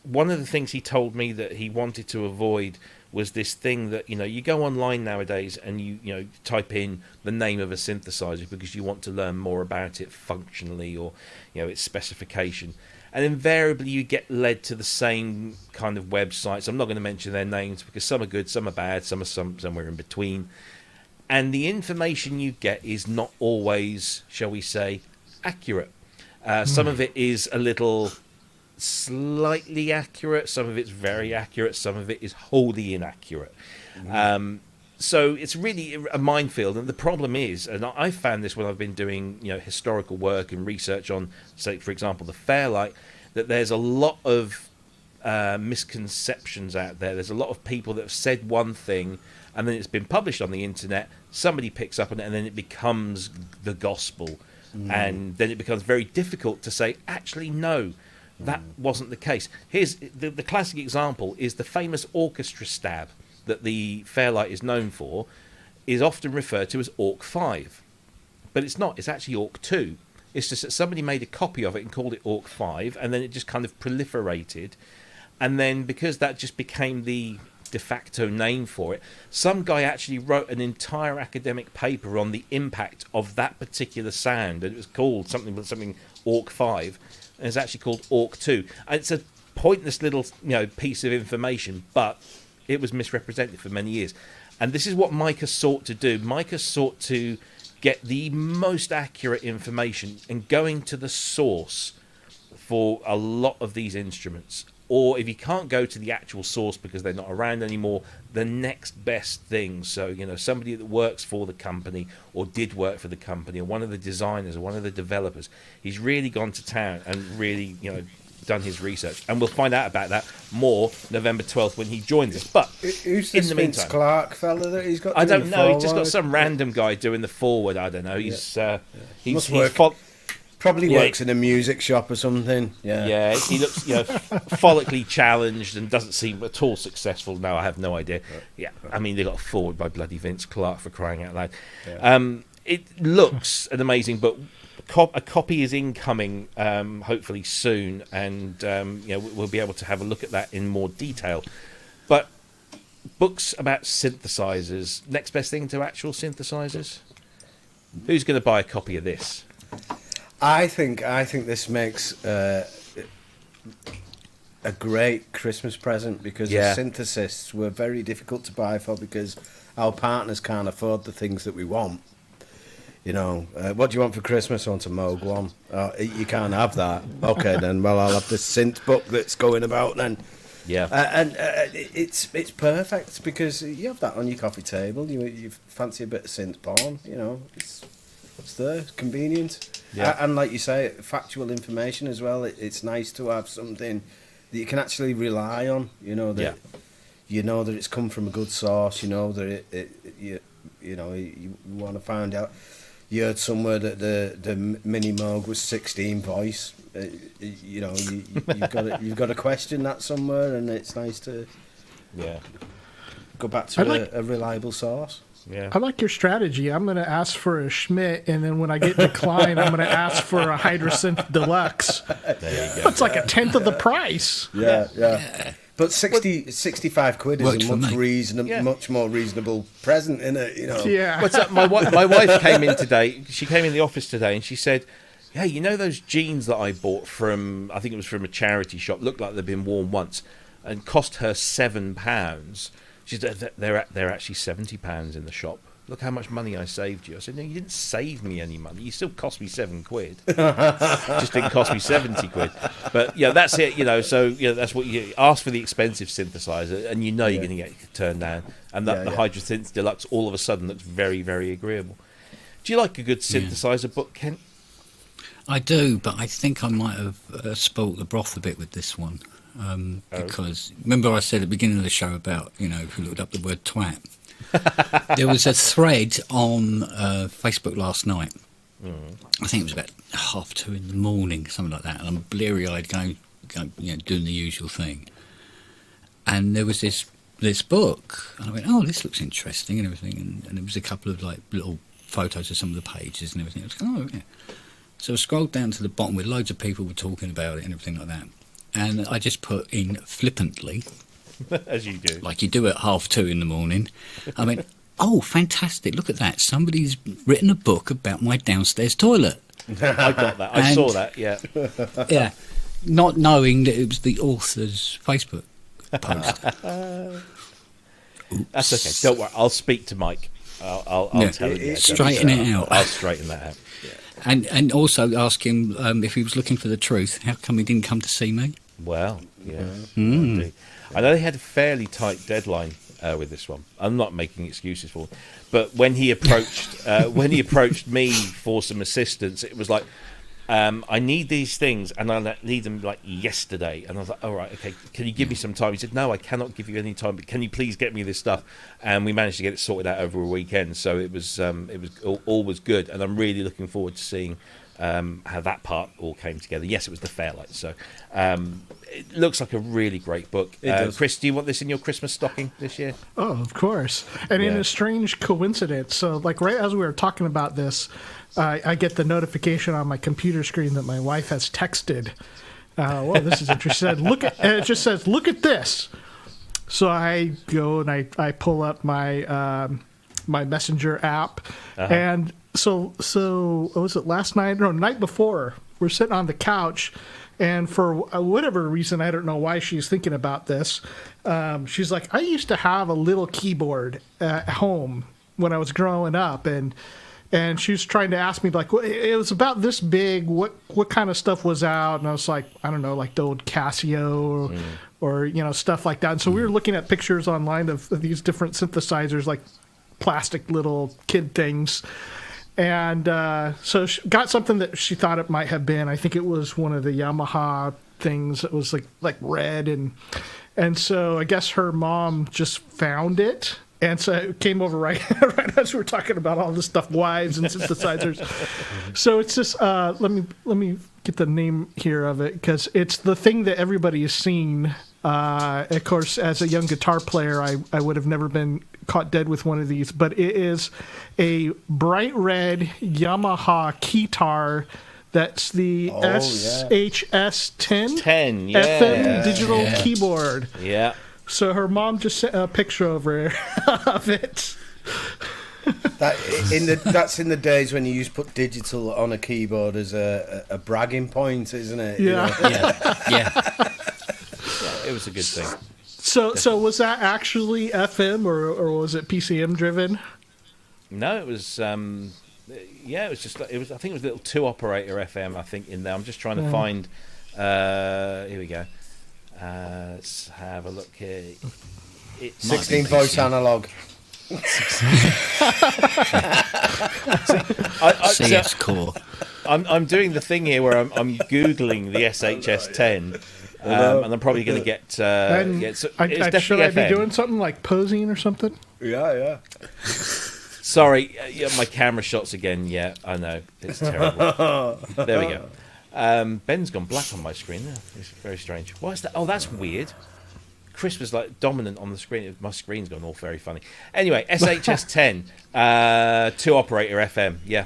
one of the things he told me that he wanted to avoid was this thing that, you go online nowadays and you type in the name of a synthesizer because you want to learn more about it functionally or, its specification. And invariably you get led to the same kind of websites. I'm not going to mention their names because some are good, some are bad, some are somewhere in between. And the information you get is not always, shall we say, accurate. Some of it is a little slightly accurate, some of it's very accurate, some of it is wholly inaccurate. So it's really a minefield, and the problem is, and I found this when I've been doing historical work and research on, say, for example, the Fairlight, that there's a lot of misconceptions out there. There's a lot of people that have said one thing, and then it's been published on the internet, somebody picks up on it, and then it becomes the gospel. And then it becomes very difficult to say, actually, no, that wasn't the case. Here's the classic example is the famous orchestra stab that the Fairlight is known for, is often referred to as Orc 5. But it's not, it's actually Orc 2. It's just that somebody made a copy of it and called it Orc 5, and then it just kind of proliferated. And then because that just became the de facto name for it, some guy actually wrote an entire academic paper on the impact of that particular sound, and it was called something Orc 5, and it's actually called Orc 2. And it's a pointless little piece of information, but it was misrepresented for many years. And this is what Micah sought to do. Micah sought to get the most accurate information and going to the source for a lot of these instruments. Or if you can't go to the actual source because they're not around anymore, the next best thing. So, somebody that works for the company or did work for the company or one of the designers or one of the developers, he's really gone to town and really, done his research. And we'll find out about that more November 12th when he joins us. But who's in this the Vince meantime, Clark fella that he's got? I don't know. He's just got forward? some random guy doing the forward. I don't know. He's Must work. Probably works in a music shop or something. Yeah, he looks follically challenged and doesn't seem at all successful. No, I have no idea. Yeah, I mean, they got a forward by bloody Vince Clark, for crying out loud. Yeah. It looks an amazing book. A copy is incoming, hopefully soon, and we'll be able to have a look at that in more detail. But books about synthesizers, next best thing to actual synthesizers? Who's going to buy a copy of this? I think this makes a great Christmas present, because the synthesists were very difficult to buy for, because our partners can't afford the things that we want. You know, what do you want for Christmas? I want a Moog one. You can't have that. Okay, then. Well, I'll have this synth book that's going about then. Yeah. It's perfect, because you have that on your coffee table. You fancy a bit of synth porn. You know, it's there. It's convenient. Yeah. And like you say, factual information as well. It's nice to have something that you can actually rely on. You know that. You know that it's come from a good source. You know that you want to find out. You heard somewhere that the Mini Moog was 16 voice. You know, you've got to question that somewhere, and it's nice to go back to a reliable source. Yeah, I like your strategy. I'm going to ask for a Schmidt, and then when I get declined, I'm going to ask for a Hydrasynth Deluxe. There you go. It's like 1/10 of the price. Yeah. But 65 quid is a much more reasonable present, isn't it? You know. Yeah. What's up? My wife came in today. She came in the office today, and she said, "Hey, you know those jeans that I bought from? I think it was from a charity shop. Looked like they'd been worn once, and cost her £7." She said, "They're actually £70 in the shop. Look how much money I saved you." I said, "No, you didn't save me any money. You still cost me £7. Just didn't cost me 70 quid." But yeah, that's it. You know, so that's what you ask for, the expensive synthesizer, and you're going to get turned down. And the Hydrasynth Deluxe all of a sudden looks very, very agreeable. Do you like a good synthesizer book, Kent? I do, but I think I might have spoilt the broth a bit with this one. Because remember I said at the beginning of the show about, if you looked up the word twat. There was a thread on Facebook last night. I think it was about 2:30 in the morning, something like that. And I'm bleary-eyed going doing the usual thing. And there was this book. And I went, oh, this looks interesting and everything. And there was a couple of little photos of some of the pages and everything. I was going, oh, yeah. So I scrolled down to the bottom where loads of people were talking about it and everything like that. And I just put in flippantly, as you do, like you do at 2:30 in the morning. I went, oh, fantastic! Look at that! Somebody's written a book about my downstairs toilet. I got that. I saw that. Yeah, yeah. Not knowing that it was the author's Facebook post. That's okay. Don't worry. I'll speak to Mike. I'll tell him. Straighten it out. I'll straighten that out. Yeah. And also ask him if he was looking for the truth. How come he didn't come to see me? Well, yeah. I know they had a fairly tight deadline with this one. I'm not making excuses for him, but when he approached me for some assistance, it was like, I need these things, and I need them yesterday. And I was like, all right, okay, can you give me some time? He said, no, I cannot give you any time, but can you please get me this stuff? And we managed to get it sorted out over a weekend, so it was all was good, and I'm really looking forward to seeing how that part all came together. Yes, it was the Fairlight, so it looks like a really great book. Chris, do you want this in your Christmas stocking this year? Oh, of course. And in a strange coincidence, so right as we were talking about this, I get the notification on my computer screen that my wife has texted. Well, this is interesting. It just says, look at this. So I go and I pull up my my Messenger app, and so what was it last night? No, night before. We're sitting on the couch, and for whatever reason, I don't know why she's thinking about this. She's like, I used to have a little keyboard at home when I was growing up, and she was trying to ask me, it was about this big, what kind of stuff was out? And I was like, I don't know, like the old Casio or stuff like that. And so we were looking at pictures online of these different synthesizers, like plastic little kid things. And so she got something that she thought it might have been. I think it was one of the Yamaha things that was like red. And so I guess her mom just found it. And so it came over right as we were talking about all this stuff, wives and synthesizers. So it's just let me get the name here of it, because it's the thing that everybody has seen. Of course, as a young guitar player, I would have never been caught dead with one of these, but it is a bright red Yamaha keytar. That's the SHS-10 FM digital keyboard. Yeah. So her mom just sent a picture over of it. That's in the days when you used to put digital on a keyboard as a bragging point, isn't it? Yeah. You know? Yeah. It was a good thing. So was that actually FM or was it PCM driven? No, it was. It was just. It was. I think it was a little 2-operator FM. I think in there. I'm just trying to find. Here we go. Let's have a look here. It's 16 voice analog. CS core. I'm doing the thing here where I'm googling the SHS10, and I'm probably going to get. And it's should definitely I be FM. doing something like posing or something? Yeah. Sorry, my camera shots again. Yeah, I know it's terrible. There we go. Ben's gone black on my screen now. It's very strange. Why is that? Oh, that's weird. Cryss was like dominant on the screen. My screen's gone all very funny. Anyway, SHS10, 2-operator FM. Yeah.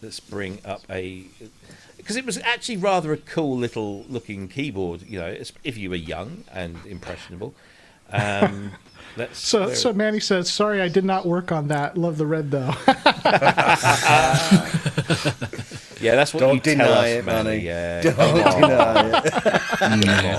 Let's bring up because it was actually rather a cool little looking keyboard. You know, if you were young and impressionable. So Manny says, "Sorry, I did not work on that. Love the red though." Yeah, that's what Don't you tell deny us, it, Manny. Manny. Yeah, Don't deny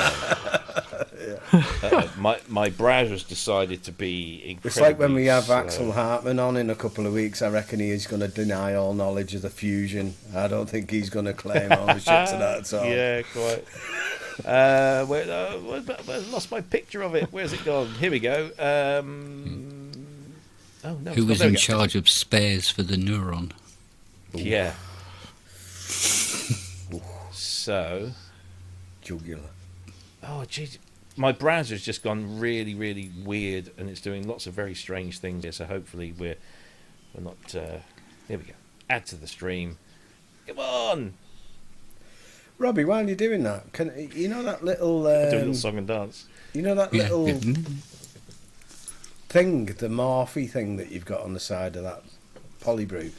it. My browser's decided to be incredibly It's like when we have slow. Axel Hartman on in a couple of weeks. I reckon he is going to deny all knowledge of the fusion. I don't think he's going to claim ownership to that at all. Yeah, quite. I lost my picture of it. Where's it gone? Here we go. Oh no. Who was there we in go. charge of spares for the Neuron? Yeah. So. Jugular. Oh, geez. My browser's just gone really, really weird, and it's doing lots of very strange things here. So hopefully we're not. Here we go. Add to the stream. Come on. Robbie, while you're doing that, can you know that little? Do a little song and dance. You know that Yeah. little thing, the Morphe thing that you've got on the side of that Polybrew.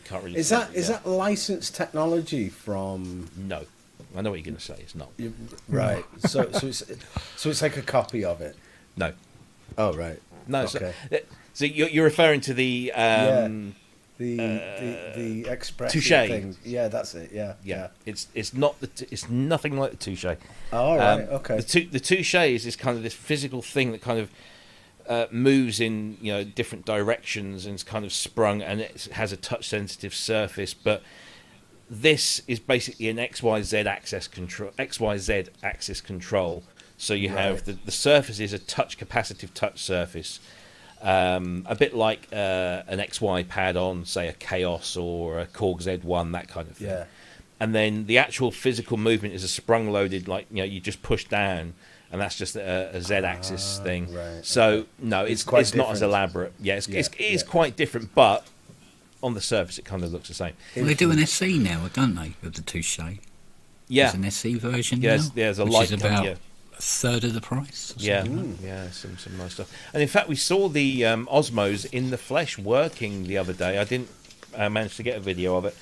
Can't really. Is that licensed technology from? No, I know what you're going to say. It's not. Right. So it's like a copy of it. No. Oh right. No. Okay. So you're referring to the. The expressive Touche. thing. Yeah, that's it. Yeah. It's not it's nothing like the Touche. Oh, right. Okay. The Touche is this kind of this physical thing that kind of moves in different directions and it's kind of sprung and it has a touch sensitive surface. But this is basically an XYZ axis control. So you have the surface is a touch capacitive touch surface. A bit like an XY pad on, say, a Chaos or a Korg Z1, that kind of thing. Yeah. And then the actual physical movement is a sprung-loaded, you just push down, and that's just a Z-axis thing. Right. So, no, it's not as different. elaborate. Yeah, it is quite different, but on the surface it kind of looks the same. Well, they do an SE now, don't they, of the Touche? Yeah. There's an SE version Yeah, now, there's a which light is coming, about yeah. a third of the price. Or Yeah, something. some nice stuff. And in fact, we saw the Osmos in the flesh working the other day. I didn't manage to get a video of it,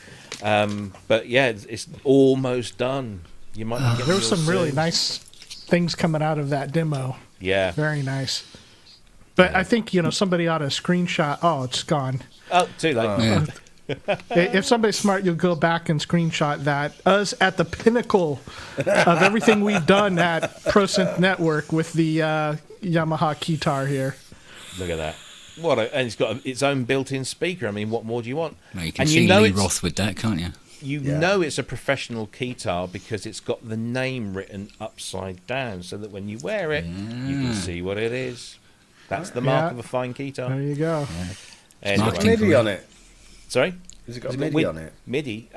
but yeah, it's almost done. You might. Get There were yours some really soon. nice things coming out of that demo. Yeah. Very nice. But I think somebody ought to screenshot. Oh, it's gone. Oh, too late. Yeah. If somebody's smart, you'll go back and screenshot that. Us at the pinnacle of everything we've done at Synth Network with the Yamaha guitar here. Look at that. And it's got its own built-in speaker. I mean, what more do you want? Well, you can And see you know Lee it's- Roth with that, can't you? You know it's a professional guitar because it's got the name written upside down, so that when you wear it, you can see what it is. That's the mark of a fine guitar. There you go. Anyway. It's got MIDI on it. Sorry? Has it got MIDI on it? MIDI? Good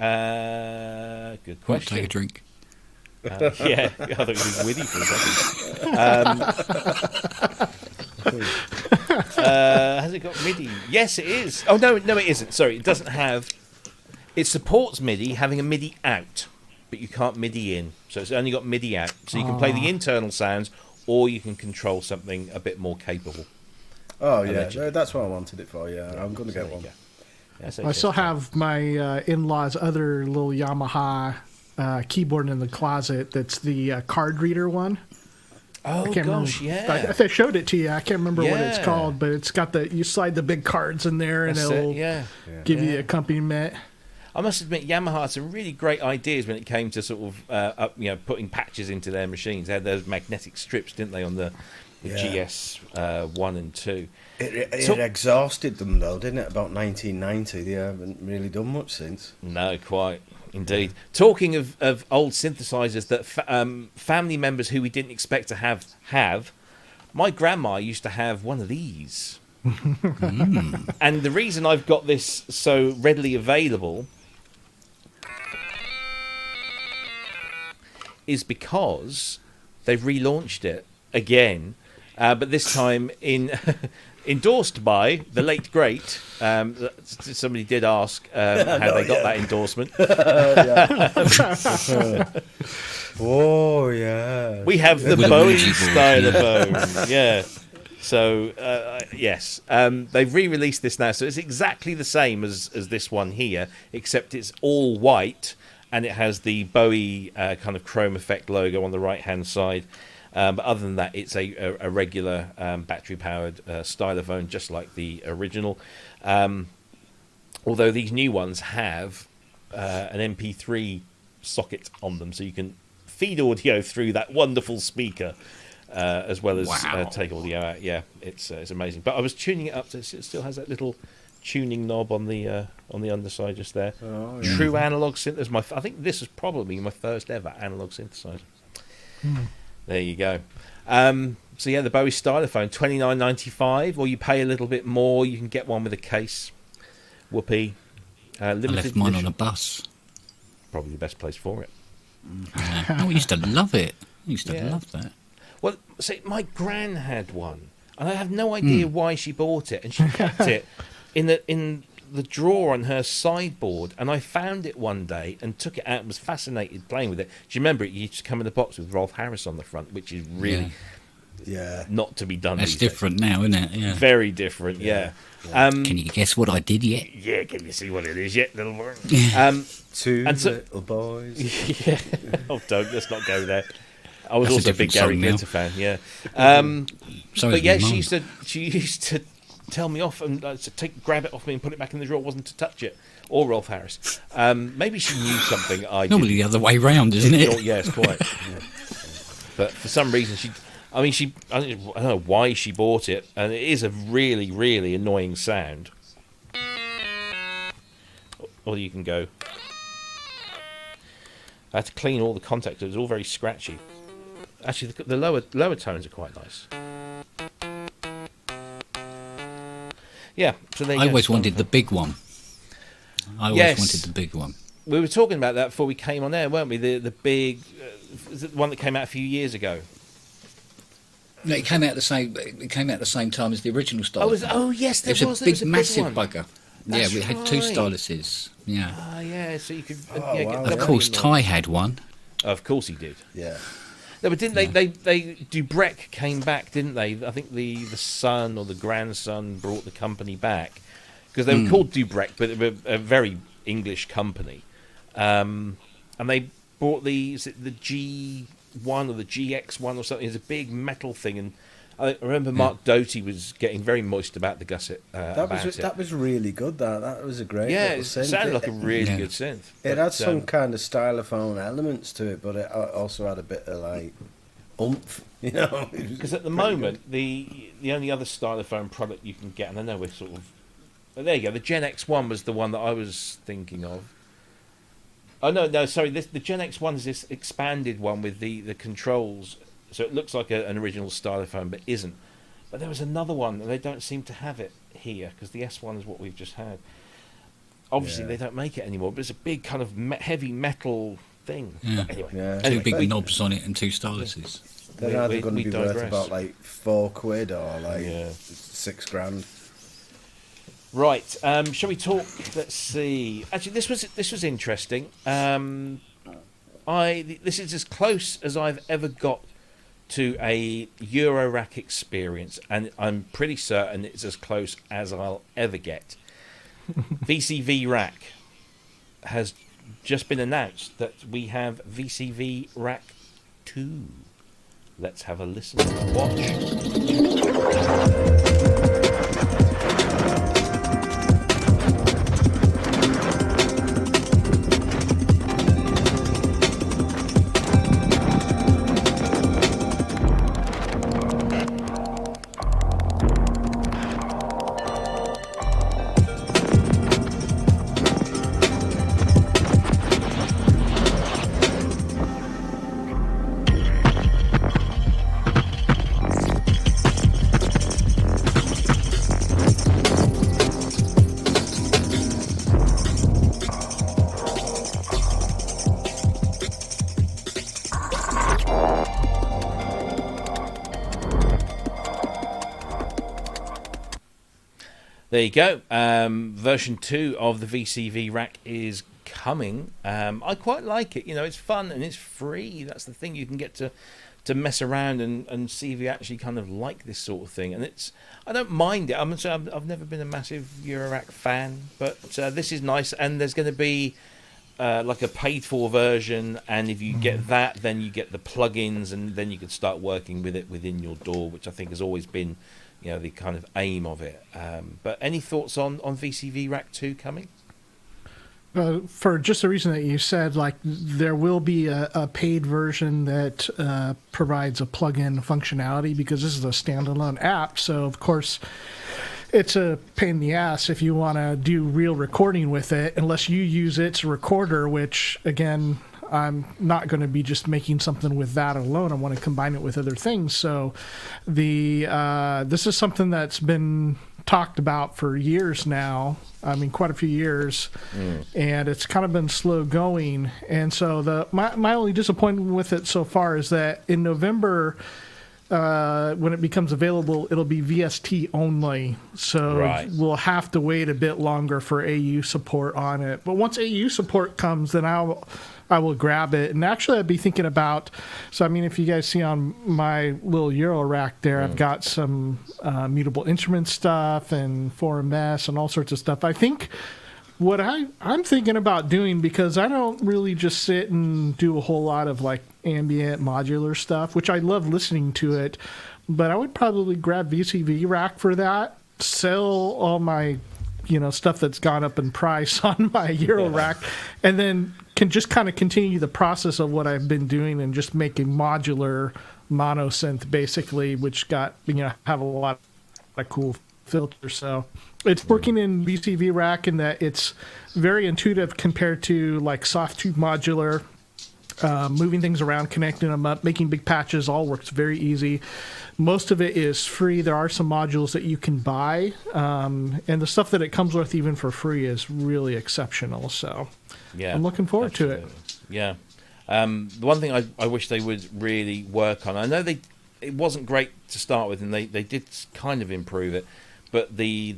Might question. take a drink. Yeah, I thought it was witty for a second. Has it got MIDI? Yes, it is. Oh, no, it isn't. Sorry, it doesn't have... It supports MIDI, having a MIDI out, but you can't MIDI in. So it's only got MIDI out. So you can play the internal sounds, or you can control something a bit more capable. Oh, yeah. Allegedly. That's what I wanted it for, yeah. I'm going to get one. I still have my in-laws' other little Yamaha keyboard in the closet. That's the card reader one. Oh I can't gosh, remember. yeah. I showed it to you. I can't remember what it's Yeah. called, but it's got you slide the big cards in there, and That's it'll it, yeah. give you Yeah. the accompaniment. I must admit, Yamaha had some really great ideas when it came to sort of putting patches into their machines. They had those magnetic strips, didn't they, on the GS 1 and 2. It exhausted them though, didn't it? About 1990. They haven't really done much since. No, quite. Indeed. Talking of old synthesizers that family members who we didn't expect to have, my grandma used to have one of these. And the reason I've got this so readily available is because they've relaunched it again, but this time endorsed by the late great. Somebody did ask how they got that endorsement. Oh yeah. We have the With a Bowie Ouija board, Stylophone. Yeah. So yes, they've re-released this now. So it's exactly the same as this one here, except it's all white and it has the Bowie kind of chrome effect logo on the right-hand side. But other than that, it's a regular battery-powered Stylophone, just like the original. Although these new ones have an MP3 socket on them, so you can feed audio through that wonderful speaker, as well as take audio out. Yeah, it's amazing. But I was tuning it up to it still has that little tuning knob on the underside just there. Oh, yeah. True analog synthesizer. I think this is probably my first ever analog synthesizer. There you go. So yeah, the Bowie Stylophone, $29.95, or you pay a little bit more, you can get one with a case. Whoopee. I left mine on a bus. Probably the best place for it. I used to love it. I used to love that. Well, see, my gran had one, and I have no idea why she bought it, and she kept it in the drawer on her sideboard, and I found it one day and took it out and was fascinated playing with it. Do you remember it used to come in a box with Rolf Harris on the front, which is really not to be done. That's different now, isn't it? Yeah. Very different, yeah. Can you guess what I did yet? Yeah, can you see what it is yet, little boy? Two little boys. Yeah. Oh, let's not go there. I was That's also a big Gary song now. Glitter fan, yeah. So But yeah, is my she used to tell me off and grab it off me and put it back in the drawer. Wasn't to touch it. Or Rolf Harris. Maybe she knew something I didn't. Normally the other way round, isn't it? Yes, quite. But for some reason I don't know why she bought it, and it is a really, really annoying sound. Or you can go. I had to clean all the contacts. It was all very scratchy. Actually, the lower tones are quite nice. Yeah, so there you I go. always wanted the big one. I always wanted the big one. We were talking about that before we came on air, weren't we? The big, was it the one that came out a few years ago? No, it came out the same. It came out the same time as the original style. Yes, there it was. It was a big, massive one. bugger. That's we had two right. styluses. Yeah. Ah, yeah. So you could. wow. Get Of course, Ty had one. Of course, he did. Yeah. No, but didn't they Dubreq came back, didn't they? I think the son or the grandson brought the company back because they were called Dubreq, but they were a very English company, and they brought the G1 or the GX1 or something. It's a big metal thing, and I remember Mark Doty was getting very moist about the gusset. That was really good. That was a great. Yeah, little it synth. sounded like a really good synth. It had some kind of stylophone elements to it, but it also had a bit of like oomph, you know. Because at the moment, the only other stylophone product you can get, and I know we're sort of, oh, there you go. The Gen X1 was the one that I was thinking of. Oh no, sorry. The Gen X1 is this expanded one with the controls, so it looks like an original stylophone, but isn't. But there was another one, and they don't seem to have it here because the S1 is what we've just had. Obviously, they don't make it anymore, but it's a big kind of heavy metal thing. Yeah. But anyway, Two big knobs on it and two styluses. They're either going to be worth digress. about like £4 or like £6,000. Right, shall we talk? Let's see. Actually, this was interesting. This is as close as I've ever got to a Eurorack experience, and I'm pretty certain it's as close as I'll ever get. VCV Rack has just been announced that we have VCV Rack 2. Let's have a listen and watch. There you go. Version 2 of the VCV Rack is coming. I quite like it. You know, it's fun and it's free. That's the thing. You can get to mess around and see if you actually kind of like this sort of thing. And I don't mind it. I've never been a massive Eurorack fan, but this is nice. And there's going to be like a paid-for version. And if you get that, then you get the plugins, and then you can start working with it within your DAW, which I think has always been, you know, the kind of aim of it. But any thoughts on VCV Rack 2 coming? For just the reason that you said, like, there will be a paid version that provides a plug-in functionality, because this is a standalone app. So, of course, it's a pain in the ass if you want to do real recording with it, unless you use its recorder, which, again, I'm not going to be just making something with that alone. I want to combine it with other things. So this is something that's been talked about for years now. I mean, quite a few years. And it's kind of been slow going. And so my only disappointment with it so far is that in November, when it becomes available, it'll be VST only. So we'll have to wait a bit longer for AU support on it. But once AU support comes, then I will grab it. And actually, I'd be thinking about, so I mean, if you guys see on my little Eurorack there, I've got some mutable instrument stuff and 4MS and all sorts of stuff. I think what I'm thinking about doing, because I don't really just sit and do a whole lot of like ambient modular stuff, which I love listening to it, but I would probably grab VCV Rack for that, sell all my, you know, stuff that's gone up in price on my Eurorack, and then can just kind of continue the process of what I've been doing and just make a modular mono synth, basically, which got, you know, have a lot of cool filters. So it's working in VCV Rack in that it's very intuitive compared to like soft tube modular. Moving things around, connecting them up, making big patches, all works very easy. Most of it is free. There are some modules that you can buy, and the stuff that it comes with even for free is really exceptional. So yeah, I'm looking forward to it. Yeah. The one thing I wish they would really work on, I know it wasn't great to start with, and they did kind of improve it, but the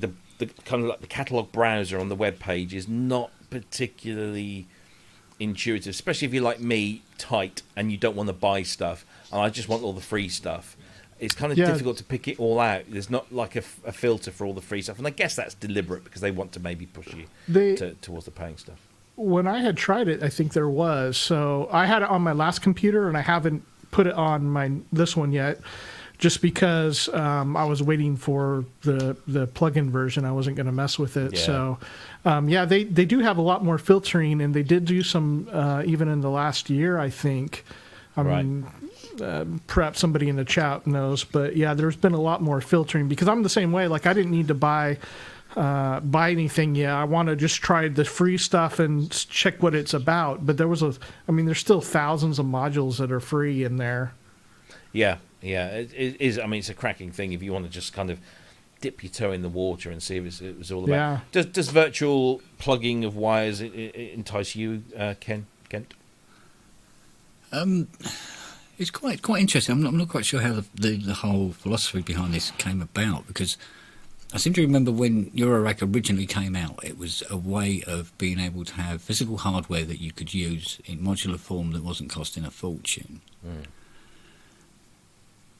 kind of like the catalog browser on the web page is not particularly intuitive, especially if you're like me, tight, and you don't want to buy stuff, and I just want all the free stuff. It's kind of difficult to pick it all out. There's not like a filter for all the free stuff, and I guess that's deliberate because they want to maybe push you towards the paying stuff. When I had tried it, I think there was. So I had it on my last computer, and I haven't put it on this one yet, just because I was waiting for the plugin version. I wasn't going to mess with it. Yeah. So, they do have a lot more filtering, and they did do some even in the last year, I think. I mean, perhaps somebody in the chat knows, but yeah, there's been a lot more filtering, because I'm the same way. Like, I didn't need to buy anything. Yeah, I want to just try the free stuff and check what it's about. But there's still thousands of modules that are free in there. Yeah, it is. I mean, it's a cracking thing if you want to just kind of dip your toe in the water and see if it was all about. Yeah. Does virtual plugging of wires entice you, Kent? It's quite interesting. I'm not quite sure how the whole philosophy behind this came about, because I seem to remember when Eurorack originally came out, it was a way of being able to have physical hardware that you could use in modular form that wasn't costing a fortune.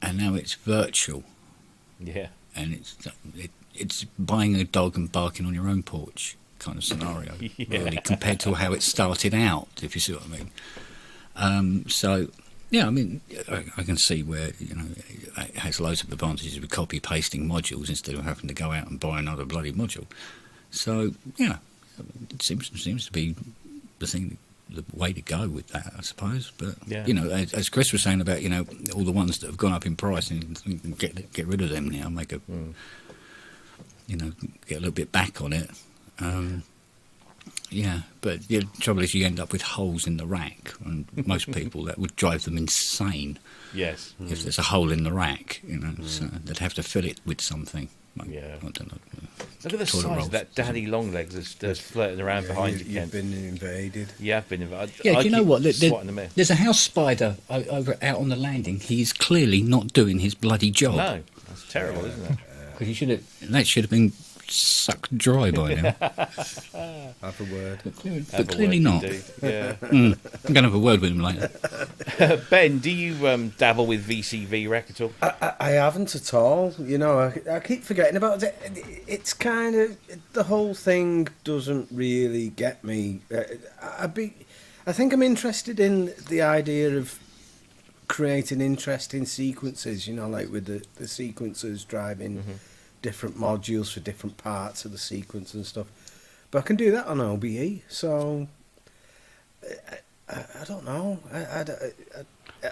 And now it's virtual. Yeah. And it's buying a dog and barking on your own porch kind of scenario, really, compared to how it started out, if you see what I mean. So Yeah, I mean, I can see where, you know, it has loads of advantages with copy-pasting modules instead of having to go out and buy another bloody module. So, yeah, it seems to be the way to go with that, I suppose. But, you know, as Chris was saying about, you know, all the ones that have gone up in price, and get rid of them now, make a, you know, get a little bit back on it. Yeah, but the trouble is you end up with holes in the rack, and most people, that would drive them insane. Yes. If there's a hole in the rack, you know, so they'd have to fill it with something. Like, Yeah. I don't know. Look at the toilet size rolls. of that daddy longlegs that's flirting around behind you, You've Kent. been invaded. You have been invited. Yeah, do you know what? Swatting them in. There's a house spider over out on the landing. He's clearly not doing his bloody job. No, that's terrible, isn't it? Because that should have been sucked dry by now. Have a word. But clearly not. Yeah. I'm going to have a word with him later. Ben, do you dabble with VCV Rack at all? I haven't at all. You know, I keep forgetting about it. It's kind of, the whole thing doesn't really get me. I think I'm interested in the idea of creating interesting sequences, you know, like with the sequencers driving different modules for different parts of the sequence and stuff. But I can do that on OBE, so I don't know.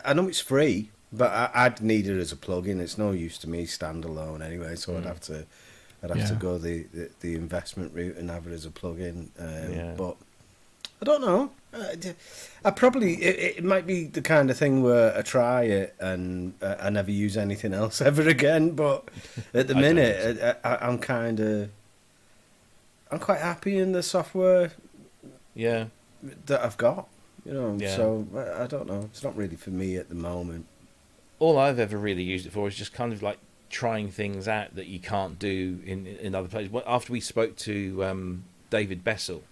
I know it's free, but I'd need it as a plugin. It's no use to me standalone anyway, so I'd have to go the investment route and have it as a plugin. But I don't know. I probably it might be the kind of thing where I try it and I never use anything else ever again. But at the minute, I'm quite happy in the software. Yeah. That I've got. You know. Yeah. So I don't know. It's not really for me at the moment. All I've ever really used it for is just kind of like trying things out that you can't do in other places. After we spoke to David Bessel,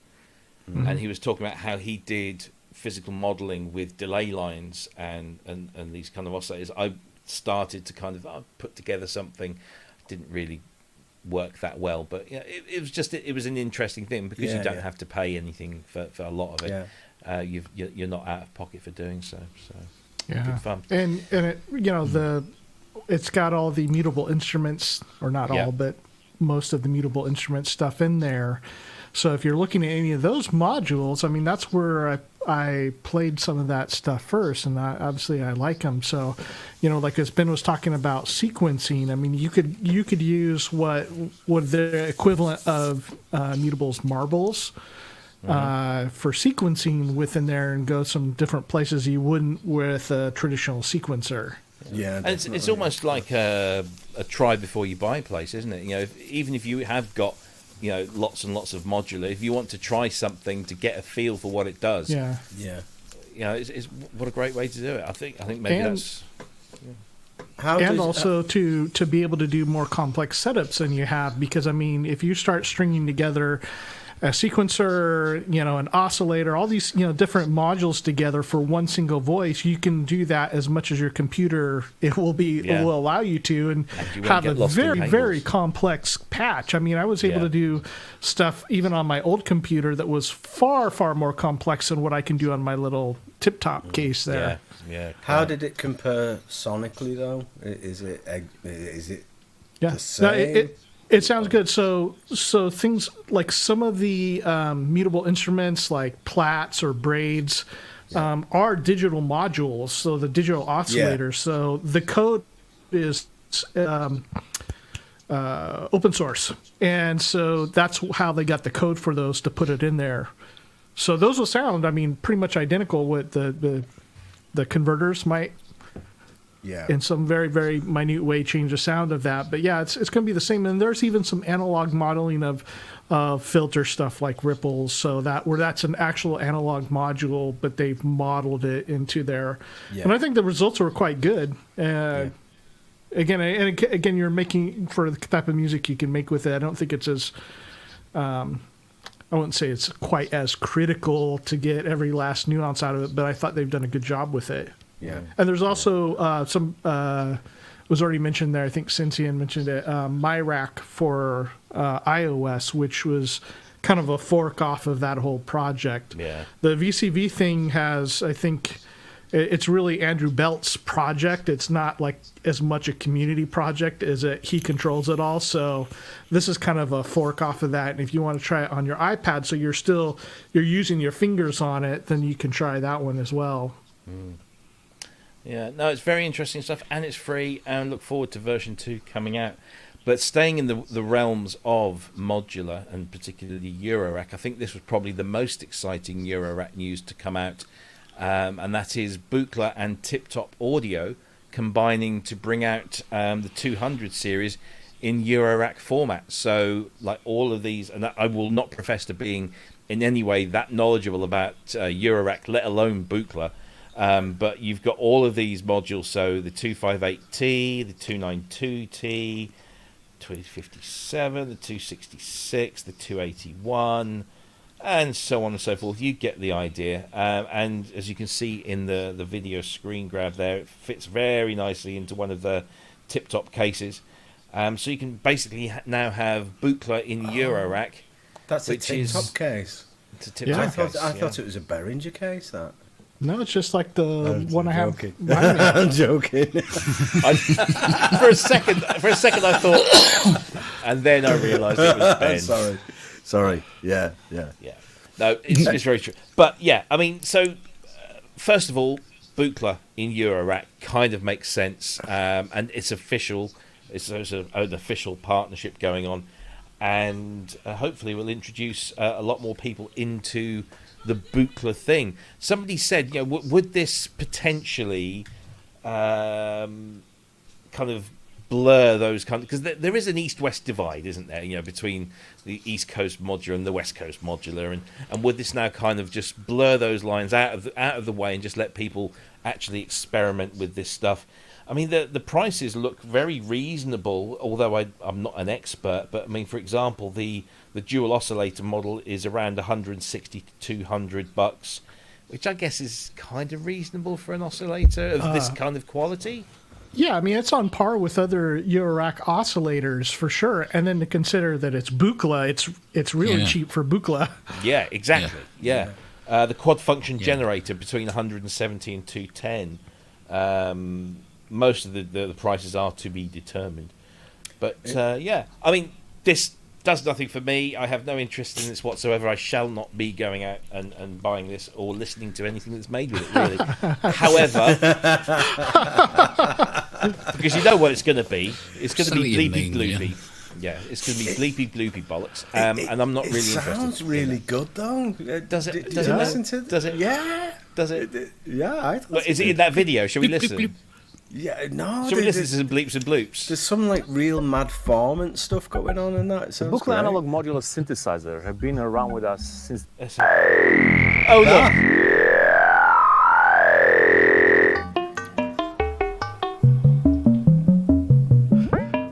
and he was talking about how he did physical modelling with delay lines and these kind of oscillators, I started to kind of put together something. Didn't really work that well, but yeah, it was an interesting thing because you don't have to pay anything for a lot of it. You're not out of pocket for doing so. So good fun. And it, you know, it's got all the mutable instruments, or not all, but most of the mutable instrument stuff in there. So if you're looking at any of those modules, I mean, that's where I played some of that stuff first, and obviously I like them. So, you know, like as Ben was talking about sequencing, I mean, you could use what the equivalent of mutables marbles for sequencing within there, and go some different places you wouldn't with a traditional sequencer. Yeah, and it's almost like a try before you buy place, isn't it? You know, even if you have got, you know, lots and lots of modular, if you want to try something to get a feel for what it does, yeah, you know, it's what a great way to do it. I think maybe that's. Also to be able to do more complex setups than you have, because I mean, if you start stringing together a sequencer, you know, an oscillator, all these, you know, different modules together for one single voice, you can do that as much as your computer it will allow you to, and have a very complex patch. I mean, I was able to do stuff even on my old computer that was far more complex than what I can do on my little tip-top case there. Yeah. How did it compare sonically though? Is it the same? No, it sounds good. So things like some of the mutable instruments, like plats or braids, are digital modules. So the digital oscillators. So the code is open source, and so that's how they got the code for those to put it in there. So those will sound, I mean, pretty much identical with the converters might. Yeah. In some very minute way change the sound of that, but yeah, it's going to be the same. And there's even some analog modeling of filter stuff like ripples, so that's an actual analog module, but they've modeled it into there. And I think the results were quite good. Again, you're making for the type of music you can make with it. I don't think it's as I wouldn't say it's quite as critical to get every last nuance out of it, but I thought they've done a good job with it. Yeah. And there's also some was already mentioned there. I think Synthient mentioned it. MyRack for iOS, which was kind of a fork off of that whole project. Yeah. The VCV thing has, I think, it's really Andrew Belt's project. It's not like as much a community project as he controls it all. So this is kind of a fork off of that. And if you want to try it on your iPad, so you're using your fingers on it, then you can try that one as well. Yeah, no, it's very interesting stuff, and it's free, and look forward to version 2 coming out. But staying in the realms of modular, and particularly Eurorack, I think this was probably the most exciting Eurorack news to come out, and that is Buchla and Tip Top Audio combining to bring out the 200 series in Eurorack format. So, like all of these, and I will not profess to being in any way that knowledgeable about Eurorack, let alone Buchla, but you've got all of these modules, so the 258T, the 292T, 257, the 266, the 281, and so on and so forth. You get the idea. And as you can see in the video screen grab there, it fits very nicely into one of the tip-top cases. So you can basically now have Buchla in Eurorack. That's a tip-top case. It's a tip-top case. I thought it was a Behringer case, that. No, it's just like the one I have. I'm joking. For a second, I thought, and then I realised it was Ben. Sorry. Yeah. No, it's very true. But yeah, I mean, so first of all, Buchla in Eurorack kind of makes sense, and it's official. It's an official partnership going on, and hopefully we'll introduce a lot more people into the Buchla thing. Somebody said, would this potentially kind of blur those kind of, because there is an east-west divide, isn't there? Between the East Coast modular and the West Coast modular, and would this now kind of just blur those lines out of the way and just let people actually experiment with this stuff? I mean, the prices look very reasonable, although I'm not an expert. But I mean, for example, the dual oscillator model is around $160 to $200, which I guess is kind of reasonable for an oscillator of this kind of quality. Yeah, I mean, it's on par with other Eurorack oscillators for sure. And then to consider that it's Buchla, it's really cheap for Buchla. Yeah, exactly. Yeah. The quad function generator between 170 and 210. Most of the prices are to be determined. But, I mean, this does nothing for me. I have no interest in this whatsoever. I shall not be going out and buying this or listening to anything that's made with it, really. However, because you know what it's going to be. It's going to be bleepy bloopy. Yeah, it's going to be bleepy bloopy bollocks. And I'm not really interested. It sounds really good, though. Does it? Did you listen to it? Does it? Yeah. Does it? Yeah, I thought Is it in that video? Shall we listen? Yeah, no. Shall we listen to some bleeps and bloops? There's some like real mad formant stuff going on in that. It sounds Buchla great. analog modular synthesizer have been around with us since. Oh look!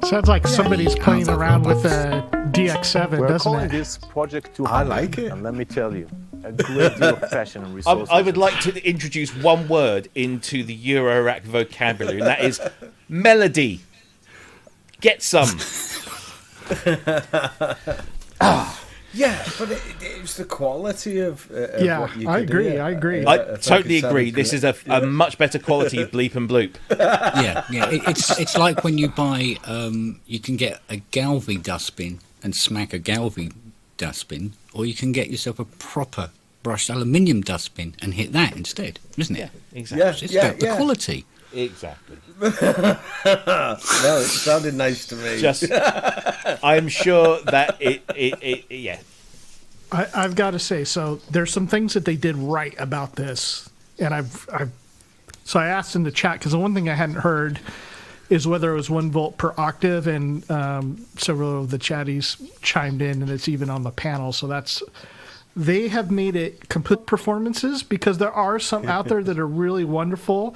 Sounds like somebody's playing around with a DX7, We're doesn't calling it? this Project 200. I like it. And let me tell you, a great deal of passion and resources. I would like to introduce one word into the Eurorack vocabulary, and that is melody. Get some. Yeah, but it was the quality of what you I could agree. hear. I agree. I totally agree. This is a much better quality of bleep and bloop. Yeah. It's like when you buy, you can get a Galvi dustbin and smack a Galvi dustbin, or you can get yourself a proper brushed aluminium dustbin and hit that instead, isn't it? Yeah, exactly. It's about the quality. Exactly. No, it sounded nice to me. I'm sure that it I've got to say, so there's some things that they did right about this, and so I asked in the chat because the one thing I hadn't heard is whether it was 1 volt per octave, and several of the chatties chimed in, and it's even on the panel. So they have made it complete performances, because there are some out there that are really wonderful.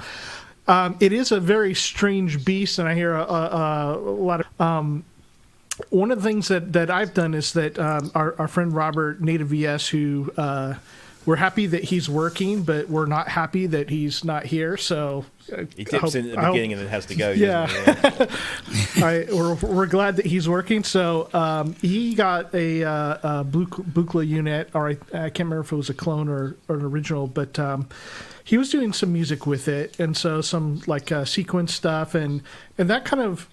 It is a very strange beast, and I hear a lot of. One of the things that I've done is that our friend Robert Native VS, who we're happy that he's working, but we're not happy that he's not here. So he dips in at the beginning and then has to go. Yeah, we're glad that he's working. So he got a Buchla unit, or I can't remember if it was a clone or an original, but he was doing some music with it, and so some like sequence stuff, and that kind of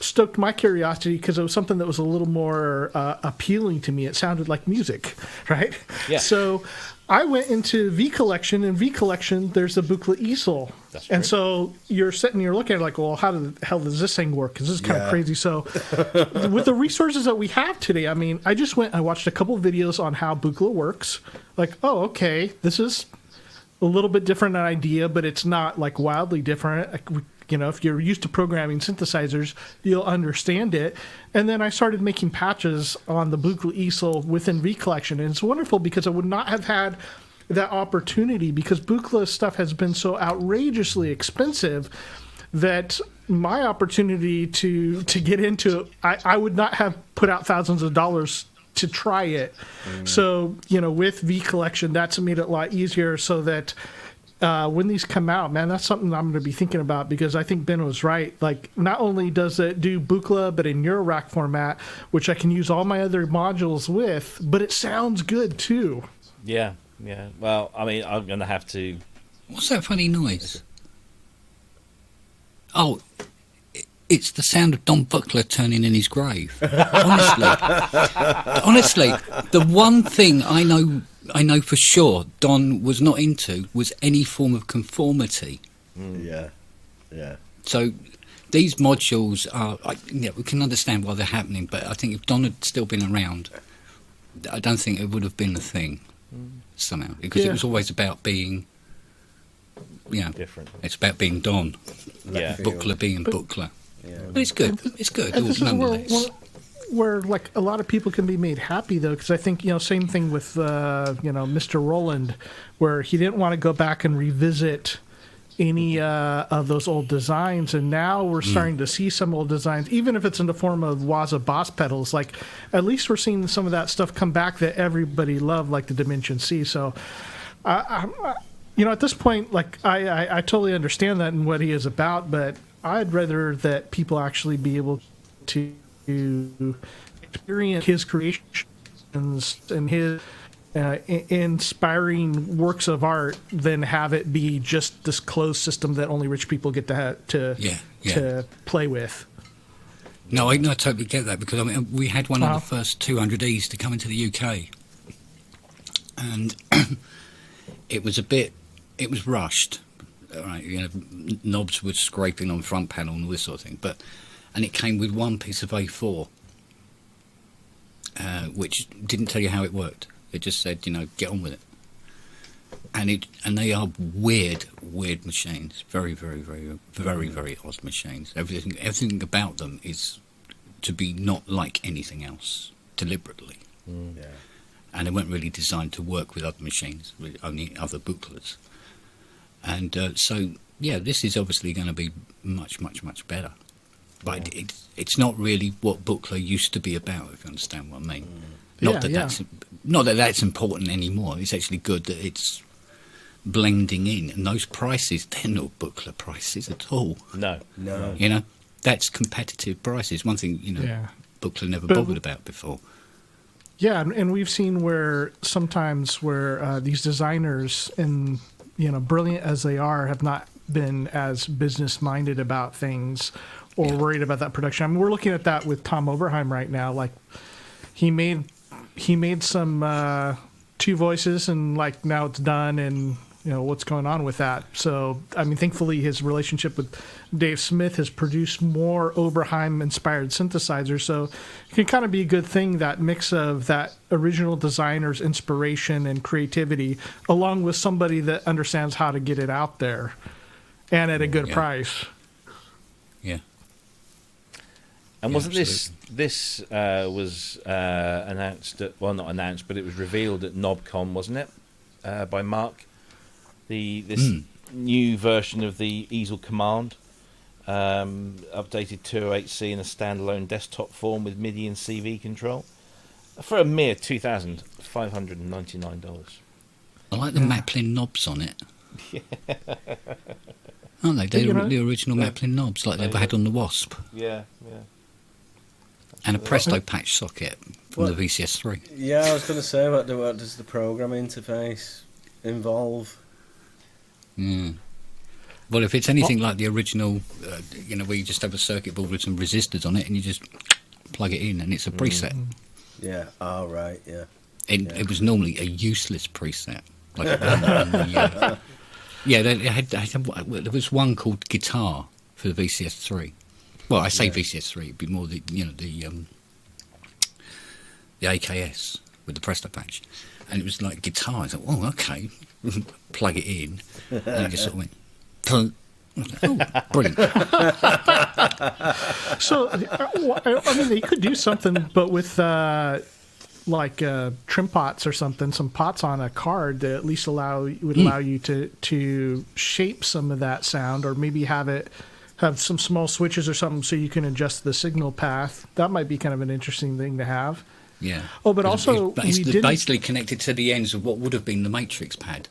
stoked my curiosity because it was something that was a little more appealing to me. It sounded like music, right? Yeah. So I went into V Collection, and V Collection, there's a Buchla easel. That's true. And so you're sitting, you're looking at it like, well, how the hell does this thing work? Because this is kind of crazy. So with the resources that we have today, I mean, I just went, I watched a couple of videos on how Buchla works. Like, oh, okay, this is a little bit different an idea, but it's not like wildly different. You know, if you're used to programming synthesizers, you'll understand it. And then I started making patches on the Buchla easel within V Collection. And it's wonderful because I would not have had that opportunity because Buchla stuff has been so outrageously expensive that my opportunity to get into it, I would not have put out thousands of dollars to try it. So, you know, with V Collection, that's made it a lot easier so that when these come out, man, that's something I'm going to be thinking about because I think Ben was right. Like, not only does it do Buchla, but in Eurorack format, which I can use all my other modules with, but it sounds good too. Yeah. Well, I mean, I'm going to have to... What's that funny noise? Oh, it's the sound of Don Buchla turning in his grave. Honestly, the one thing I know for sure Don was not into was any form of conformity. Yeah. So these modules are, we can understand why they're happening, but I think if Don had still been around, I don't think it would have been a thing somehow, because it was always about being, different. It's about being Don. Yeah. Buchla being Buchla. Yeah. But it's good. It's good. And this is Nonetheless. where like a lot of people can be made happy though, because I think same thing with Mr. Roland, where he didn't want to go back and revisit any of those old designs, and now we're starting to see some old designs, even if it's in the form of Waza Boss pedals. Like, at least we're seeing some of that stuff come back that everybody loved, like the Dimension C. So, at this point, like I totally understand that and what he is about, but I'd rather that people actually be able to experience his creations and his inspiring works of art than have it be just this closed system that only rich people get to play with. No, I totally get that, because I mean, we had one of the first 200Es to come into the UK, and it was rushed. Right, knobs were scraping on front panel and all this sort of thing, and it came with one piece of A4, which didn't tell you how it worked. It just said, get on with it. And they are weird machines. Very, very, very, very, very odd machines. Everything about them is to be not like anything else, deliberately. Yeah. And they weren't really designed to work with other machines, with only other Buchlas. And this is obviously going to be much, much, much better. But it's not really what Buchla used to be about, if you understand what I mean. Not that that's important anymore. It's actually good that it's blending in. And those prices, they're not Buchla prices at all. No. That's competitive prices. One thing, Buchla never bothered about before. Yeah, and we've seen where sometimes these designers, and brilliant as they are, have not been as business-minded about things or worried about that production. I mean, we're looking at that with Tom Overheim right now. Like, he made some 2 voices, and like now it's done, and what's going on with that. So I mean, thankfully his relationship with Dave Smith has produced more Oberheim inspired synthesizers, so it can kind of be a good thing, that mix of that original designer's inspiration and creativity along with somebody that understands how to get it out there and at a good price. And wasn't this was announced at, well, not announced, but it was revealed at NobCon, wasn't it, by Mark? This new version of the easel command, updated 208C in a standalone desktop form with MIDI and CV control, for a mere $2,599. I like the Maplin knobs on it. Aren't they? They're the original Maplin knobs, like they had on the Wasp. Yeah. And a Presto patch socket from the VCS3. Yeah, I was going to say, what does the program interface involve? Well, if it's anything like the original, where you just have a circuit board with some resistors on it and you just plug it in and it's a preset. Yeah, right, yeah. It was normally a useless preset. Like there was one called Guitar for the VCS3. Well, I say VCS3, it'd be more the AKS with the Presto patch. And it was like guitar. I thought, oh, okay. Plug it in. And it just sort of went, oh, brilliant. So, I mean, they could do something, but with trim pots or something, some pots on a card that at least would allow you to shape some of that sound, or maybe have some small switches or something so you can adjust the signal path. That might be kind of an interesting thing to have. Yeah. Oh, but also it's basically connected to the ends of what would have been the matrix pad.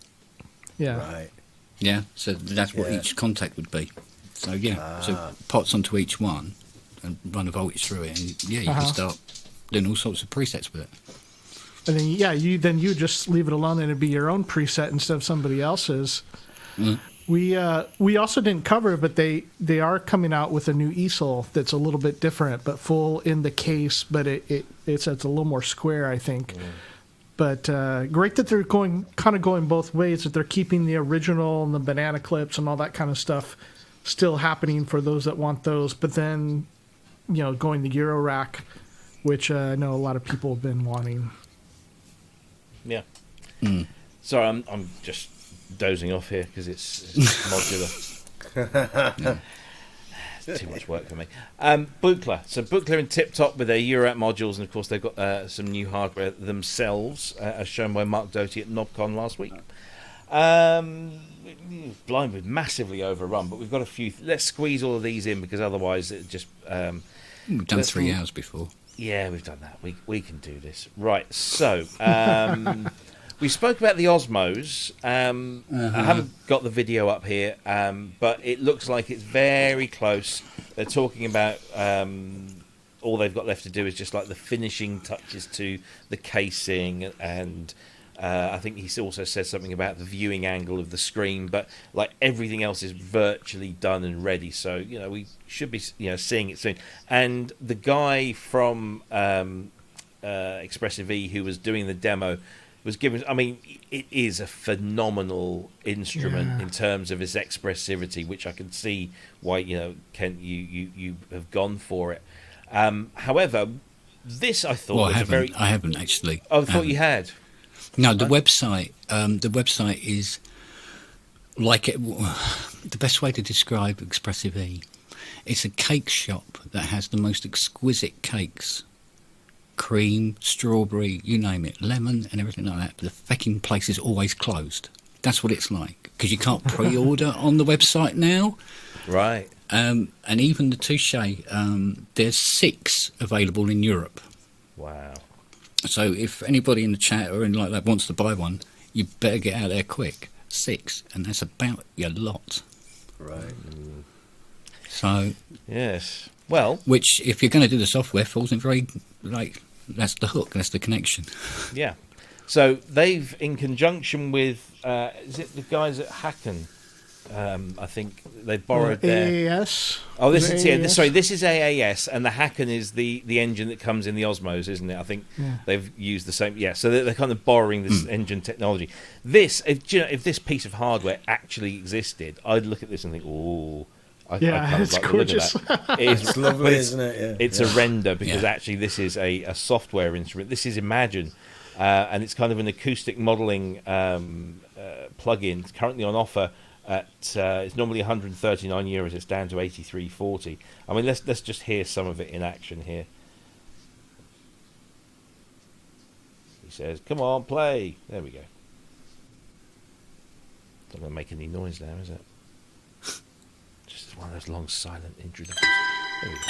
Yeah. Right. Yeah. So that's what each contact would be. So so pots onto each one and run a voltage through it, and you can start doing all sorts of presets with it. And then you just leave it alone, and it'd be your own preset instead of somebody else's. We also didn't cover it, but they are coming out with a new easel that's a little bit different, but full in the case, but it's a little more square, I think. But great that they're going both ways, that they're keeping the original and the banana clips and all that kind of stuff still happening for those that want those, but then going the Eurorack, which I know a lot of people have been wanting. Yeah. Sorry, I'm just dozing off here because it's modular. It's too much work for me. Buchla. So Buchla in tip top with their Eurorack modules, and of course they've got some new hardware themselves, as shown by Mark Doty at NobCon last week. Blind was massively overrun, but we've got a few. Let's squeeze all of these in because otherwise it just. We've done 3 hours before. Yeah, we've done that. We can do this. Right. So. We spoke about the Osmos. I haven't got the video up here, but it looks like it's very close. They're talking about all they've got left to do is just like the finishing touches to the casing, and I think he also says something about the viewing angle of the screen. But like everything else is virtually done and ready, so we should be seeing it soon. And the guy from Expressive E who was doing the demo was given. I mean, it is a phenomenal instrument in terms of its expressivity, which I can see why Kent, you have gone for it. However, this I thought was I haven't actually. Oh, I thought you had. No, the website. The website is like it. The best way to describe Expressive E, it's a cake shop that has the most exquisite cakes. Cream, strawberry, you name it, lemon and everything like that. But the fucking place is always closed. That's what it's like, because you can't pre-order on the website now. Right. And even the Touche, there's 6 available in Europe. Wow. So if anybody in the chat or anything like that wants to buy one, you better get out there quick. 6, and that's about your lot. Right. So. Yes. Well. Which, if you're going to do the software, falls in very that's the hook, that's the connection. Yeah. So they've, in conjunction with, is it the guys at Hacken? I think they borrowed their AAS. Oh, this is AAS? Sorry. This is AAS, and the Hacken is the engine that comes in the Osmos, isn't it? I think they've used the same. Yeah. So they're kind of borrowing this engine technology. This, if this piece of hardware actually existed, I'd look at this and think, oh. I kind it's of like gorgeous. The look of that. It's lovely, isn't it? Yeah. It's a render because actually this is a software instrument. This is Imagine, and it's kind of an acoustic modelling plug-in. It's currently on offer at it's normally €139. It's down to €83.40. I mean, let's just hear some of it in action here. He says, "Come on, play." There we go. Not going to make any noise now, is it? Just one of those long silent introductions. There we go.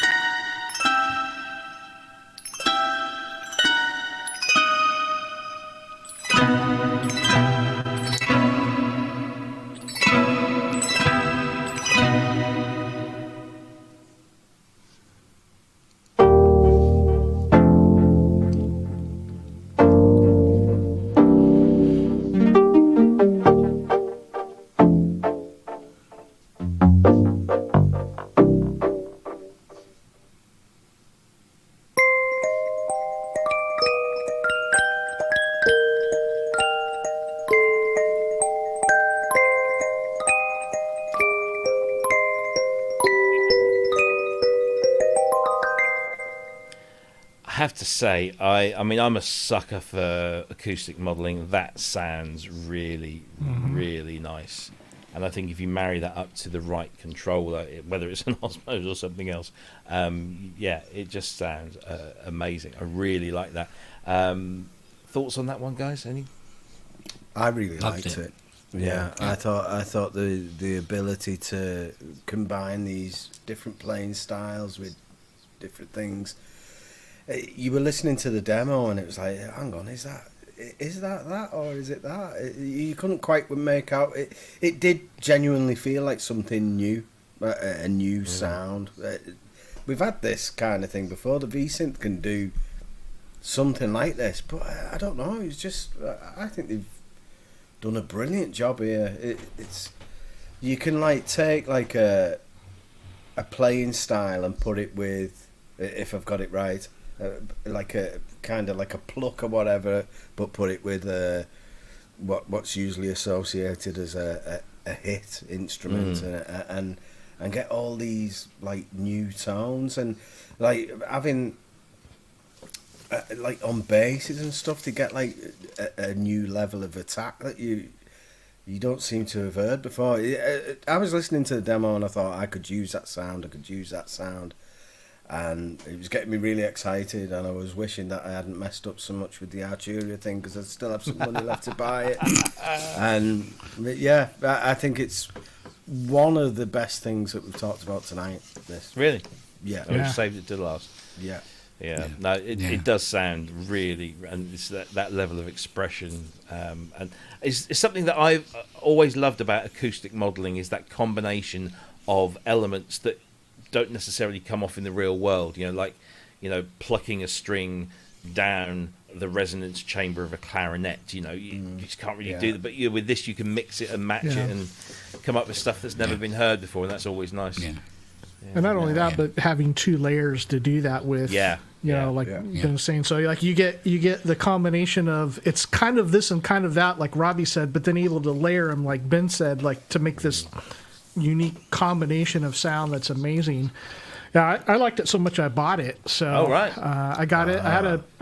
have to say, I mean, I'm a sucker for acoustic modelling. That sounds really, really nice. And I think if you marry that up to the right controller, whether it's an Osmos or something else, yeah, it just sounds amazing. I really like that. Thoughts on that one, guys? Any? I really liked it. Yeah, I thought the ability to combine these different playing styles with different things. You were listening to the demo and it was like, hang on, is that or is it that? You couldn't quite make out. It did genuinely feel like something new, a new sound. We've had this kind of thing before. The V-Synth can do something like this, but I don't know. It's just, I think they've done a brilliant job here. It's you can like take like a playing style and put it with, if I've got it right, like a kind of like a pluck or whatever, but put it with what's usually associated as a hit instrument, and get all these like new tones, and like having like on basses and stuff to get like a new level of attack that you don't seem to have heard before. I was listening to the demo and I thought I could use that sound, and it was getting me really excited, and I was wishing that I hadn't messed up so much with the Arturia thing, because I still have some money left to buy it. And yeah, I think it's one of the best things that we've talked about tonight. This Really? Yeah. We've saved it to last. Yeah. Yeah. No, it does sound really, and it's that level of expression, and it's something that I've always loved about acoustic modelling, is that combination of elements that don't necessarily come off in the real world. Like plucking a string down the resonance chamber of a clarinet. You just can't really do that. But with this, you can mix it and match it and come up with stuff that's never been heard before, and that's always nice. Yeah. And not only that, but having two layers to do that with. Ben was saying. So like you get the combination of, it's kind of this and kind of that, like Robbie said, but then able to layer them, like Ben said, like to make this unique combination of sound that's amazing. Yeah, I liked it so much I bought it. So I got it. I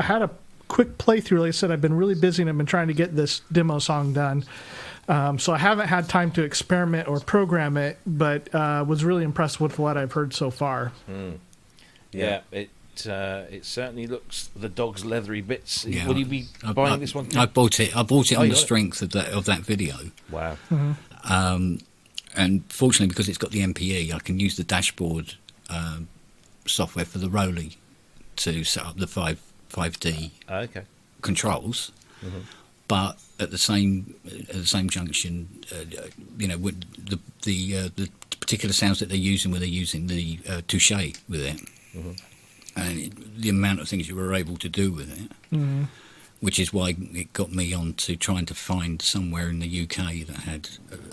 had a quick playthrough. Like I said, I've been really busy and I've been trying to get this demo song done. So I haven't had time to experiment or program it, but was really impressed with what I've heard so far. Yeah, it certainly looks the dog's leathery bits. Will you be buying this one? I bought it on the strength of that video. Wow. And fortunately, because it's got the MPE, I can use the dashboard software for the Rolly to set up the 5D controls. But at the same junction, with the particular sounds that they're using, where they're using the touche with it, and the amount of things you were able to do with it, which is why it got me on to trying to find somewhere in the UK that had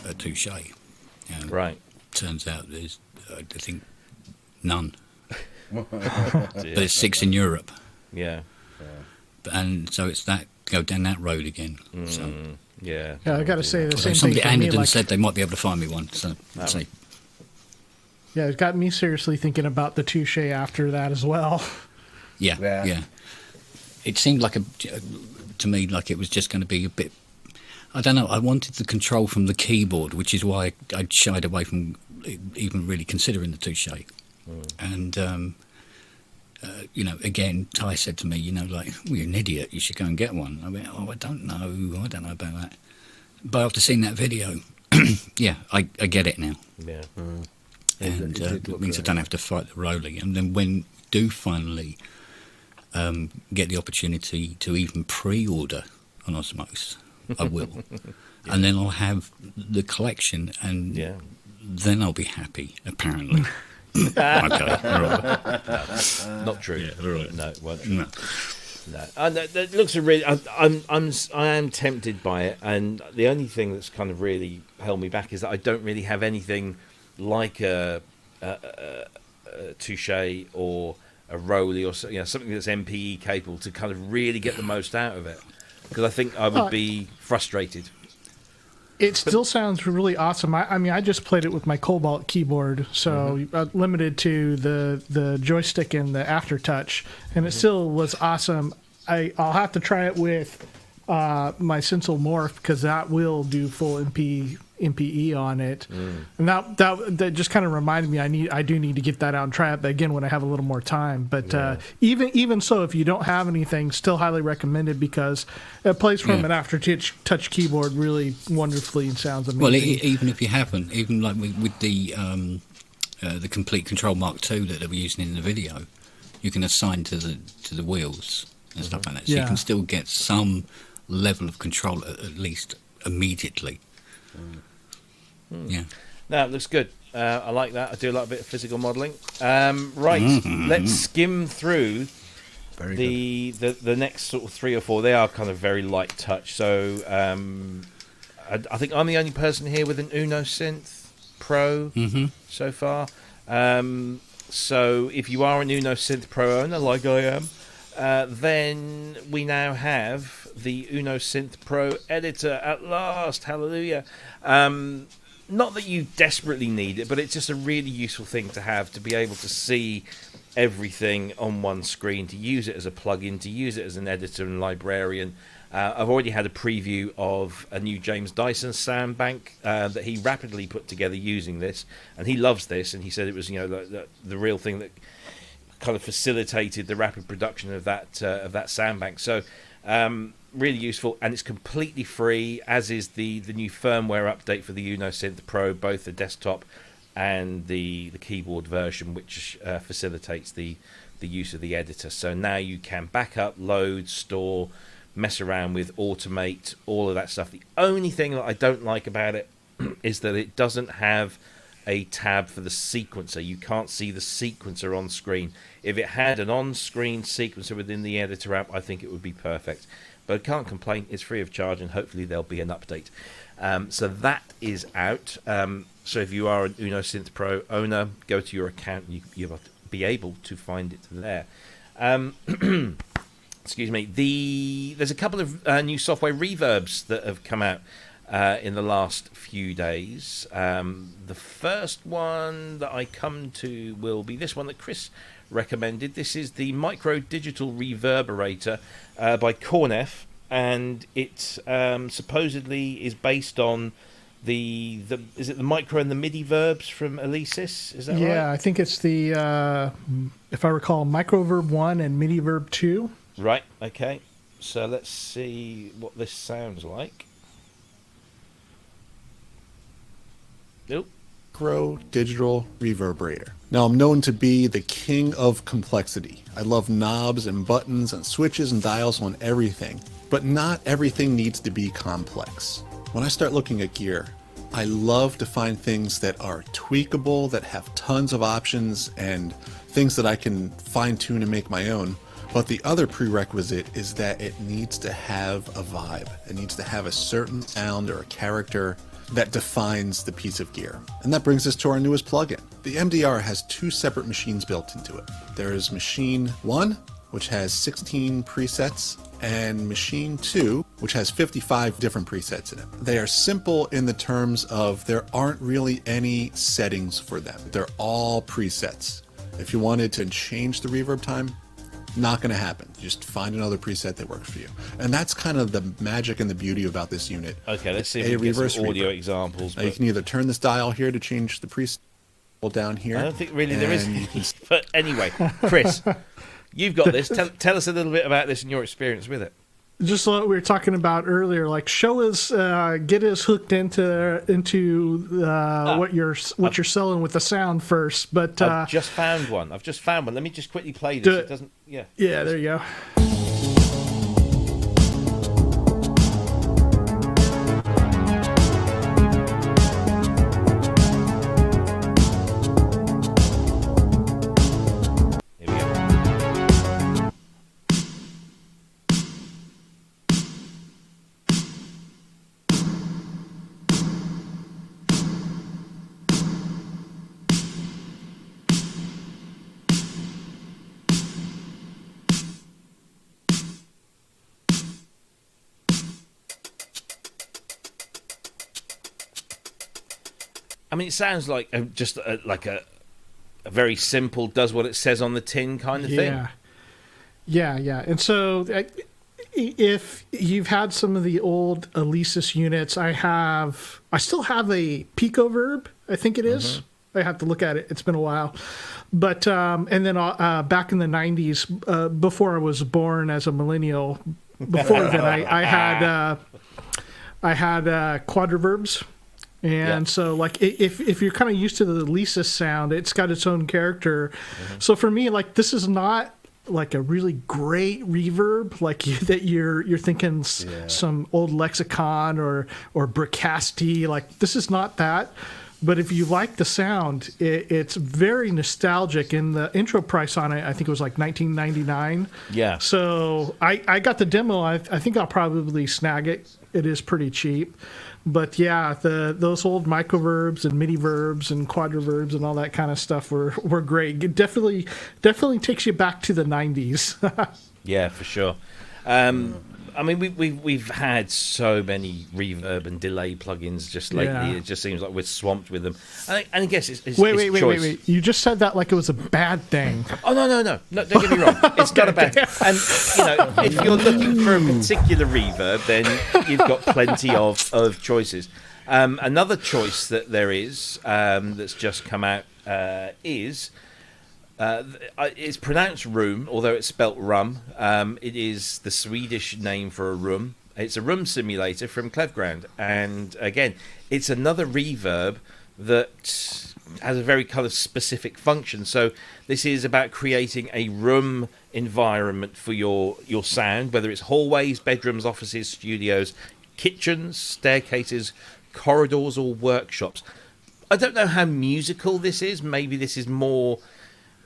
a touche. Right. Turns out there's, I think, none. But it's 6 in Europe. Yeah. And so it's that, go down that road again. So. Yeah, I got to say the same thing. Somebody ended and said they might be able to find me one. So let's see. Yeah, it got me seriously thinking about the touche after that as well. Yeah. It seemed like to me like it was just going to be a bit. I don't know. I wanted the control from the keyboard, which is why I shied away from even really considering the touche. And again, Ty said to me, like, well, you're an idiot. You should go and get one. I went, I don't know about that. But after seeing that video, I get it now. Yeah. And it means I don't have to fight the Rolly. And then when I do finally get the opportunity to even pre-order an Osmos, I will. And then I'll have the collection, and then I'll be happy, apparently. Okay, all right. Not true. Yeah, all right. No, it won't. No. That looks really. I am tempted by it, and the only thing that's kind of really held me back is that I don't really have anything like a touche or a Rolly or something that's MPE capable to kind of really get the most out of it. Because I think I would be frustrated. It still sounds really awesome. I mean, I just played it with my Cobalt keyboard, so limited to the joystick and the aftertouch, and it still was awesome. I'll have to try it with my Syncel Morph, because that will do full MPE on it, and that just kind of reminded me I do need to get that out and try it, but again when I have a little more time. But even so, if you don't have anything, still highly recommended, because it plays from an aftertouch keyboard really wonderfully and sounds amazing. Well, even if you haven't, even like with the Complete Control Mark II that they were using in the video, you can assign to the wheels and stuff like that, so you can still get some level of control at least immediately. Yeah. No, it looks good. I like that. I do like a bit of physical modelling. Right, let's skim through the next sort of 3 or 4. They are kind of very light touch. So I think I'm the only person here with an Uno Synth Pro so far. So if you are an Uno Synth Pro owner, like I am, then we now have the Uno Synth Pro editor at last. Hallelujah. Not that you desperately need it, but it's just a really useful thing to have, to be able to see everything on one screen, to use it as a plugin, to use it as an editor and librarian. I've already had a preview of a new James Dyson sound bank that he rapidly put together using this, and he loves this, and he said it was the real thing that kind of facilitated the rapid production of that sound bank. So really useful, and it's completely free, as is the new firmware update for the Uno Synth Pro, both the desktop and the keyboard version, which facilitates the use of the editor. So now you can back up, load, store, mess around with, automate, all of that stuff. The only thing that I don't like about it is that it doesn't have a tab for the sequencer. You can't see the sequencer on screen. If it had an on-screen sequencer within the editor app, I think it would be perfect. But I can't complain. It's free of charge, and hopefully there'll be an update. So that is out. So if you are an Uno Synth Pro owner, go to your account. You'll be able to find it there. Excuse me. There's a couple of new software reverbs that have come out in the last few days. The first one that I come to will be this one that Cryss recommended. This is the Micro Digital Reverberator by Korneff, and it supposedly is based on is it the micro and the MIDI verbs from Alesis? Is that right? Yeah, I think it's the if I recall, Microverb 1 and MIDI Verb 2. Right. Okay. So let's see what this sounds like. Nope. Micro Digital Reverberator. Now, I'm known to be the king of complexity. I love knobs and buttons and switches and dials on everything, but not everything needs to be complex. When I start looking at gear, I love to find things that are tweakable, that have tons of options, and things that I can fine-tune and make my own. But the other prerequisite is that it needs to have a vibe. It needs to have a certain sound or a character that defines the piece of gear. And that brings us to our newest plugin. The MDR has 2 separate machines built into it. There is machine 1, which has 16 presets, and machine 2, which has 55 different presets in it. They are simple in the terms of there aren't really any settings for them. They're all presets. If you wanted to change the reverb time, not going to happen. Just find another preset that works for you. And that's kind of the magic and the beauty about this unit. Okay, let's see if we can get some audio examples. Now you can either turn this dial here to change the preset, down here. I don't think really there is. But anyway, Cryss, you've got this. Tell us a little bit about this and your experience with it. Just like we were talking about earlier, like show us, get us hooked into what you're selling with the sound first. But I've just found one. Let me just quickly play this. It doesn't. Yeah. Yeah. There you go. I mean, it sounds like just like a very simple, does what it says on the tin kind of thing. Yeah. And so if you've had some of the old Alesis units, I still have a Picoverb, I think it is. I have to look at it. It's been a while. But, and then back in the 90s, before I was born as a millennial, before then, I had quadriverbs. And so, like, if you're kind of used to the Alesis sound, it's got its own character. So for me, like, this is not like a really great reverb, like that you're thinking some old Lexicon or Bricasti. Like, this is not that. But if you like the sound, it's very nostalgic. And the intro price on it, I think it was like $19.99. Yeah. So I got the demo. I think I'll probably snag it. It is pretty cheap. But yeah, those old microverbs and midi verbs and quadriverbs and all that kind of stuff were great. It definitely takes you back to the 90s. Yeah, for sure. I mean, we've had so many reverb and delay plugins just lately. Yeah. It just seems like we're swamped with them. And I guess it's Wait. choice. You just said that like it was a bad thing. Oh, no. Don't get me wrong. It's not a bad thing. And, if you're looking for a particular reverb, then you've got plenty of choices. Another choice that there is that's just come out is... it's pronounced room, although it's spelt rum. It is the Swedish name for a room. It's a room simulator from Klevgrand, and again, it's another reverb that has a very kind of specific function. So this is about creating a room environment for your sound, whether it's hallways, bedrooms, offices, studios, kitchens, staircases, corridors, or workshops. I don't know how musical this is. Maybe this is more...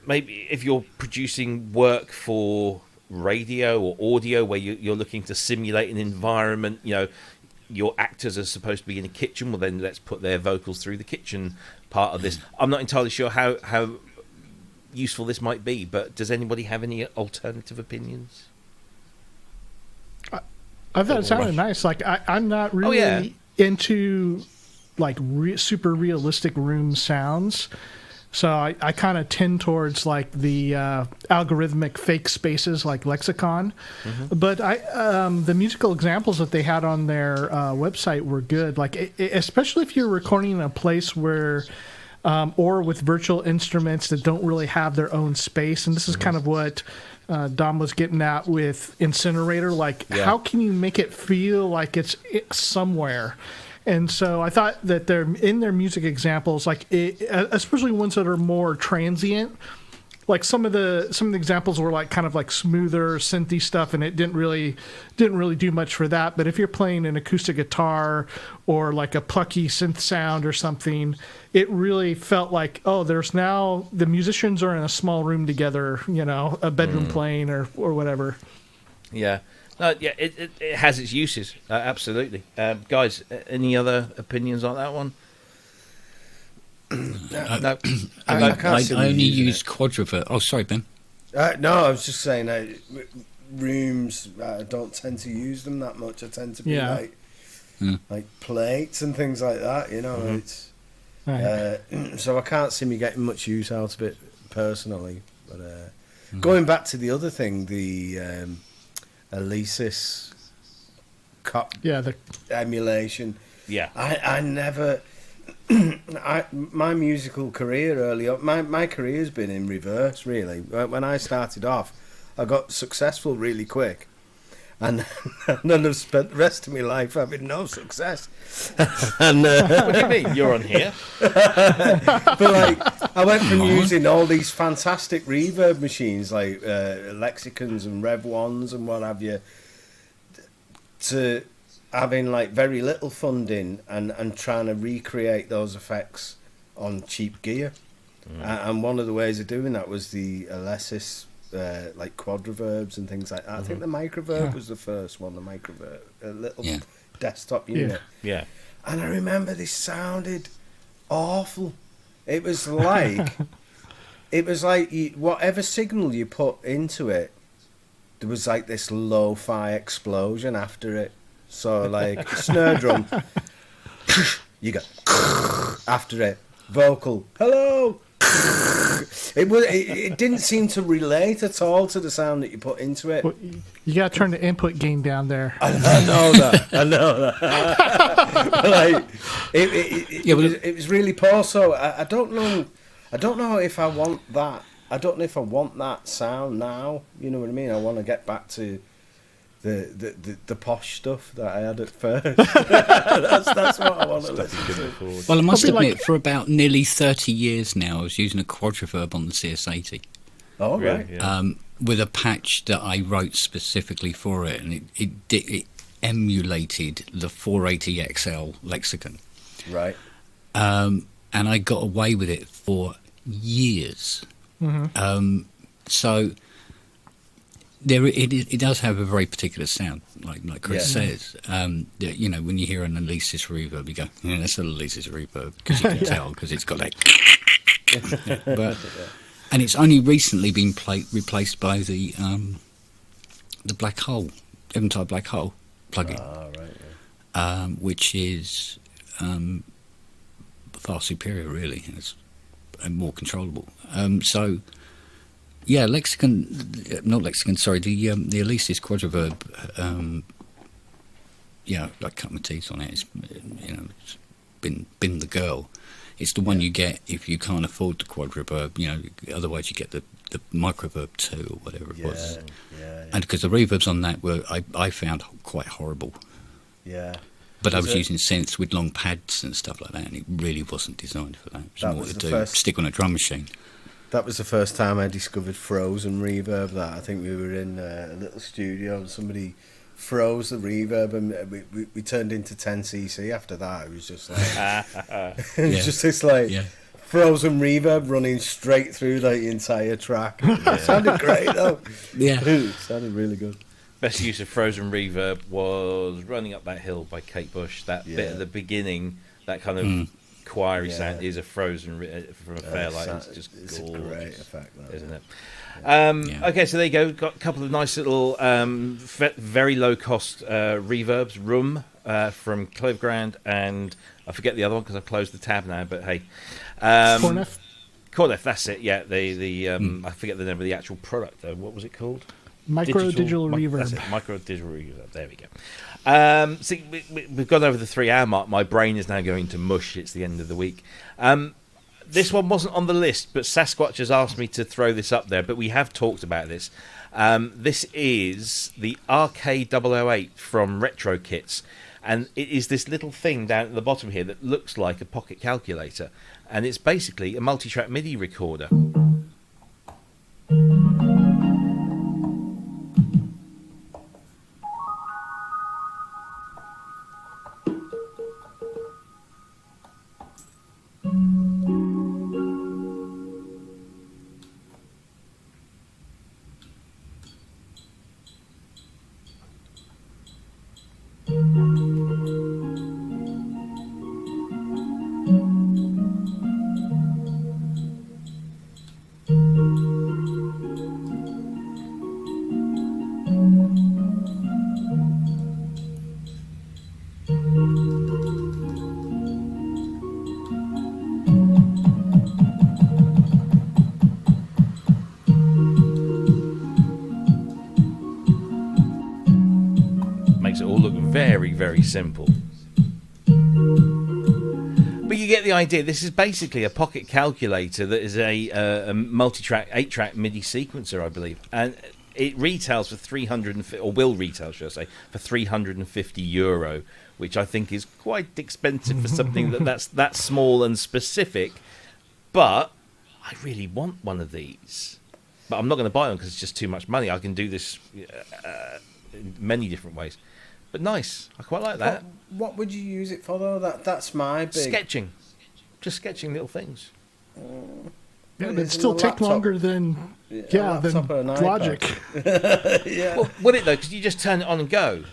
Maybe if you're producing work for radio or audio where you're looking to simulate an environment, your actors are supposed to be in a kitchen, well then let's put their vocals through the kitchen part of this. I'm not entirely sure how useful this might be, but does anybody have any alternative opinions? I thought it sounded nice. Like, I'm not really into like super realistic room sounds. So I kind of tend towards like the algorithmic fake spaces like Lexicon. But the musical examples that they had on their website were good. Like especially if you're recording in a place where or with virtual instruments that don't really have their own space. And this is kind of what Dom was getting at with Incinerator. Like how can you make it feel like it's somewhere? And so I thought that they're in their music examples, like especially ones that are more transient. Like some of the examples were like kind of like smoother synthy stuff, and it didn't really do much for that. But if you're playing an acoustic guitar or like a plucky synth sound or something, it really felt like, oh, there's now the musicians are in a small room together, a bedroom playing or whatever. Yeah. It has its uses, absolutely. Guys, any other opinions on that one? No. I only use quadriverb. Oh, sorry, Ben. No, I was just saying, rooms, I don't tend to use them that much. I tend to be like plates and things like that, It's so I can't see me getting much use out of it personally. But going back to the other thing, the Alesis the emulation. Yeah, I never. My musical career early on, my career's been in reverse really. When I started off, I got successful really quick, and then I've spent the rest of my life having no success. And what do you mean? You're on here. But like, I went from using all these fantastic reverb machines like Lexicons and Rev 1s and what have you, to having like very little funding and trying to recreate those effects on cheap gear. And one of the ways of doing that was the Alesis like quadriverbs and things like that. I think the microverb was the first one, the microverb, a little desktop unit. Yeah. And I remember this sounded awful. It was like whatever signal you put into it, there was like this lo-fi explosion after it. So like snare drum, you go, after it. Vocal, hello. It didn't seem to relate at all to the sound that you put into it. Well, you got to turn the input gain down there. I know that. Like, it was really poor. So I don't know. I don't know if I want that. I don't know if I want that sound now. You know what I mean? I want to get back to the posh stuff that I had at first. that's what I want to listen to. Well, I must admit, for about nearly 30 years now, I was using a quadriverb on the CS80. Oh, right. Yeah. With a patch that I wrote specifically for it, and it emulated the 480XL lexicon. Right. And I got away with it for years. Mm-hmm. So it does have a very particular sound, like Chris says. You know, when you hear an Alesis reverb, you go, yeah, that's an Alesis reverb, because you can tell, because it's got that. And it's only recently been replaced by the black hole, Eventide black hole plugin, which is far superior, really. It's more controllable. So. Yeah, the Alesis quadriverb, I cut my teeth on it. It's, it's been the girl. It's the one you get if you can't afford the quadriverb, otherwise you get the microverb 2 or whatever it was. Yeah. And because the reverbs on that were, I found quite horrible. Yeah. But I was using synths with long pads and stuff like that, and it really wasn't designed for that. It was more to stick on a drum machine. That was the first time I discovered frozen reverb. That I think we were in a little studio and somebody froze the reverb, and we turned into 10cc after that. It was just like it was just this frozen reverb running straight through the entire track. It sounded great though. Yeah, it sounded really good. Best use of frozen reverb was Running Up That Hill by Kate Bush. That bit at the beginning, that kind of choiry sound is a frozen from a Fairlight. It's just gorgeous. A great effect, that, isn't it? Okay, so there you go. Got a couple of nice little, very low cost reverbs. Room from Klevgrand, and I forget the other one because I've closed the tab now. But hey, Korneff. Korneff, that's it. Yeah, I forget the name of the actual product though. What was it called? Digital reverb. That's it, micro digital reverb. There we go. See, we've gone over the 3 hour mark. My brain is now going to mush. It's the end of the week. This one wasn't on the list, but Sasquatch has asked me to throw this up there. But we have talked about this. This is the RK-008 from RetroKits, and it is this little thing down at the bottom here that looks like a pocket calculator, and it's basically a multi-track MIDI recorder. Very simple, but you get the idea. This is basically a pocket calculator that is a multi-track 8-track MIDI sequencer, I believe, and it retails for 350, or will retail, should I say, for €350, which I think is quite expensive for something that's that small and specific. But I really want one of these, but I'm not going to buy one because it's just too much money. I can do this in many different ways. But nice. I quite like that. What would you use it for, though? That's my big... Sketching. Just sketching little things. Yeah, it'd still take longer than Logic. Well, would it, though? Because you just turn it on and go.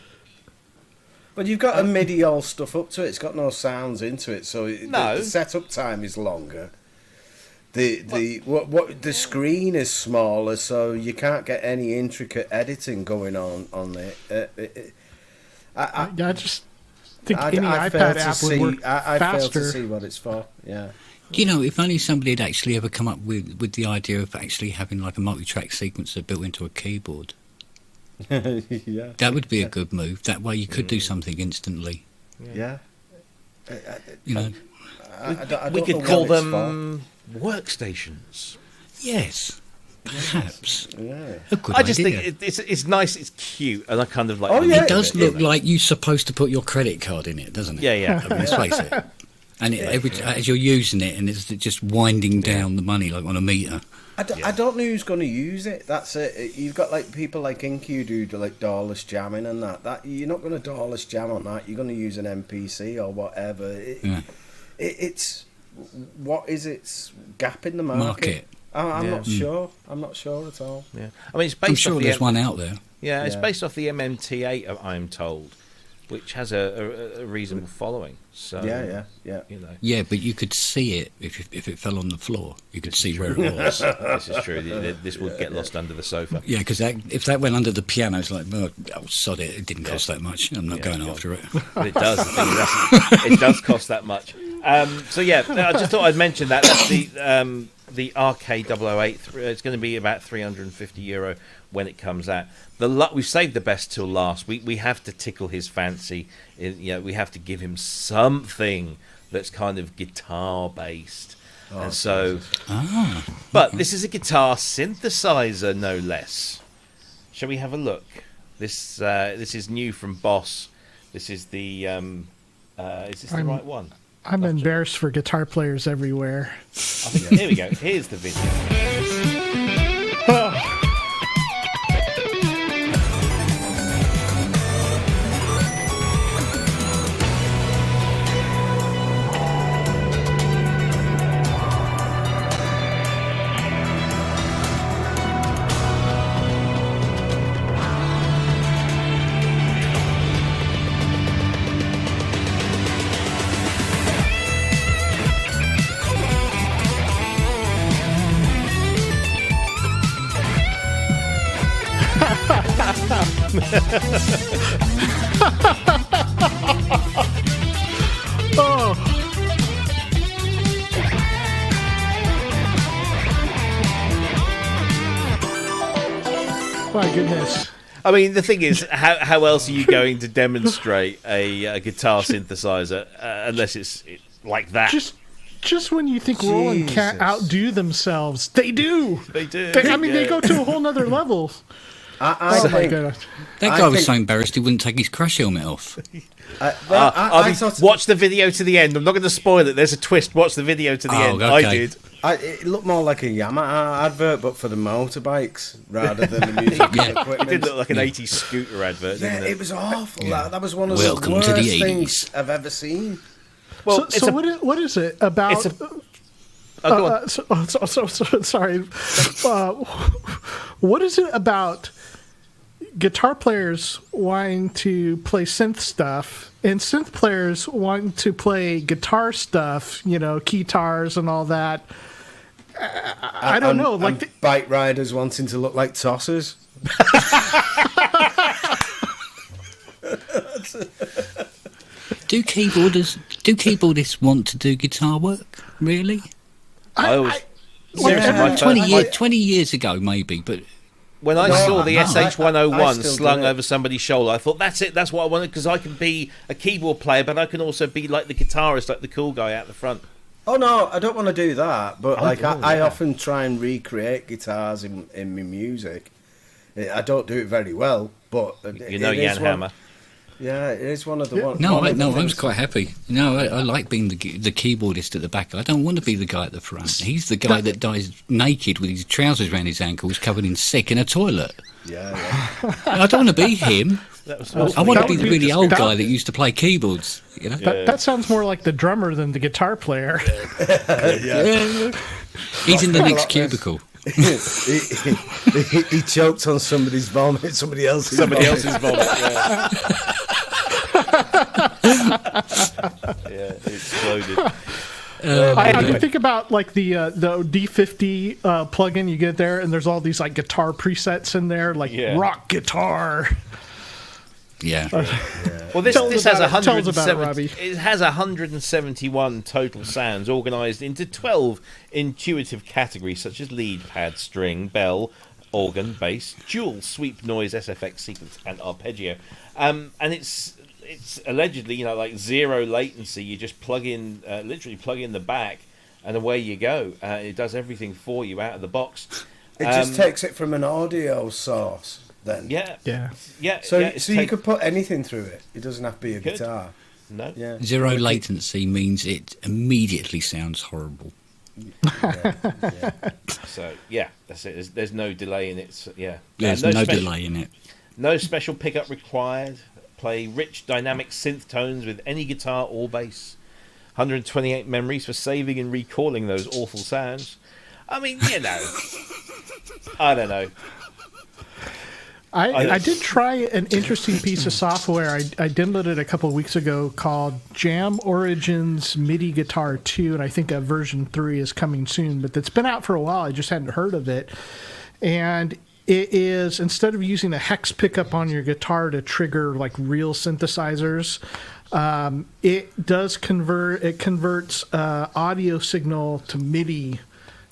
But you've got a MIDI all stuff up to it. It's got no sounds into it, so the setup time is longer. The screen is smaller, so you can't get any intricate editing going on it. think any iPad app would work I fail faster. to see what it's for. Yeah. You know, if only somebody had actually ever come up with the idea of actually having like a multi-track sequencer built into a keyboard. Yeah. That would be a good move. That way you could do something instantly. Yeah. You know. We could call them workstations. Yes. Perhaps. Yeah. A good I just idea. think it's nice, it's cute, and I kind of like. Oh, yeah. It does look like you're supposed to put your credit card in it, doesn't it? Yeah, yeah. I mean, let's face it. And as you're using it, and it's just winding down the money like on a meter. I don't know who's going to use it. That's it. You've got like people like InQ do like doorless jamming and that. You're not going to doorless jam on that. You're going to use an MPC or whatever. It's what is its gap in the market? I'm not sure. I'm not sure at all. Yeah, I mean, it's based. I'm sure off there's one out there. Yeah, it's based off the MMT8, I'm told, which has a reasonable following. So yeah. You know. Yeah, but you could see it if it fell on the floor. You could see where it was. This is true. This would get lost under the sofa. Yeah, because if that went under the piano, it's like, oh, sod it. It didn't cost that much. I'm not going after it. But it does. The thing is, it does cost that much. So yeah, I just thought I'd mention that. That's the RK-008. It's going to be about €350 when it comes out. We've saved the best till last. We have to tickle his fancy. We have to give him something that's kind of guitar based. And so, but this is a guitar synthesizer, no less. Shall we have a look? This is new from Boss. This is the. Is this the right one? I'm embarrassed for guitar players everywhere. Here we go. Here's the video. My goodness. I mean, the thing is, how else are you going to demonstrate a guitar synthesizer unless it's like that? Just when you think Roland can't outdo themselves, they do. They do. They go to a whole nother level. I my goodness. That guy was so embarrassed he wouldn't take his crash helmet off. Watch the video to the end. I'm not going to spoil it. There's a twist. Watch the video to the end. Okay. I did. It looked more like a Yamaha advert, but for the motorbikes rather than the music equipment. It did look like an 80s scooter advert, didn't it? It was awful. Yeah. That was one of Welcome the to worst the 80s. things I've ever seen. Well, what is it about? Sorry. What is it about guitar players wanting to play synth stuff and synth players wanting to play guitar stuff, keytars and all that? I don't know. Like bike riders wanting to look like tossers. Do keyboardists want to do guitar work? Really? Seriously, 20 years ago, maybe, but when I saw the SH101 slung over somebody's shoulder, I thought, that's it, that's what I wanted, because I can be a keyboard player, but I can also be like the guitarist, like the cool guy out the front. Oh, no, I don't want to do that, but I often try and recreate guitars in my music. I don't do it very well, but... Jan Hammer. Yeah, it is one of the ones. No, I was quite happy. No, I like being the keyboardist at the back. I don't want to be the guy at the front. He's the guy that dies naked with his trousers around his ankles, covered in sick in a toilet. Yeah. I don't want to be him. I want to be the really old guy that used to play keyboards. That sounds more like the drummer than the guitar player. Yeah. He's in the next cubicle. he choked on somebody's vomit, somebody else's vomit. It exploded. I think about like the D50 plugin you get there, and there's all these like guitar presets in there, like rock guitar. Yeah. Well, this Tell us has about it. Tell us about it, 170. Robbie. It has 171 total sounds organised into 12 intuitive categories such as lead, pad, string, bell, organ, bass, dual, sweep, noise, SFX, sequence, and arpeggio. And it's allegedly, like zero latency. You just literally plug in the back, and away you go. It does everything for you out of the box. It just takes it from an audio source. Then Yeah. So you could put anything through it. It doesn't have to be a guitar. No. Yeah. Zero latency means it immediately sounds horrible. So that's it. There's no delay in it. There's no delay in it. No special pickup required. Play rich dynamic synth tones with any guitar or bass. 128 memories for saving and recalling those awful sounds. I mean, I don't know. I did try an interesting piece of software I downloaded a couple of weeks ago called Jam Origins MIDI Guitar 2, and I think version 3 is coming soon, but it's been out for a while. I just hadn't heard of it. And it is, instead of using a hex pickup on your guitar to trigger like real synthesizers, it converts audio signal to MIDI,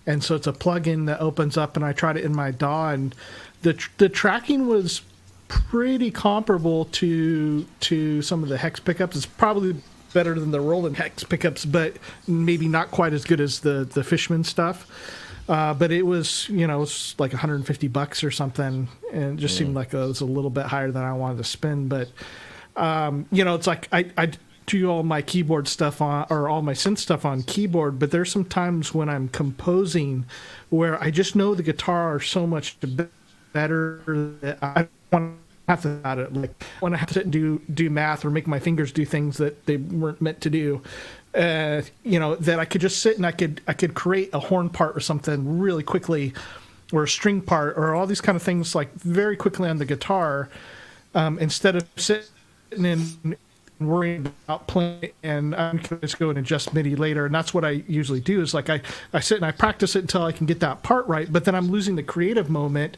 and so it's a plugin that opens up, and I tried it in my DAW, and the tracking was pretty comparable to some of the hex pickups. It's probably better than the Roland hex pickups, but maybe not quite as good as the Fishman stuff. But it was, it's like $150 or something, and it just seemed like it was a little bit higher than I wanted to spend. But it's like I do all my keyboard stuff or all my synth stuff on keyboard, but there's some times when I'm composing where I just know the guitar so much better that I want to have to about it. Like when I have to sit and do math or make my fingers do things that they weren't meant to do, that I could just sit and I could create a horn part or something really quickly, or a string part, or all these kind of things like very quickly on the guitar, instead of sitting and worrying about playing, and I'm going to just go and adjust MIDI later. And that's what I usually do, is like I sit and I practice it until I can get that part right, but then I'm losing the creative moment.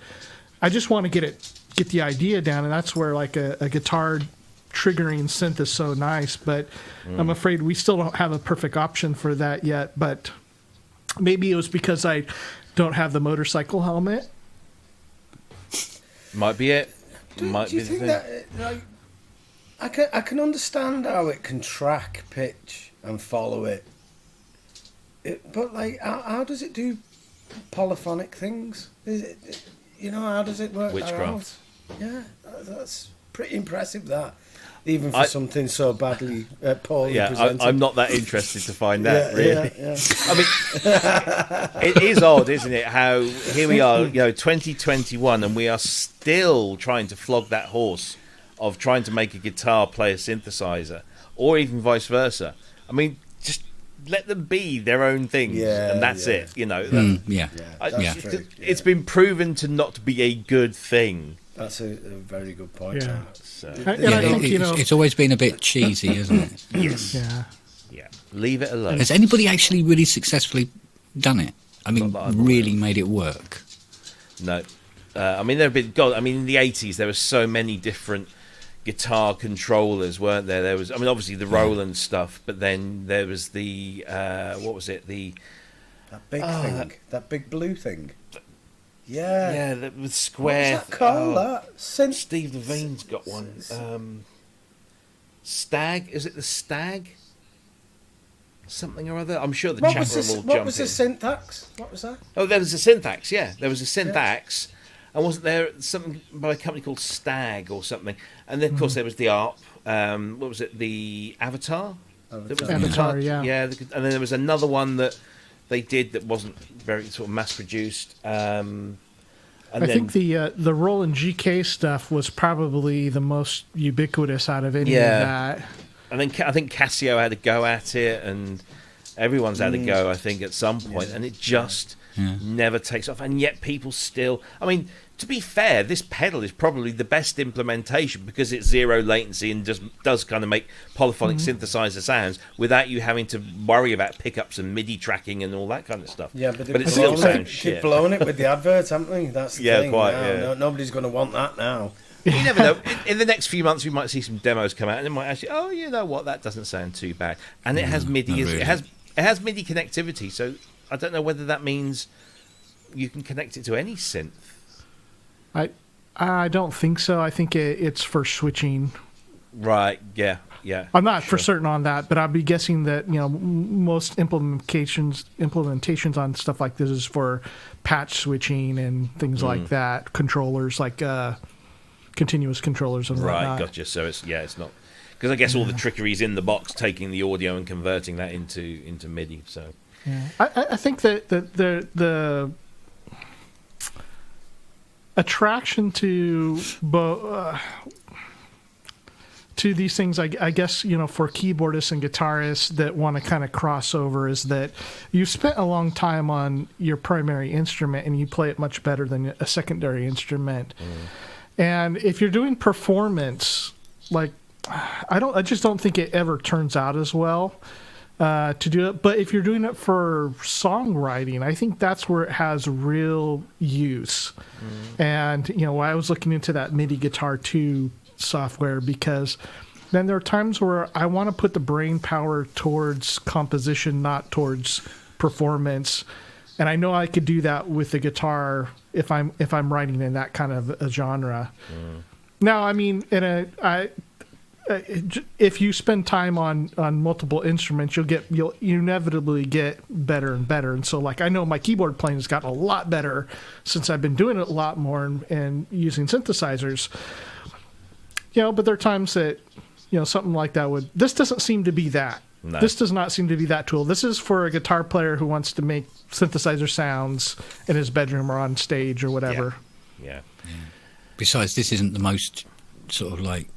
I just want to get the idea down, and that's where like a guitar triggering synth is so nice. But I'm afraid we still don't have a perfect option for that yet. But maybe it was because I don't have the motorcycle helmet. Might be it. Do you think that I can understand how it can track pitch and follow it, but like how does it do polyphonic things? How does it work? Witchcraft. Yeah, that's pretty impressive. That even for something so badly poorly presented. I'm not that interested to find that, really. Yeah. I mean, it is odd, isn't it? How here we are, 2021, and we are still trying to flog that horse of trying to make a guitar play a synthesizer, or even vice versa. I mean, just let them be their own things, and that's it. That's true. It's been proven to not be a good thing. That's a very good point. Yeah. So, I think, it's always been a bit cheesy, isn't it? Yes. Yeah. Leave it alone. Has anybody actually really successfully done it? I mean, really made it work? No. I mean, there have been. God, I mean, in the 80s, there were so many different guitar controllers, weren't there? There was, I mean, obviously the Roland stuff, but then there was the what was it? That big thing, that big blue thing. Yeah, that was square. What's that called? That Steve Levine's got one. Stag? Is it the Stag? Something or other. I'm sure the chat room will jump in. What was the Syntax? What was that? Oh, there was a Syntax. Yeah, there was a Syntax. And wasn't there something by a company called Stag or something? And then, of course, there was the ARP. What was it? The Avatar? Avatar, yeah. Yeah, and then there was another one that they did that wasn't very sort of mass-produced. I think the Roland GK stuff was probably the most ubiquitous out of any of that. And then I think Casio had a go at it, and everyone's had a go, I think, at some point, and it just never takes off. And yet people still... I mean, to be fair, this pedal is probably the best implementation because it's zero latency and just does kind of make polyphonic synthesizer sounds without you having to worry about pickups and MIDI tracking and all that kind of stuff. Yeah, but it still sounds shit. They've blown it with the adverts, haven't they? That's the thing. Quite, now. yeah. Nobody's going to want that now. You never know. In the next few months, we might see some demos come out, and it might actually, oh, you know what, that doesn't sound too bad. And it has MIDI. really. It has MIDI connectivity, so I don't know whether that means you can connect it to any synth. I don't think so. I think it's for switching. Right. Yeah. Yeah. I'm not for certain on that, but I'd be guessing that most implementations on stuff like this is for patch switching and things like that. Controllers like continuous controllers and whatnot. Right. Gotcha. So it's not because I guess all the trickery is in the box, taking the audio and converting that into MIDI. So yeah, I think that the attraction to these things, I guess, for keyboardists and guitarists that want to kind of cross over is that you spent a long time on your primary instrument and you play it much better than a secondary instrument. And if you're doing performance, like, I just don't think it ever turns out as well to do it. But if you're doing it for songwriting, I think that's where it has real use. And, I was looking into that MIDI Guitar 2 software because then there are times where I want to put the brain power towards composition, not towards performance. And I know I could do that with the guitar if I'm writing in that kind of a genre. Now, I mean, if you spend time on multiple instruments, you'll inevitably get better and better. And so, like, I know my keyboard playing has gotten a lot better since I've been doing it a lot more and using synthesizers. But there are times that, something like that this doesn't seem to be that. No. This does not seem to be that tool. This is for a guitar player who wants to make synthesizer sounds in his bedroom or on stage or whatever. Yeah. Besides, this isn't the most sort of like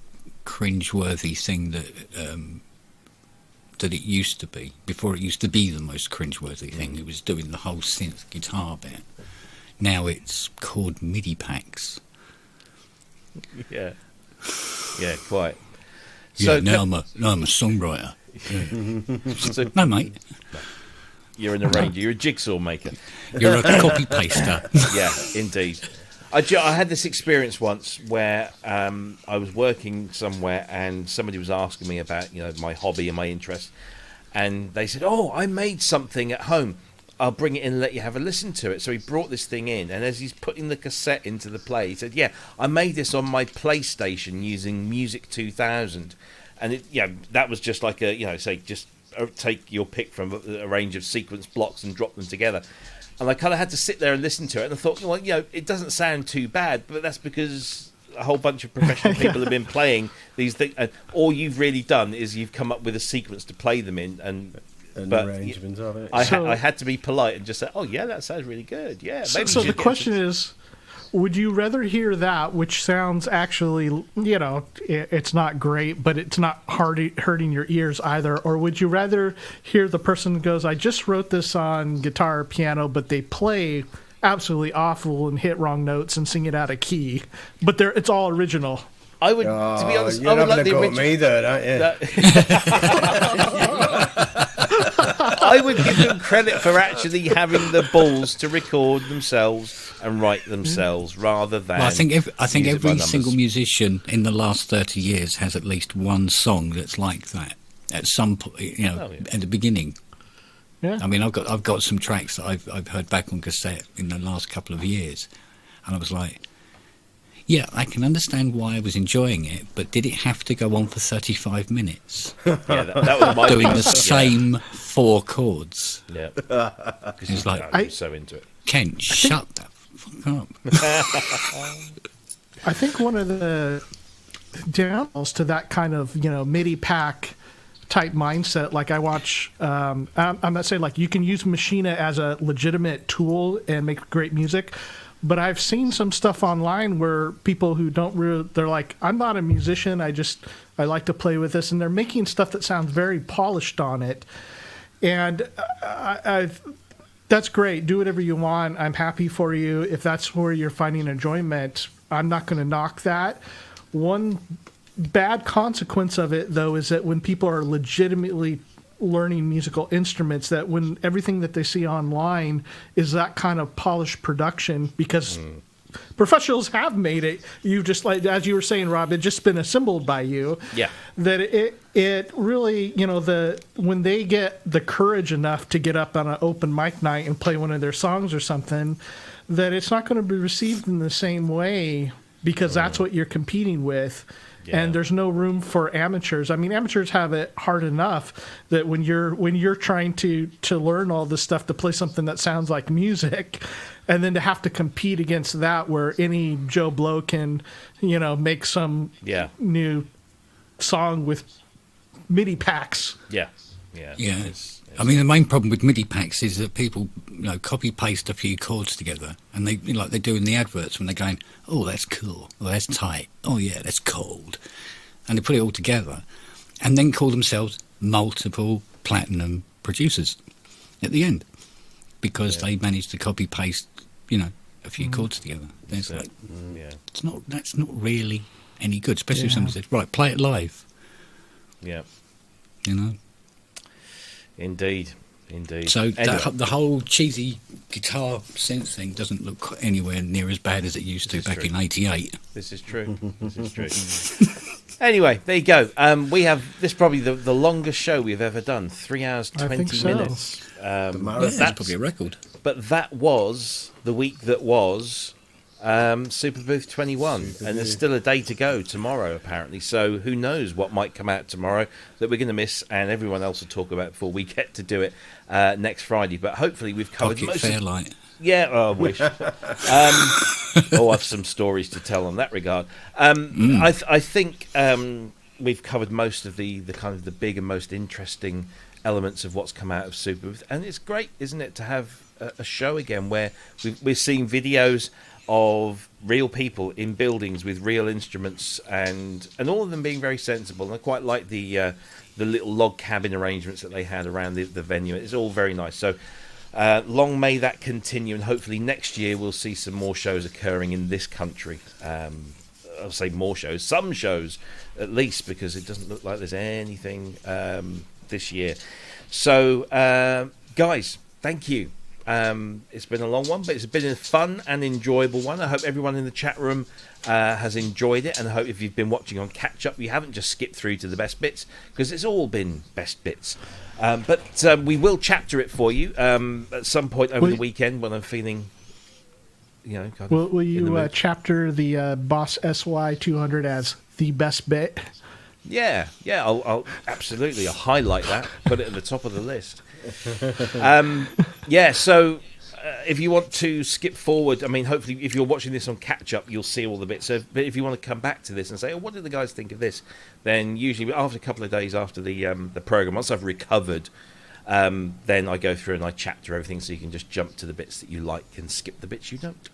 cringeworthy thing that it used to be. Before it used to be the most cringeworthy thing. It was doing the whole synth guitar bit. Now it's called MIDI packs. Yeah. Yeah, quite. So yeah, now I'm a songwriter. Yeah. So, no, mate. You're an arranger. You're a jigsaw maker. You're a copy paster. Yeah, indeed. I had this experience once where I was working somewhere and somebody was asking me about my hobby and my interest, and they said, "Oh, I made something at home. I'll bring it in and let you have a listen to it." So he brought this thing in, and as he's putting the cassette into the play, he said, "Yeah, I made this on my PlayStation using Music 2000." And that was just like just take your pick from a range of sequence blocks and drop them together. And I kind of had to sit there and listen to it, and I thought, well, it doesn't sound too bad, but that's because a whole bunch of professional people have been playing these things, and all you've really done is you've come up with a sequence to play them in, but arrangements of it. I had to be polite and just say, "Oh yeah, that sounds really good." Yeah. So the question is, would you rather hear that, which sounds actually, it's not great, but it's not hurting your ears either, or would you rather hear the person who goes, "I just wrote this on guitar or piano, but they play absolutely awful and hit wrong notes and sing it out of key, but it's all original"? I would, to be honest, you're I would not like the going to original. me there, aren't you? I would give them credit for actually having the balls to record themselves and write themselves, rather than. Well, I think every single musician in the last 30 years has at least one song that's like that at some point, at the beginning. Yeah. I mean, I've got some tracks that I've heard back on cassette in the last couple of years, and I was like, yeah, I can understand why I was enjoying it, but did it have to go on for 35 minutes? Yeah, that was my doing the same 4 chords. Yeah, it's like I'm so into it. Kent, shut the fuck up. I think one of the downfalls to that kind of MIDI pack type mindset, like I watch, I'm not saying like you can use Machina as a legitimate tool and make great music. But I've seen some stuff online where people who they're like, "I'm not a musician, I like to play with this," and they're making stuff that sounds very polished on it. And that's great. Do whatever you want. I'm happy for you. If that's where you're finding enjoyment, I'm not going to knock that. One bad consequence of it, though, is that when people are legitimately learning musical instruments, that when everything that they see online is that kind of polished production, because professionals have made it. You've just, like, as you were saying, Rob, it's just been assembled by you. Yeah. That it really, when they get the courage enough to get up on an open mic night and play one of their songs or something, that it's not going to be received in the same way because that's what you're competing with. Yeah. And there's no room for amateurs. I mean, amateurs have it hard enough that when you're trying to learn all this stuff to play something that sounds like music, and then to have to compete against that, where any Joe Blow can, make some new song with MIDI packs. Yeah. I mean, the main problem with MIDI packs is that people, copy paste a few chords together, and they like they do in the adverts when they're going, "Oh, that's cool. Oh, that's tight. Oh, yeah, that's cold," and they put it all together, and then call themselves multiple platinum producers at the end because they managed to copy paste, a few chords together. It's like, that's not really any good, especially if somebody says, "Right, play it live." Yeah. Indeed. So Anyway. the whole cheesy guitar synth thing doesn't look anywhere near as bad as it used to back in '88. This is true. Anyway, there you go. We have this is probably the longest show we've ever done. 3 hours 20 minutes. That's probably a record. But that was the week that was Superbooth 21, and there's still a day to go tomorrow, apparently. So who knows what might come out tomorrow that we're going to miss, and everyone else will talk about before we get to do it next Friday. But hopefully we've covered most. Fairlight. Yeah, I wish. I have some stories to tell on that regard. I think we've covered most of the kind of the big and most interesting elements of what's come out of Superbooth, and it's great, isn't it, to have a show again where we're seeing videos of real people in buildings with real instruments, and all of them being very sensible. And I quite like the little log cabin arrangements that they had around the venue. It's all very nice. So long may that continue, and hopefully next year we'll see some more shows occurring in this country. I'll say more shows, some shows at least, because it doesn't look like there's anything this year. So guys, thank you. It's been a long one, but it's been a fun and enjoyable one. I hope everyone in the chat room has enjoyed it, and I hope if you've been watching on catch up, you haven't just skipped through to the best bits, because it's all been best bits. But we will chapter it for you at some point over the weekend when I'm feeling, Will you chapter the Boss SY200 as the best bit? Yeah. I'll absolutely. I'll highlight that, put it at the top of the list. So if you want to skip forward, I mean, hopefully if you're watching this on catch up, you'll see all the bits. So, but if you want to come back to this and say, what did the guys think of this, then usually after a couple of days after the program, once I've recovered, then I go through and I chapter everything, so you can just jump to the bits that you like and skip the bits you don't.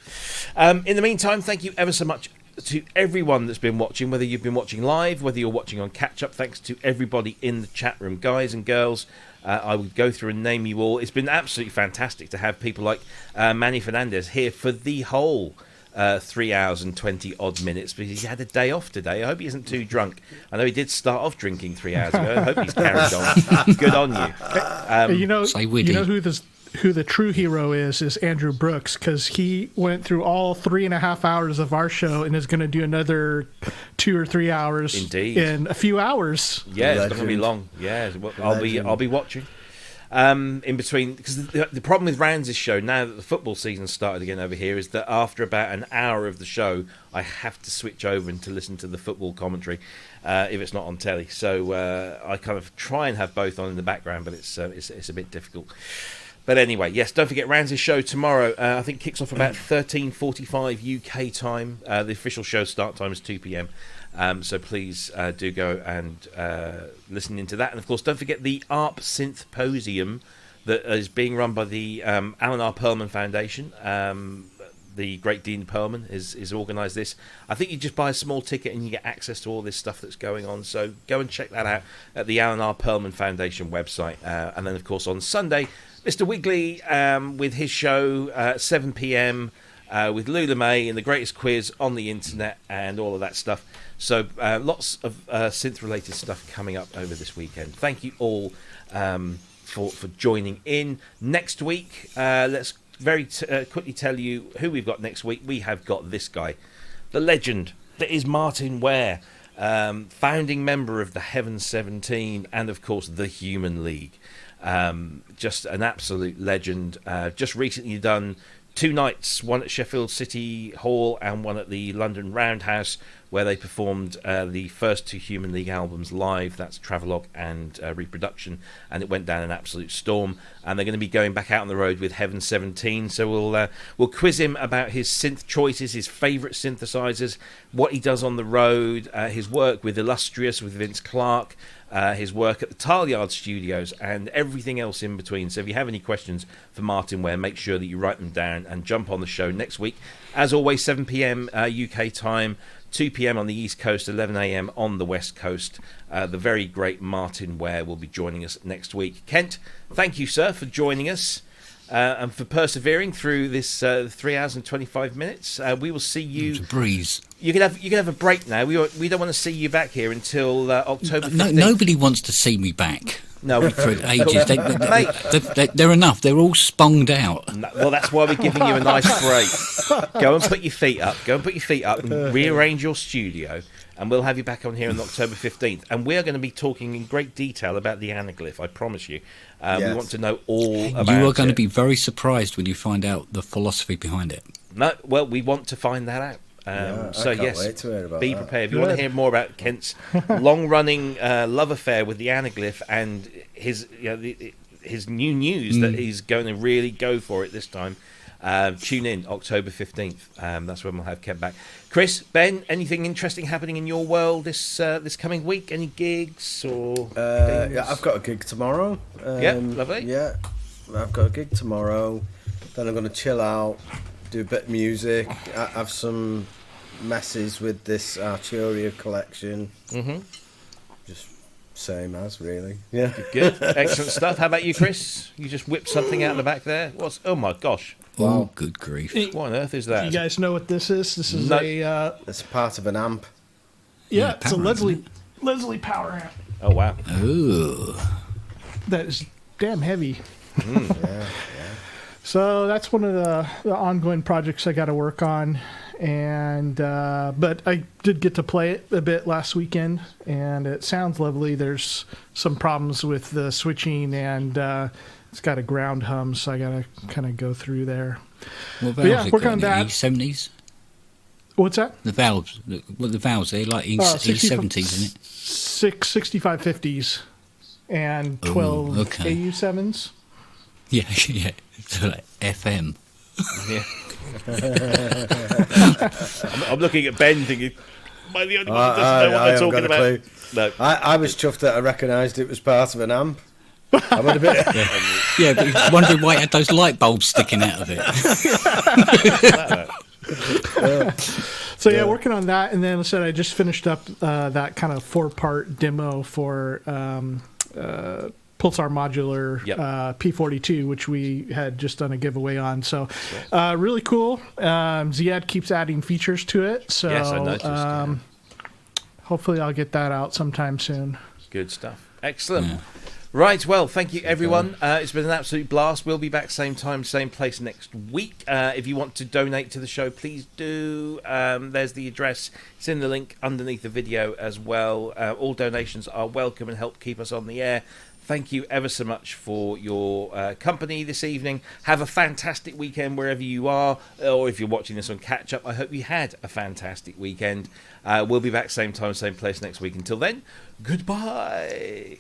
In the meantime, thank you ever so much to everyone that's been watching, whether you've been watching live, whether you're watching on catch up. Thanks to everybody in the chat room, guys and girls. I would go through and name you all. It's been absolutely fantastic to have people like Manny Fernandez here for the whole 3 hours and 20 odd minutes, because he had a day off today. I hope he isn't too drunk. I know he did start off drinking 3 hours ago. I hope he's carried on. Good on you. You know who the true hero is Andrew Brooks, because he went through all 3.5 hours of our show and is going to do another 2 or 3 hours. Indeed. In a few hours. Yeah, it's not going to be long. Yeah, I'll be watching. In between, because the problem with Rands' show, now that the football season started again over here, is that after about an hour of the show, I have to switch over and to listen to the football commentary if it's not on telly. So I kind of try and have both on in the background, but it's a bit difficult. But anyway, yes, don't forget Rands' show tomorrow. I think kicks off about 13:45 UK time. The official show start time is 2 p.m. So please do go and listen into that. And of course, don't forget the ARP Synthposium that is being run by the Alan R. Perlman Foundation. The great Dean Perlman is organised this. I think you just buy a small ticket and you get access to all this stuff that's going on. So go and check that out at the Alan R. Perlman Foundation website. And then, of course, on Sunday, Mr. Wiggly with his show at 7 p.m. With Lula May and the greatest quiz on the internet and all of that stuff. So lots of synth-related stuff coming up over this weekend. Thank you all for joining in. Next week, let's quickly tell you who we've got next week. We have got this guy, the legend that is Martin Ware, founding member of the Heaven 17 and, of course, the Human League. Just an absolute legend. Just recently done 2 nights, one at Sheffield City Hall and one at the London Roundhouse, where they performed the first 2 Human League albums live. That's Travelogue and Reproduction, and it went down an absolute storm. And they're going to be going back out on the road with Heaven 17, so we'll quiz him about his synth choices, his favourite synthesizers, what he does on the road, his work with Illustrious, with Vince Clarke, his work at the Tileyard Studios, and everything else in between. So if you have any questions for Martin Ware, make sure that you write them down and jump on the show next week. As always, 7 p.m. UK time, 2 p.m. on the East Coast, 11 a.m. on the West Coast. The very great Martin Ware will be joining us next week. Kent, thank you, sir, for joining us and for persevering through this 3 hours and 25 minutes. We will see you. It's a breeze. You can have a break now. We don't want to see you back here until October 15th. Nobody wants to see me back. No, for ages. They're enough. They're all sponged out. No, well, that's why we're giving you a nice break. Go and put your feet up. And rearrange your studio, and we'll have you back on here on October 15th. And we're going to be talking in great detail about the anaglyph, I promise you. Yes. We want to know all about it. You are going to be very surprised when you find out the philosophy behind it. No, well, we want to find that out. So yes, wait to hear about be that. prepared. If you want to hear more about Kent's long-running love affair with the anaglyph and his his new news that he's going to really go for it this time, tune in October 15th. That's when we'll have Kent back. Cryss, Ben, anything interesting happening in your world this coming week? Any gigs or? Yeah, I've got a gig tomorrow. Yeah, lovely. Yeah, I've got a gig tomorrow. Then I'm going to chill out, do a bit of music, have some messes with this Arturia collection. Mm-hmm. Just same as, really. Yeah. Good. Excellent stuff. How about you, Cryss? You just whipped something out of the back there. What's? Oh my gosh. Wow. Oh, good grief. What on earth is that? Do you guys know what this is? This is It's part of an amp. Yeah, it's a Leslie power amp. Oh, wow. Ooh. That is damn heavy. Yeah. So that's one of the ongoing projects I got to work on, and but I did get to play it a bit last weekend, and it sounds lovely. There's some problems with the switching, and it's got a ground hum, so I got to kind of go through there. What But yeah, valves work on that. E70s? What's that? The valves. The valves, they like E70s, isn't it? 6550s and 12 okay. AU7s. Yeah, yeah. So like FM. Yeah. I'm looking at Ben thinking, am I the only one who doesn't know what they're talking about? No. I was chuffed that I recognised it was part of an amp. I would have been. Yeah, but you're wondering why it had those light bulbs sticking out of it. So yeah, working on that, and then I said I just finished up that kind of 4-part demo for Pulsar Modular P42, which we had just done a giveaway on. So really cool. Ziad keeps adding features to it. So yes, I noticed. Hopefully I'll get that out sometime soon. Good stuff. Excellent. Yeah. Right, well, thank you, everyone. It's been an absolute blast. We'll be back same time, same place next week. If you want to donate to the show, please do. There's the address. It's in the link underneath the video as well. All donations are welcome and help keep us on the air. Thank you ever so much for your company this evening. Have a fantastic weekend wherever you are, or if you're watching this on catch-up, I hope you had a fantastic weekend. We'll be back same time, same place next week. Until then, goodbye.